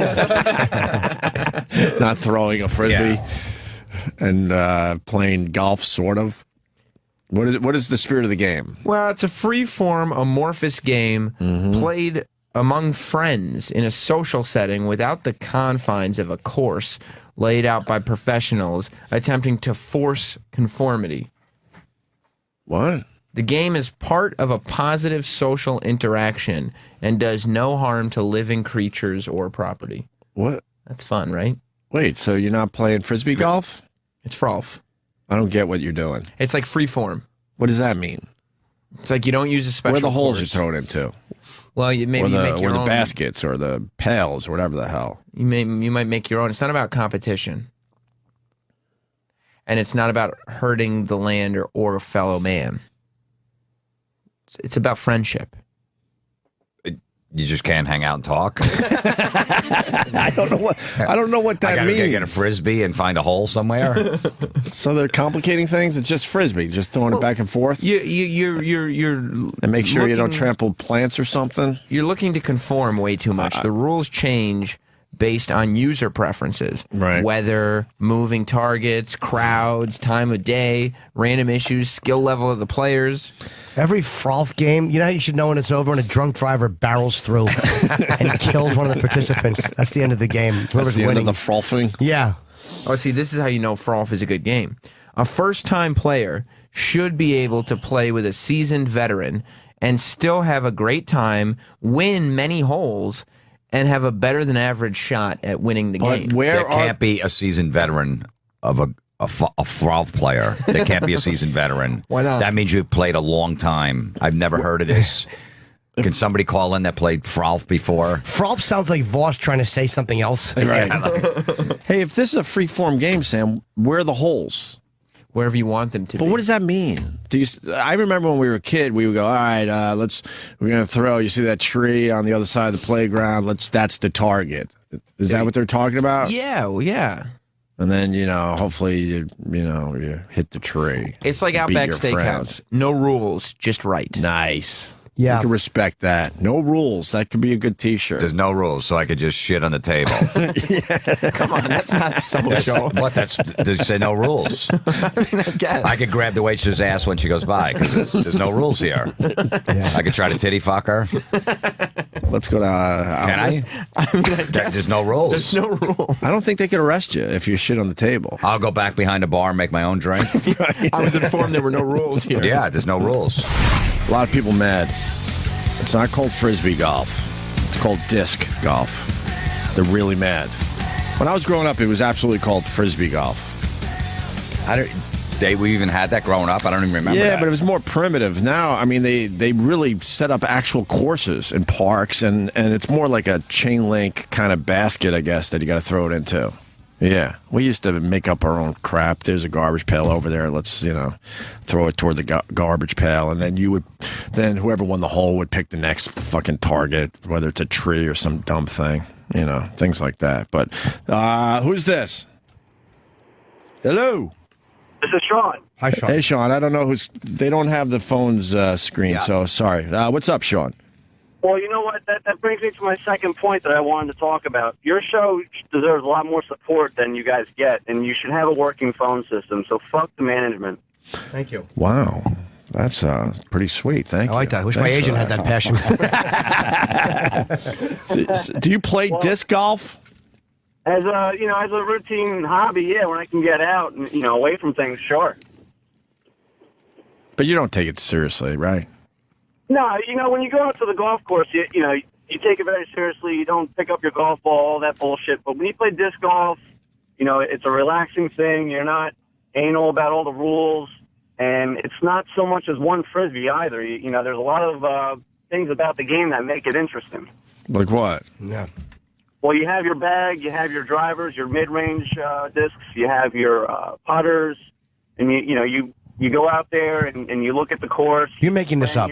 Not throwing a Frisbee and playing golf, sort of. What is the spirit of the game? Well, it's a free-form, amorphous game played among friends in a social setting without the confines of a course laid out by professionals attempting to force conformity. What? The game is part of a positive social interaction and does no harm to living creatures or property. What? That's fun, right? Wait, so you're not playing Frisbee golf? It's frolf. I don't get what you're doing. It's like free form. What does that mean? It's like you don't use a special Where are the holes course. you throw it into? Well, you make your or the own. baskets or the pails or whatever the hell. You might make your own. It's not about competition. And it's not about hurting the land or a fellow man. It's about friendship. You just can't hang out and talk. I don't know what that I gotta means. get a Frisbee and find a hole somewhere. So they're complicating things. It's just Frisbee, just throwing it back and forth. You're and make sure you don't trample plants or something. You're looking to conform way too much. The rules change based on user preferences. Right. Weather, moving targets, crowds, time of day, random issues, skill level of the players. Every frolf game, you know how you should know when it's over when a drunk driver barrels through and kills one of the participants. That's the end of the game. That's the end of the frolfing? Yeah. Oh, see, this is how you know frolf is a good game. A first-time player should be able to play with a seasoned veteran and still have a great time, win many holes, and have a better than average shot at winning the game. There can't be a seasoned veteran of a frolf player. There can't be a seasoned veteran. Why not? That means you've played a long time. I've never heard of this. Can somebody call in that played frolf before? Frolf sounds like Voss trying to say something else. Right. Hey, if this is a free-form game, Sam, where are the holes? Wherever you want them to be. But what does that mean? I remember when we were a kid, we would go, all right, we're going to throw, you see that tree on the other side of the playground, that's the target. Is that what they're talking about? Yeah, well, yeah. And then, hopefully, you hit the tree. It's like Beat Outback your Steakhouse. No rules, just right. Nice. Yeah. You can respect that. No rules. That could be a good T-shirt. There's no rules, so I could just shit on the table. Come on, that's not social. What? Does it say no rules? I guess. I could grab the waitress's ass when she goes by because there's no rules here. Yeah. I could try to titty fuck her. Let's go to... Can I? There's no rules. There's no rule. I don't think they could arrest you if you shit on the table. I'll go back behind the bar and make my own drink. I was informed there were no rules here. Yeah, there's no rules. A lot of people mad. It's not called Frisbee golf. It's called disc golf. They're really mad. When I was growing up, it was absolutely called Frisbee golf. we even had that growing up. I don't even remember. Yeah, that. but it was more primitive. Now, I mean, they really set up actual courses in parks, and it's more like a chain link kind of basket, I guess, that you got to throw it into. Yeah, we used to make up our own crap. There's a garbage pail over there. Let's throw it toward the garbage pail, and then whoever won the hole would pick the next fucking target, whether it's a tree or some dumb thing, things like that. But who's this? Hello. This is Sean. Hi, Sean. Hey, Sean. I don't know they don't have the phone's screen, so sorry. What's up, Sean? Well, you know what? That brings me to my second point that I wanted to talk about. Your show deserves a lot more support than you guys get, and you should have a working phone system, so fuck the management. Thank you. Wow. That's pretty sweet. Thank you. I like that. I wish my agent had that passion. Do you play disc golf? As a routine hobby, yeah, when I can get out and, away from things, sure. But you don't take it seriously, right? No, when you go out to the golf course, you take it very seriously. You don't pick up your golf ball, all that bullshit. But when you play disc golf, it's a relaxing thing. You're not anal about all the rules, and it's not so much as one frisbee either. There's a lot of things about the game that make it interesting. Like what? Yeah. Well, you have your bag, you have your drivers, your mid-range discs, you have your putters, and you go out there and you look at the course. You're making this up.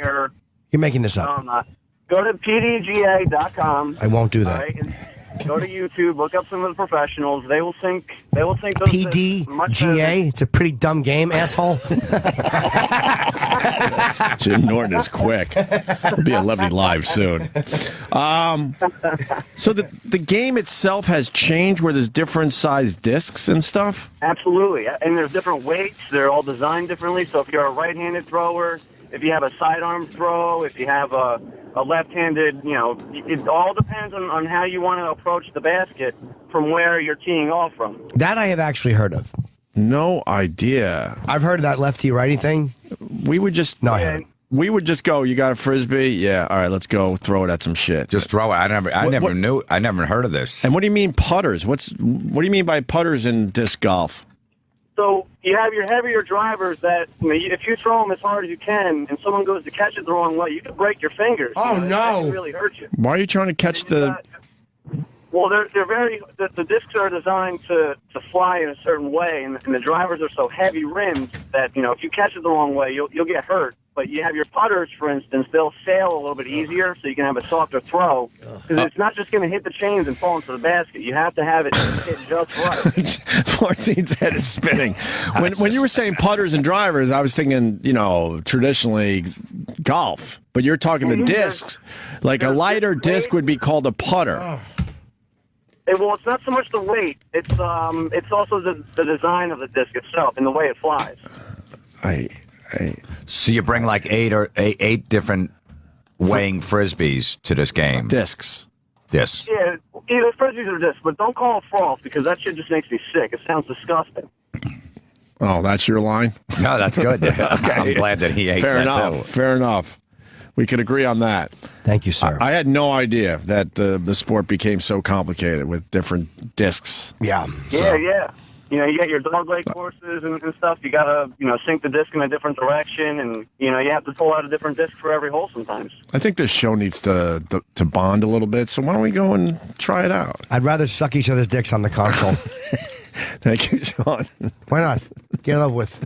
You're making this up. No, I'm not. Go to pdga.com. I won't do that. Right, and go to YouTube. Look up some of the professionals. They will think those PDGA. It's a pretty dumb game, asshole. Jim Norton is quick. He'll be at Levity Live soon. So the game itself has changed where there's different sized discs and stuff? Absolutely. And there's different weights. They're all designed differently. So if you're a right-handed thrower, if you have a sidearm throw, if you have a left-handed, it all depends on how you want to approach the basket from where you're teeing off from. That I have actually heard of. No idea. I've heard of that lefty-righty thing. We would just... No, I haven't. We would just go, you got a Frisbee? Yeah, all right, let's go throw it at some shit. Just throw it. I never heard of this. And what do you mean putters? What do you mean by putters in disc golf? So you have your heavier drivers that, if you throw them as hard as you can and someone goes to catch it the wrong way, you could break your fingers. Oh, no. That can really hurt you. Why are you trying to catch the... Well, they're very... The discs are designed to fly in a certain way, and the drivers are so heavy-rimmed that, if you catch it the wrong way, you'll get hurt. But you have your putters, for instance, they'll sail a little bit easier, so you can have a softer throw. Because it's not just going to hit the chains and fall into the basket. You have to have it hit just right. Florentine's head is spinning. When you were saying putters and drivers, I was thinking, traditionally golf. But you're talking the discs. Like a lighter disc would be called a putter. Well, it's not so much the weight. It's also the design of the disc itself and the way it flies. So you bring like eight different weighing frisbees to this game. Discs. Discs. Yeah, either frisbees or discs, but don't call it false because that shit just makes me sick. It sounds disgusting. Oh, that's your line? No, that's good. Okay. I'm glad that he ate Fair that enough. too. Fair enough. We could agree on that. Thank you, sir. I had no idea that the sport became so complicated with different discs. Yeah. Yeah. You get your dog leg courses and stuff. You got to, sink the disc in a different direction, and, you have to pull out a different disc for every hole sometimes. I think this show needs to bond a little bit, so why don't we go and try it out? I'd rather suck each other's dicks on the console. Thank you, Sean. Why not? Get up with.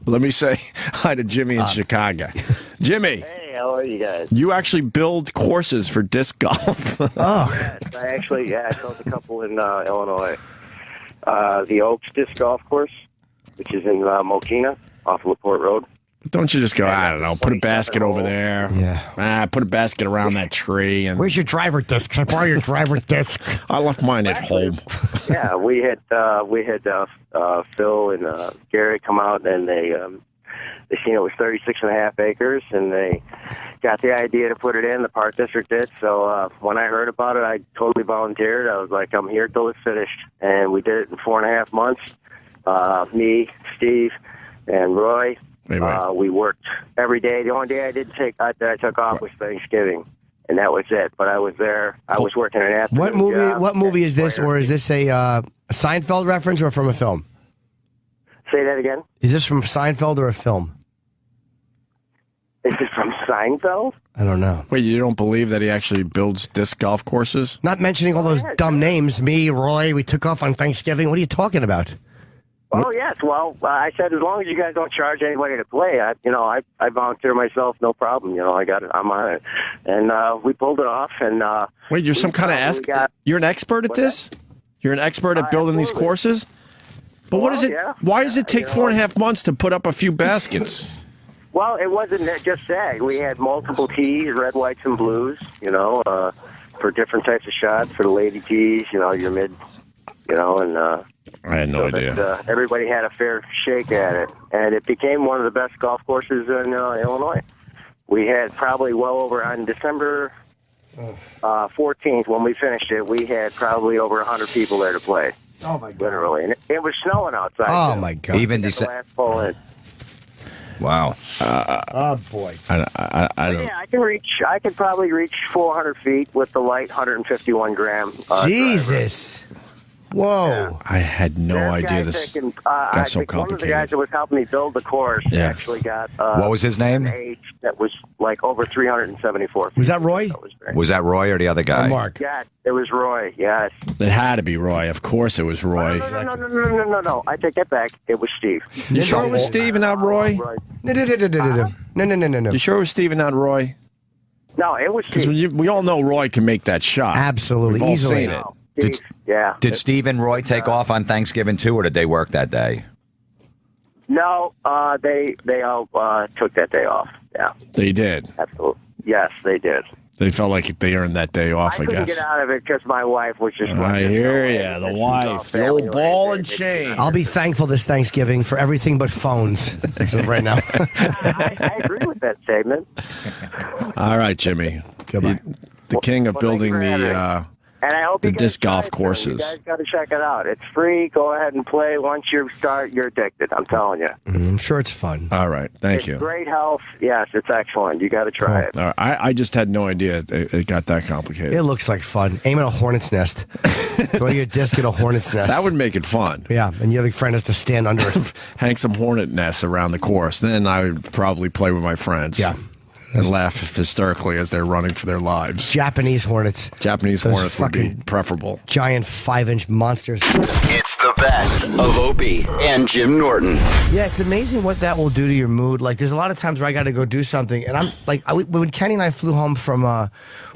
Let me say hi to Jimmy in Chicago. Jimmy. Hey, how are you guys? You actually build courses for disc golf. Yes, I built a couple in Illinois. The Oaks Disc Golf Course, which is in Mokina, off LaPorte Road. Don't you just go, I don't know, put a basket over there. Yeah. Put a basket around that tree. And where's your driver disc? Can I borrow your driver disc? I left mine at home. Yeah, we had Phil and Gary come out, and they seen it was 36.5 acres, and they got the idea to put it in. The Park District did. So when I heard about it, I totally volunteered. I was like, I'm here till it's finished. And we did it in 4.5 months. Me, Steve, and Roy. We worked every day. The only day that I took off was Thanksgiving, and that was it. But I was there. I was working an afternoon What movie is this, or is this a Seinfeld reference or from a film? Say that again. Is this from Seinfeld or a film? Is it from Seinfeld? I don't know. Wait, you don't believe that he actually builds disc golf courses? Not mentioning all those dumb names. Me, Roy, we took off on Thanksgiving. What are you talking about? Oh, yes. Well, I said as long as you guys don't charge anybody to play, I volunteer myself, no problem. I got it. I'm on it. And we pulled it off. And wait, you're some kind of you're an expert at this? You're an expert at building these courses? But what is it? Yeah. Why does it take 4.5 months to put up a few baskets? Well, it wasn't just that. We had multiple tees, red, whites, and blues, for different types of shots. For the lady tees, your mid, and... I had no idea. That, everybody had a fair shake at it, and it became one of the best golf courses in Illinois. We had probably well over on December 14th when we finished it. We had probably over 100 people there to play. Oh my God! Literally, and it was snowing outside. Oh my God! Even the last pull in. Wow. Oh boy. I don't. Yeah, I could probably reach 400 feet with the light 151 gram. Jesus. Driver. Whoa! Yeah. I had no idea this got so complicated. One of the guys that was helping me build the course actually got. What was his name? An age that was like over 374 feet. Was that Roy? Was that Roy or the other guy? Or Mark. Yeah, it was Roy. Yes. It had to be Roy. Of course, it was Roy. No. I take that back. It was Steve. You sure it was Steve and not Roy? No. You sure it was Steve and not Roy? No, it was Steve. Because we all know Roy can make that shot. Absolutely, We've all easily. seen it. Did Steve and Roy take off on Thanksgiving too, or did they work that day? No, they all took that day off. Yeah, they did. Absolutely, yes, they did. They felt like they earned that day off. I couldn't guess. get out of it because my wife was just. I hear you, the wife, the old ball and chain. I'll be thankful this Thanksgiving for everything but phones as of right now. I agree with that statement. All right, Jimmy. Goodbye. The king of building And I hope the you guys disc golf try it, courses. You guys got to check it out. It's free. Go ahead and play. Once you start, you're addicted. I'm telling you. I'm sure it's fun. All right. Thank you. Great health. Yes, it's excellent. You got to try it. All right. I just had no idea it got that complicated. It looks like fun. Aim at a hornet's nest. Throw your disc at a hornet's nest. That would make it fun. Yeah, and the other friend has to stand under it. Hang some hornet nests around the course. Then I would probably play with my friends. Yeah. And laugh hysterically as they're running for their lives. Japanese hornets. Japanese Those hornets would be preferable. Giant 5-inch monsters. It's the best of Opie and Jim Norton. Yeah, it's amazing what that will do to your mood. Like, there's a lot of times where I got to go do something, and I'm like, when Kenny and I flew home from, where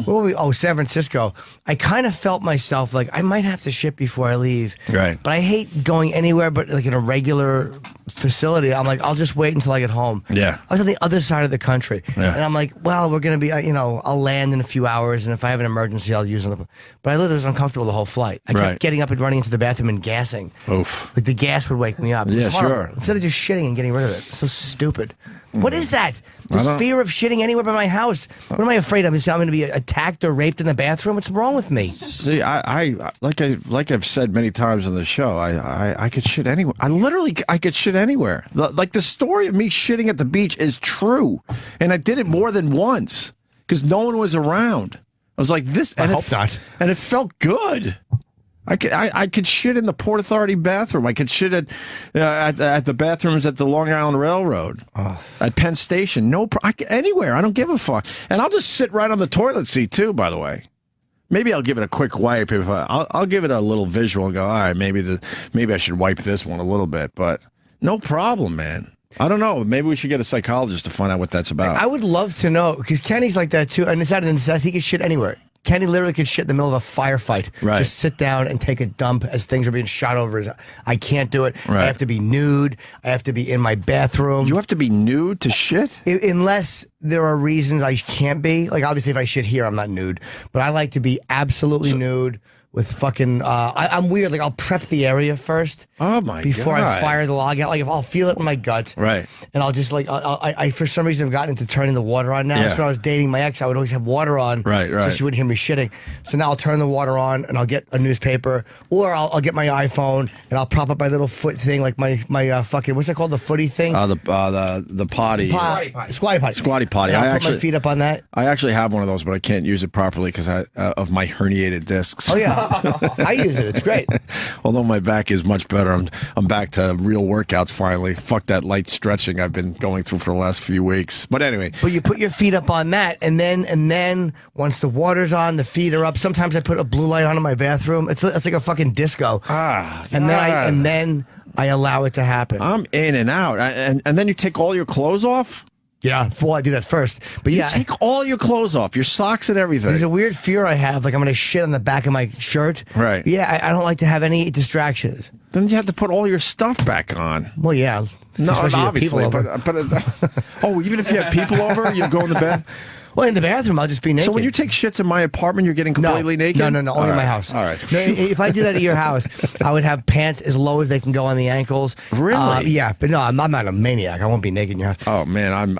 were we? Oh, San Francisco. I kind of felt myself like I might have to shit before I leave. Right. But I hate going anywhere but like in a regular facility. I'm like, I'll just wait until I get home. Yeah. I was on the other side of the country, Yeah. and I'm like, well, we're gonna be, I'll land in a few hours, and if I have an emergency, I'll use it. But I literally was uncomfortable the whole flight. I kept Right. getting up and running into the bathroom and gassing. Oof. Like the gas would wake me up. It was Yeah, horrible. sure. Instead of just shitting and getting rid of it. It's so stupid. What is that? I This don't- fear of shitting anywhere but my house. What am I afraid of? I'm going to be attacked or raped in the bathroom? What's wrong with me? See, I like I've said many times on the show, I could shit anywhere. I could shit anywhere. Like the story of me shitting at the beach is true, and I did it more than once because no one was around. I was like this. I hope not. And it felt good. I could shit in the Port Authority bathroom. I could shit at the bathrooms at the Long Island Railroad, at Penn Station. Anywhere. I don't give a fuck. And I'll just sit right on the toilet seat too. By the way, maybe I'll give it a quick wipe. I'll give it a little visual and go, all right, maybe I should wipe this one a little bit. But no problem, man. I don't know. Maybe we should get a psychologist to find out what that's about. I would love to know, because Kenny's like that too, and it's out of necessity. He can shit anywhere. Kenny literally could shit in the middle of a firefight. Right. Just sit down and take a dump as things are being shot over his. I can't do it. Right. I have to be nude. I have to be in my bathroom. You have to be nude to shit? Unless there are reasons I can't be. Like, obviously, if I shit here, I'm not nude. But I like to be absolutely nude with fucking... I'm weird. Like, I'll prep the area first. Oh, my God. Before I fire the log out. Like, if I'll feel it in my gut. Right. And I'll just, like... I for some reason, have gotten into turning the water on now. Yeah. So when I was dating my ex, I would always have water on. Right. So she wouldn't hear me shitting. So now I'll turn the water on, and I'll get a newspaper. Or I'll get my iPhone, and I'll prop up my little foot thing, like my fucking... What's that called? The footy thing? The potty. Squatty potty. Squatty potty. And I'll put my feet up on that. I actually have one of those, but I can't use it properly because of my herniated discs. Oh, yeah. I use it. It's great. Although my back is much better. I'm back to real workouts finally. Fuck that light stretching I've been going through for the last few weeks. But anyway. But you put your feet up on that, and then once the water's on, the feet are up. Sometimes I put a blue light on in my bathroom. It's like a fucking disco. And then I allow it to happen. I'm in and out. And then you take all your clothes off? Yeah, I do that first. But yeah, you take all your clothes off, your socks and everything. There's a weird fear I have, like I'm going to shit on the back of my shirt. Right. Yeah, I don't like to have any distractions. Then you have to put all your stuff back on. Well, yeah. No, obviously. Even if you have people over, you go in the bed. Well, in the bathroom, I'll just be naked. So when you take shits in my apartment, you're getting completely naked? No, only in my house. All right. No, if I did that at your house, I would have pants as low as they can go on the ankles. Really? Yeah, but no, I'm not a maniac. I won't be naked in your house. Oh man,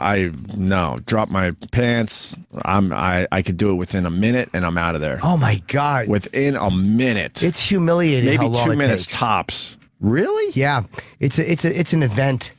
drop my pants. I could do it within a minute, and I'm out of there. Oh my God! Within a minute. It's humiliating. Maybe how long 2 minutes takes. tops. Really? Yeah, it's an event.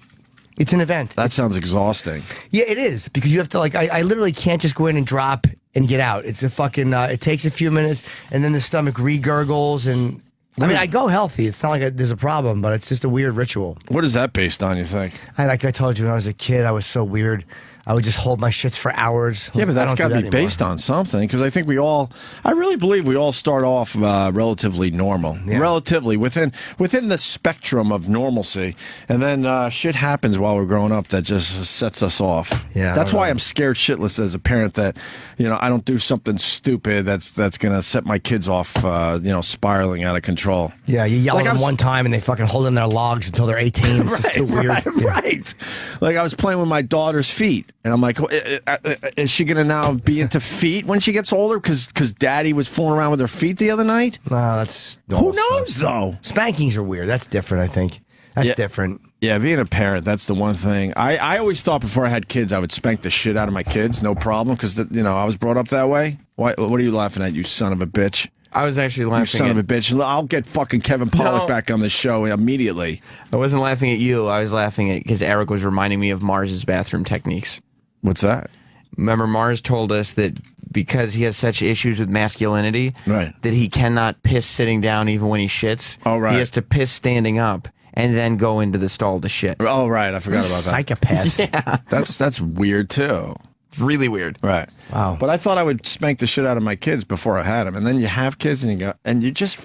It's an event. That sounds exhausting. Yeah, it is, because you have to, I literally can't just go in and drop and get out. It's a fucking, it takes a few minutes, and then the stomach re-gurgles, and, I go healthy. It's not like there's a problem, but it's just a weird ritual. What is that based on, you think? Like I told you, when I was a kid, I was so weird. I would just hold my shits for hours. Yeah, but that's got to be based on something, because I think I really believe we all start off relatively normal, relatively within the spectrum of normalcy, and then shit happens while we're growing up that just sets us off. Yeah, that's why I'm scared shitless as a parent that, I don't do something stupid that's going to set my kids off, spiraling out of control. Yeah, you yell at them one time and they fucking hold in their logs until they're 18. It's just too weird. Right. Like I was playing with my daughter's feet. And I'm like, is she going to now be into feet when she gets older? Because Daddy was fooling around with her feet the other night? No, that's... Who knows, though? Spankings are weird. That's different, I think. That's different. Yeah, being a parent, that's the one thing. I always thought before I had kids, I would spank the shit out of my kids, no problem, because, I was brought up that way. What are you laughing at, you son of a bitch? I was actually laughing. You son of a bitch. I'll get fucking Kevin Pollak back on the show immediately. I wasn't laughing at you. I was laughing at because Eric was reminding me of Mars's bathroom techniques. What's that? Remember, Mars told us that because he has such issues with masculinity, that he cannot piss sitting down even when he shits. Oh, right. He has to piss standing up and then go into the stall to shit. Oh, right. I forgot about that. Psychopath. Yeah. That's weird, too. Really weird. Right. Wow. But I thought I would spank the shit out of my kids before I had them. And then you have kids and you just...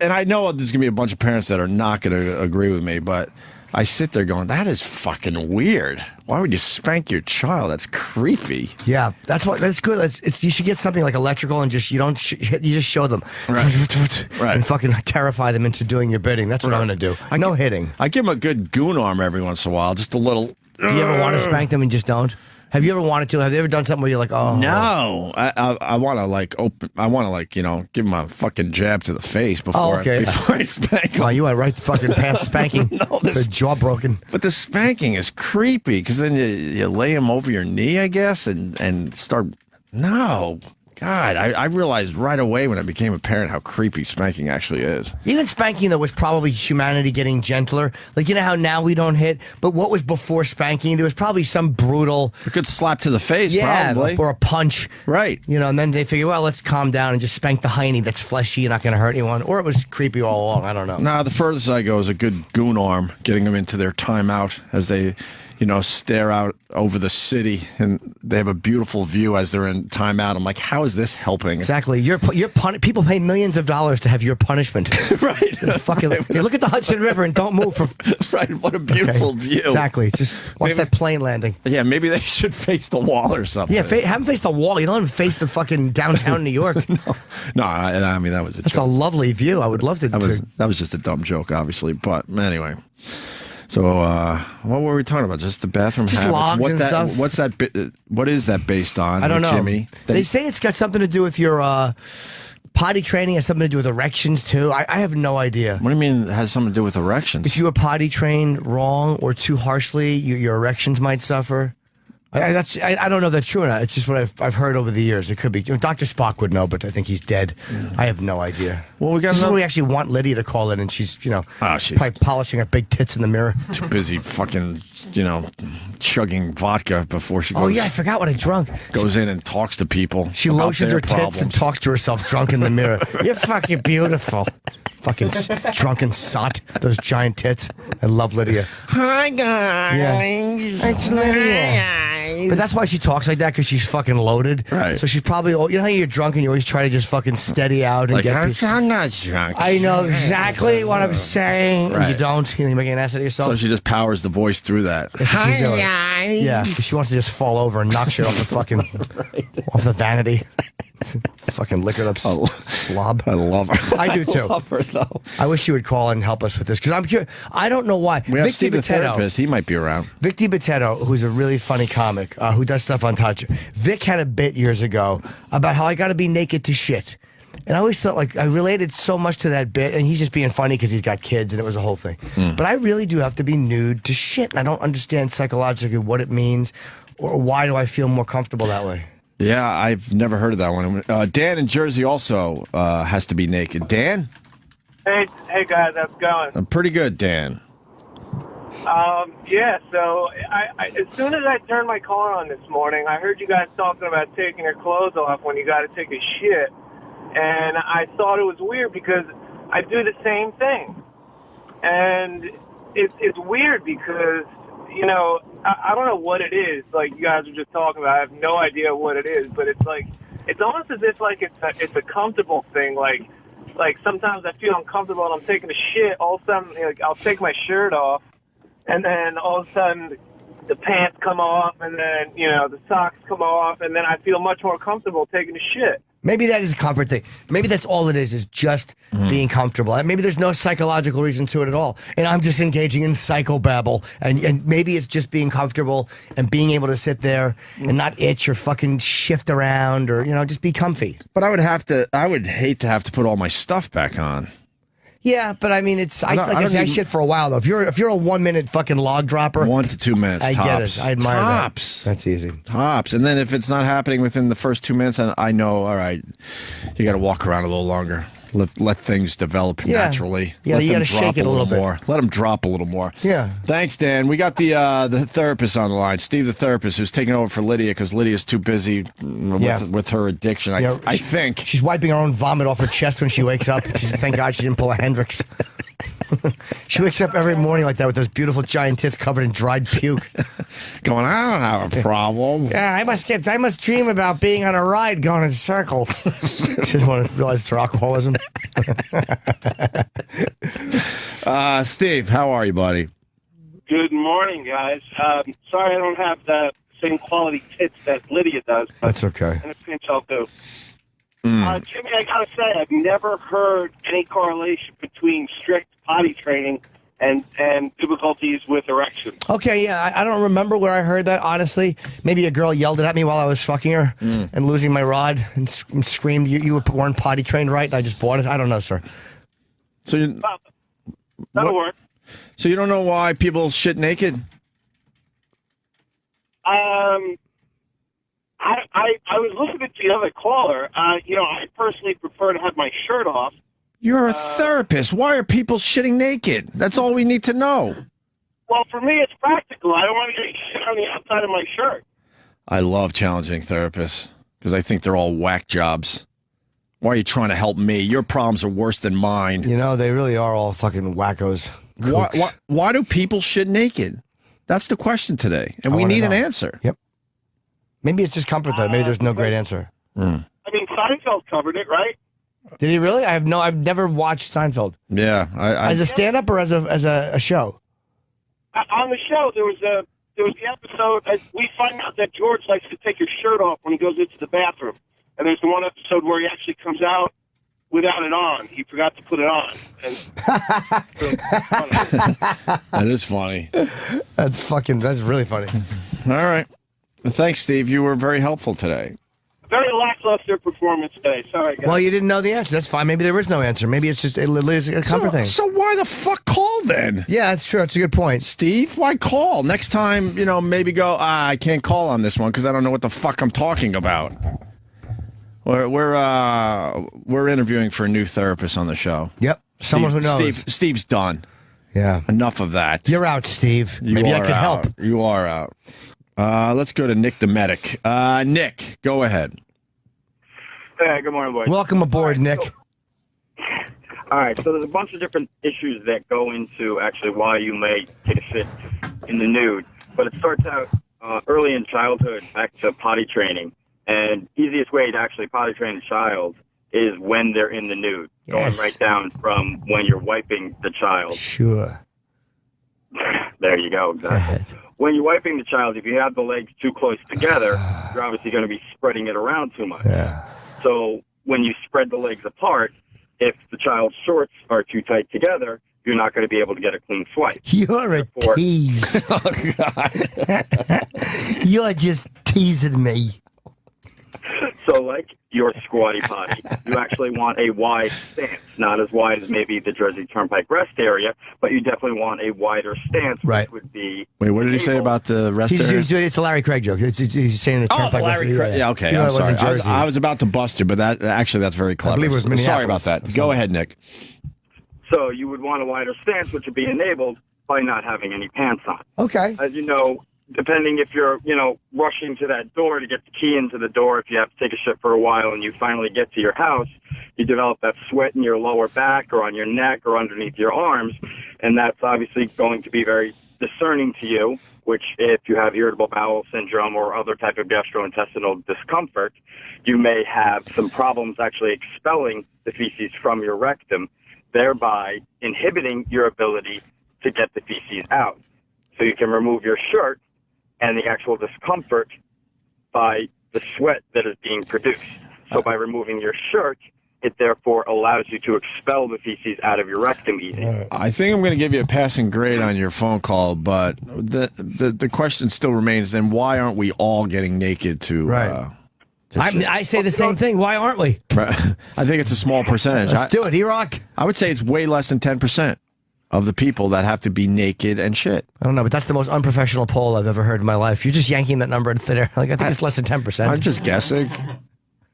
And I know there's going to be a bunch of parents that are not going to agree with me, but... I sit there going, that is fucking weird. Why would you spank your child? That's creepy. Yeah, that's good. You should get something like electrical and just you just show them, right, and fucking terrify them into doing your bidding. That's what I'm gonna do. No hitting. I give them a good goon arm every once in a while, just a little. Do you ever want to spank them and just don't? Have you ever wanted to? Have they ever done something where you're like, oh no? I want to I want to give them a fucking jab to the face before I spank them. Oh, you went right fucking past spanking. The jaw broken. But the spanking is creepy because then you lay them over your knee, I guess, and start. No. God, I realized right away when I became a parent how creepy spanking actually is. Even spanking, though, was probably humanity getting gentler. Like, you know how now we don't hit, but what was before spanking? There was probably some brutal... A good slap to the face, probably. Or a punch. Right. And then they figure, well, let's calm down and just spank the hiney that's fleshy, you're not going to hurt anyone. Or it was creepy all along, I don't know. Nah, the furthest I go is a good goon arm, getting them into their timeout as they... stare out over the city, and they have a beautiful view as they're in timeout. I'm like, how is this helping? Exactly. People pay millions of dollars to have your punishment. Right. Fucking look at the Hudson River and don't move. Right. What a beautiful view. Exactly. Just watch that plane landing. Yeah. Maybe they should face the wall or something. Yeah. Have them face the wall. You don't even face the fucking downtown New York. No. I mean, that was That's a lovely view. I would love to. That was just a dumb joke, obviously. But anyway. So, what were we talking about? Just the bathroom just habits. Logs and stuff. What is that based on? I don't know, Jimmy. They say it's got something to do with your potty training. Has something to do with erections too. I have no idea. What do you mean? It has something to do with erections? If you were potty trained wrong or too harshly, your erections might suffer. I don't know if that's true or not. It's just what I've heard over the years. It could be. Dr. Spock would know, but I think he's dead. I have no idea. Well, we got this is another- when we actually want Lydia to call in, and she's probably polishing her big tits in the mirror. Too busy fucking, chugging vodka before she goes. Oh yeah, I forgot what I drunk. Goes in and talks to people. She about lotions their her tits and problems. talks to herself drunk in the mirror. You're fucking beautiful. Fucking drunken sot. Those giant tits. I love Lydia. Hi guys. It's Lydia. But that's why she talks like that, because she's fucking loaded. Right. So she's probably, you know how you're drunk and you always try to just fucking steady out and Like, get I'm not drunk. I know exactly what I'm saying. Right. You don't. You're making an ass out of yourself. So she just powers the voice through that. That's what she's doing. Yeah, 'cause she wants to just fall over and knock shit off the fucking off the vanity. Fucking liquored up slob. I love her. I do too. I love her though. I wish she would call and help us with this, because I'm curious. I don't know why. We have Vic Steve the DiBitetto- therapist. He might be around. Vic DiBitetto, who's a really funny comic who does stuff on Touch. Vic had a bit years ago about how I got to be naked to shit. And I always thought, like, I related so much to that bit, and he's just being funny because he's got kids, and it was a whole thing. But I really do have to be nude to shit, and I don't understand psychologically what it means, or why do I feel more comfortable that way. Yeah, I've never heard of that one. Dan in Jersey also has to be naked. Dan? Hey guys, how's it going? Pretty good, Dan. Yeah, so I as soon as I turned my car on this morning, I heard you guys talking about taking your clothes off when you got to take a shit. And I thought it was weird because I do the same thing. And it's weird because, I don't know what it is. Like you guys were just talking about, I have no idea what it is. But it's like, it's almost as if like it's a comfortable thing. Like sometimes I feel uncomfortable and I'm taking a shit. All of a sudden, like I'll take my shirt off. And then all of a sudden, the pants come off, and then, the socks come off, and then I feel much more comfortable taking a shit. Maybe that is a comfort thing. Maybe that's all it is just being comfortable. Maybe there's no psychological reason to it at all. And I'm just engaging in psychobabble. And maybe it's just being comfortable and being able to sit there and not itch or fucking shift around or, just be comfy. But I would hate to have to put all my stuff back on. Yeah, but I mean, I shit for a while though. If you're a 1 minute fucking log dropper, 1 to 2 minutes. I tops. get it. I admire tops. that. That's easy. Tops. And then if it's not happening within the first 2 minutes, I know. All right, you got to walk around a little longer. Let things develop naturally. Yeah, you got to shake it a little bit more. Let them drop a little more. Yeah. Thanks, Dan. We got the therapist on the line, Steve the therapist, who's taking over for Lydia because Lydia's too busy with her addiction. I think she's wiping her own vomit off her chest when she wakes up. Thank God she didn't pull a Hendrix. She wakes up every morning like that with those beautiful giant tits covered in dried puke. Going, I don't have a problem. Yeah, I must dream about being on a ride going in circles. She doesn't want to realize it's her alcoholism. Steve, how are you, buddy? Good morning, guys. Sorry I don't have the same quality tits that Lydia does. But that's okay. In a pinch, I'll do. Jimmy, I gotta say, I've never heard any correlation between strict potty training and difficulties with erections. Okay, yeah, I don't remember where I heard that, honestly. Maybe a girl yelled it at me while I was fucking her and losing my rod and screamed, you weren't potty trained right, and I just bought it. I don't know, sir. So That'll work. So you don't know why people shit naked? I was listening to the other caller. I personally prefer to have my shirt off. You're a therapist. Why are people shitting naked? That's all we need to know. Well, for me, it's practical. I don't want to get shit on the outside of my shirt. I love challenging therapists because I think they're all whack jobs. Why are you trying to help me? Your problems are worse than mine. They really are all fucking wackos. Why do people shit naked? That's the question today, and we need an answer. Yep. Maybe it's just comfort, though. Maybe there's no great answer. I mean, Seinfeld covered it, right? Did he really? I've never watched Seinfeld. Yeah, as a stand-up or as a show. On the show, there was the episode. We find out that George likes to take his shirt off when he goes into the bathroom, and there's the one episode where he actually comes out without it on. He forgot to put it on. That is funny. That's really funny. All right. Thanks, Steve. You were very helpful today. Very lackluster performance today. Sorry, guys. Well, you didn't know the answer. That's fine. Maybe there is no answer. Maybe it's just a comfort thing. So why the fuck call then. Yeah, that's true. That's a good point. Steve, why call? Next time, maybe go, I can't call on this one because I don't know what the fuck I'm talking about. We're interviewing for a new therapist on the show. Yep. Someone who knows. Steve's done. Yeah. Enough of that. You're out, Steve. Maybe I could help. You are out. Let's go to Nick the medic. Nick, go ahead. Hey, good morning, boys. Welcome aboard, Nick. All right, so there's a bunch of different issues that go into actually why you may take a shit in the nude. But it starts out early in childhood, back to potty training. And easiest way to actually potty train a child is when they're in the nude. Yes. Going right down from when you're wiping the child. Sure. There you go, exactly. When you're wiping the child, if you have the legs too close together, you're obviously going to be spreading it around too much. Yeah. So when you spread the legs apart, if the child's shorts are too tight together, you're not going to be able to get a clean swipe. You're a tease. Oh, God. You're just teasing me. So like your squatty potty, you actually want a wide stance, not as wide as maybe the Jersey Turnpike rest area, but you definitely want a wider stance, which would be... Wait, what did he say about the rest area? It's a Larry Craig joke. He's saying the Turnpike Larry rest Craig. area. Yeah, okay. You know, I'm it was sorry. in Jersey. I was about to bust you, but that's very clever. I believe it was Minneapolis. Sorry about that. Go ahead, Nick. So you would want a wider stance, which would be enabled by not having any pants on. Okay. As you know, depending if you're, rushing to that door to get the key into the door, if you have to take a shit for a while and you finally get to your house, you develop that sweat in your lower back or on your neck or underneath your arms, and that's obviously going to be very discerning to you, which if you have irritable bowel syndrome or other type of gastrointestinal discomfort, you may have some problems actually expelling the feces from your rectum, thereby inhibiting your ability to get the feces out. So you can remove your shirt and the actual discomfort by the sweat that is being produced. So by removing your shirt, it therefore allows you to expel the feces out of your rectum easy. I think I'm going to give you a passing grade on your phone call, but the question still remains, then why aren't we all getting naked to... Right. I say the same thing. Why aren't we? Right. I think it's a small percentage. Let's do it, E-Rock. I would say it's way less than 10% of the people that have to be naked and shit. I don't know, but that's the most unprofessional poll I've ever heard in my life. You're just yanking that number in thin air. I think it's less than 10%. I'm just guessing.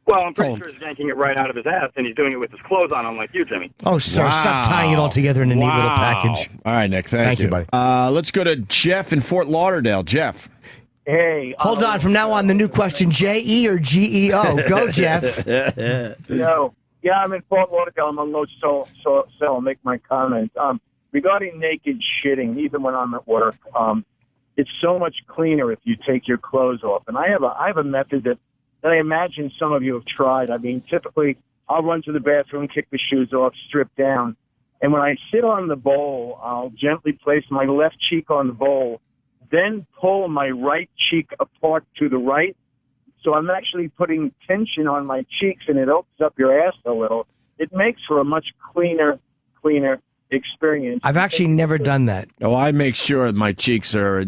Well, I'm pretty sure he's yanking it right out of his ass, and he's doing it with his clothes on, unlike you, Jimmy. Oh, sir, stop tying it all together in a neat little package. All right, Nick, thank you, buddy. Let's go to Jeff in Fort Lauderdale. Jeff. Hey. Hold on. From now on, the new question, J-E or G-E-O? Go, Jeff. No. Yeah, I'm in Fort Lauderdale. I'm on low so I'll make my comment. Regarding naked shitting, even when I'm at work, it's so much cleaner if you take your clothes off. And I have a method that I imagine some of you have tried. I mean, typically, I'll run to the bathroom, kick the shoes off, strip down. And when I sit on the bowl, I'll gently place my left cheek on the bowl, then pull my right cheek apart to the right. So I'm actually putting tension on my cheeks, and it opens up your ass a little. It makes for a much cleaner experience. I've actually never done that. Oh, I make sure my cheeks are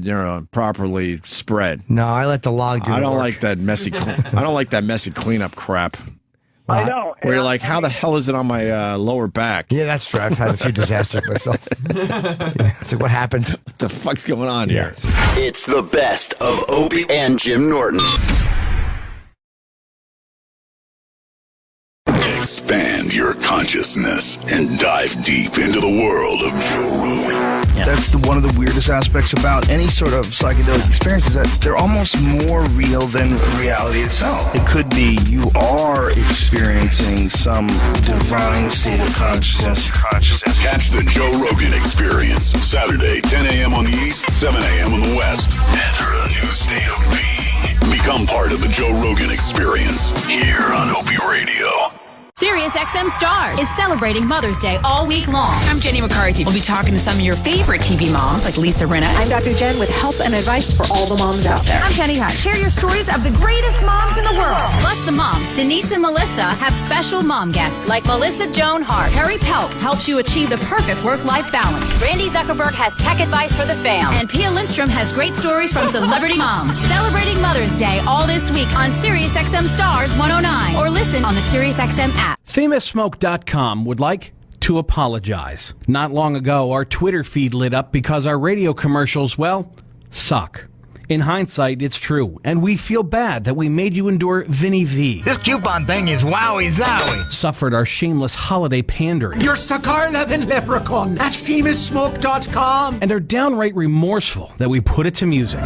properly spread. No, I let the log do I the don't work. like that messy. I don't like that messy cleanup crap. I know. Where you're like, how the hell is it on my lower back? Yeah, that's true. I've had a few disasters myself. It's like, what happened? What the fuck's going on here? It's the best of Opie and Jim Norton. Expand your consciousness and dive deep into the world of Joe Rogan. That's one of the weirdest aspects about any sort of psychedelic experience is that they're almost more real than reality itself. It could be you are experiencing some divine state of consciousness. Catch the Joe Rogan Experience, Saturday, 10 a.m. on the East, 7 a.m. on the West. Enter a new state of being. Become part of the Joe Rogan Experience here on Opie Radio. Sirius XM Stars is celebrating Mother's Day all week long. I'm Jenny McCarthy. We'll be talking to some of your favorite TV moms like Lisa Rinna. I'm Dr. Jen with help and advice for all the moms out there. I'm Penny Hunt. Share your stories of the greatest moms in the world. Plus the moms, Denise and Melissa, have special mom guests like Melissa Joan Hart. Harry Peltz helps you achieve the perfect work-life balance. Randy Zuckerberg has tech advice for the fam. And Pia Lindstrom has great stories from celebrity moms. Celebrating Mother's Day all this week on Sirius XM Stars 109 or listen on the Sirius XM app. FamouSmoke.com would like to apologize. Not long ago, our Twitter feed lit up because our radio commercials, well, suck. In hindsight, it's true, and we feel bad that we made you endure Vinny V. This coupon thing is wowie zowie. Suffered our shameless holiday pandering. You're Sakarla leprechaun at FamouSmoke.com. And are downright remorseful that we put it to music.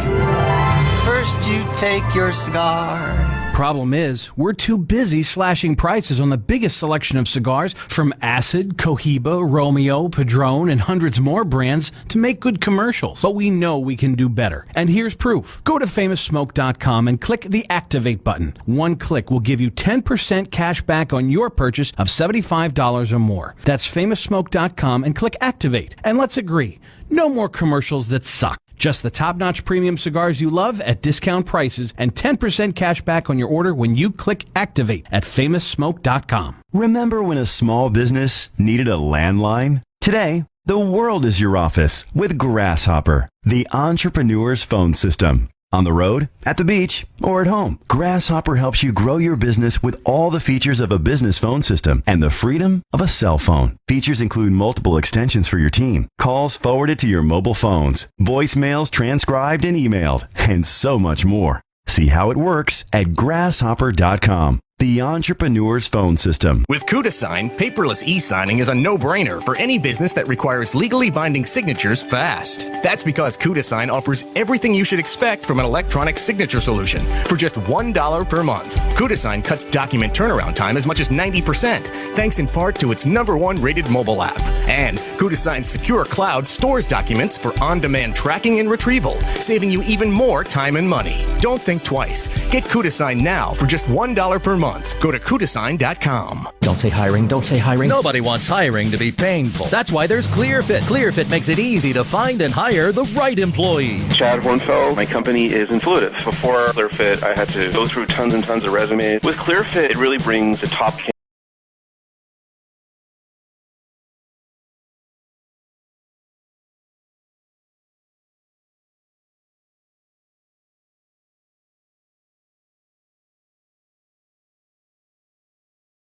First you take your cigar. Problem is, we're too busy slashing prices on the biggest selection of cigars from Acid, Cohiba, Romeo, Padron, and hundreds more brands to make good commercials. But we know we can do better. And here's proof. Go to FamousSmoke.com and click the Activate button. One click will give you 10% cash back on your purchase of $75 or more. That's FamousSmoke.com and click Activate. And let's agree, no more commercials that suck. Just the top-notch premium cigars you love at discount prices and 10% cash back on your order when you click Activate at FamousSmoke.com. Remember when a small business needed a landline? Today, the world is your office with Grasshopper, the entrepreneur's phone system. On the road, at the beach, or at home, Grasshopper helps you grow your business with all the features of a business phone system and the freedom of a cell phone. Features include multiple extensions for your team, calls forwarded to your mobile phones, voicemails transcribed and emailed, and so much more. See how it works at grasshopper.com. The entrepreneur's phone system. With CudaSign, paperless e-signing is a no-brainer for any business that requires legally binding signatures fast. That's because CudaSign offers everything you should expect from an electronic signature solution for just $1 per month. CudaSign cuts document turnaround time as much as 90%, thanks in part to its #1 rated mobile app. And CudaSign's secure cloud stores documents for on-demand tracking and retrieval, saving you even more time and money. Don't think twice. Get CudaSign now for just $1 per month. Go to CudaSign.com. Don't say hiring, don't say hiring. Nobody wants hiring to be painful. That's why there's ClearFit. ClearFit makes it easy to find and hire the right employee. Chad Hornfeld, my company is Influitive. Before ClearFit, I had to go through tons and tons of resumes. With ClearFit, it really brings the top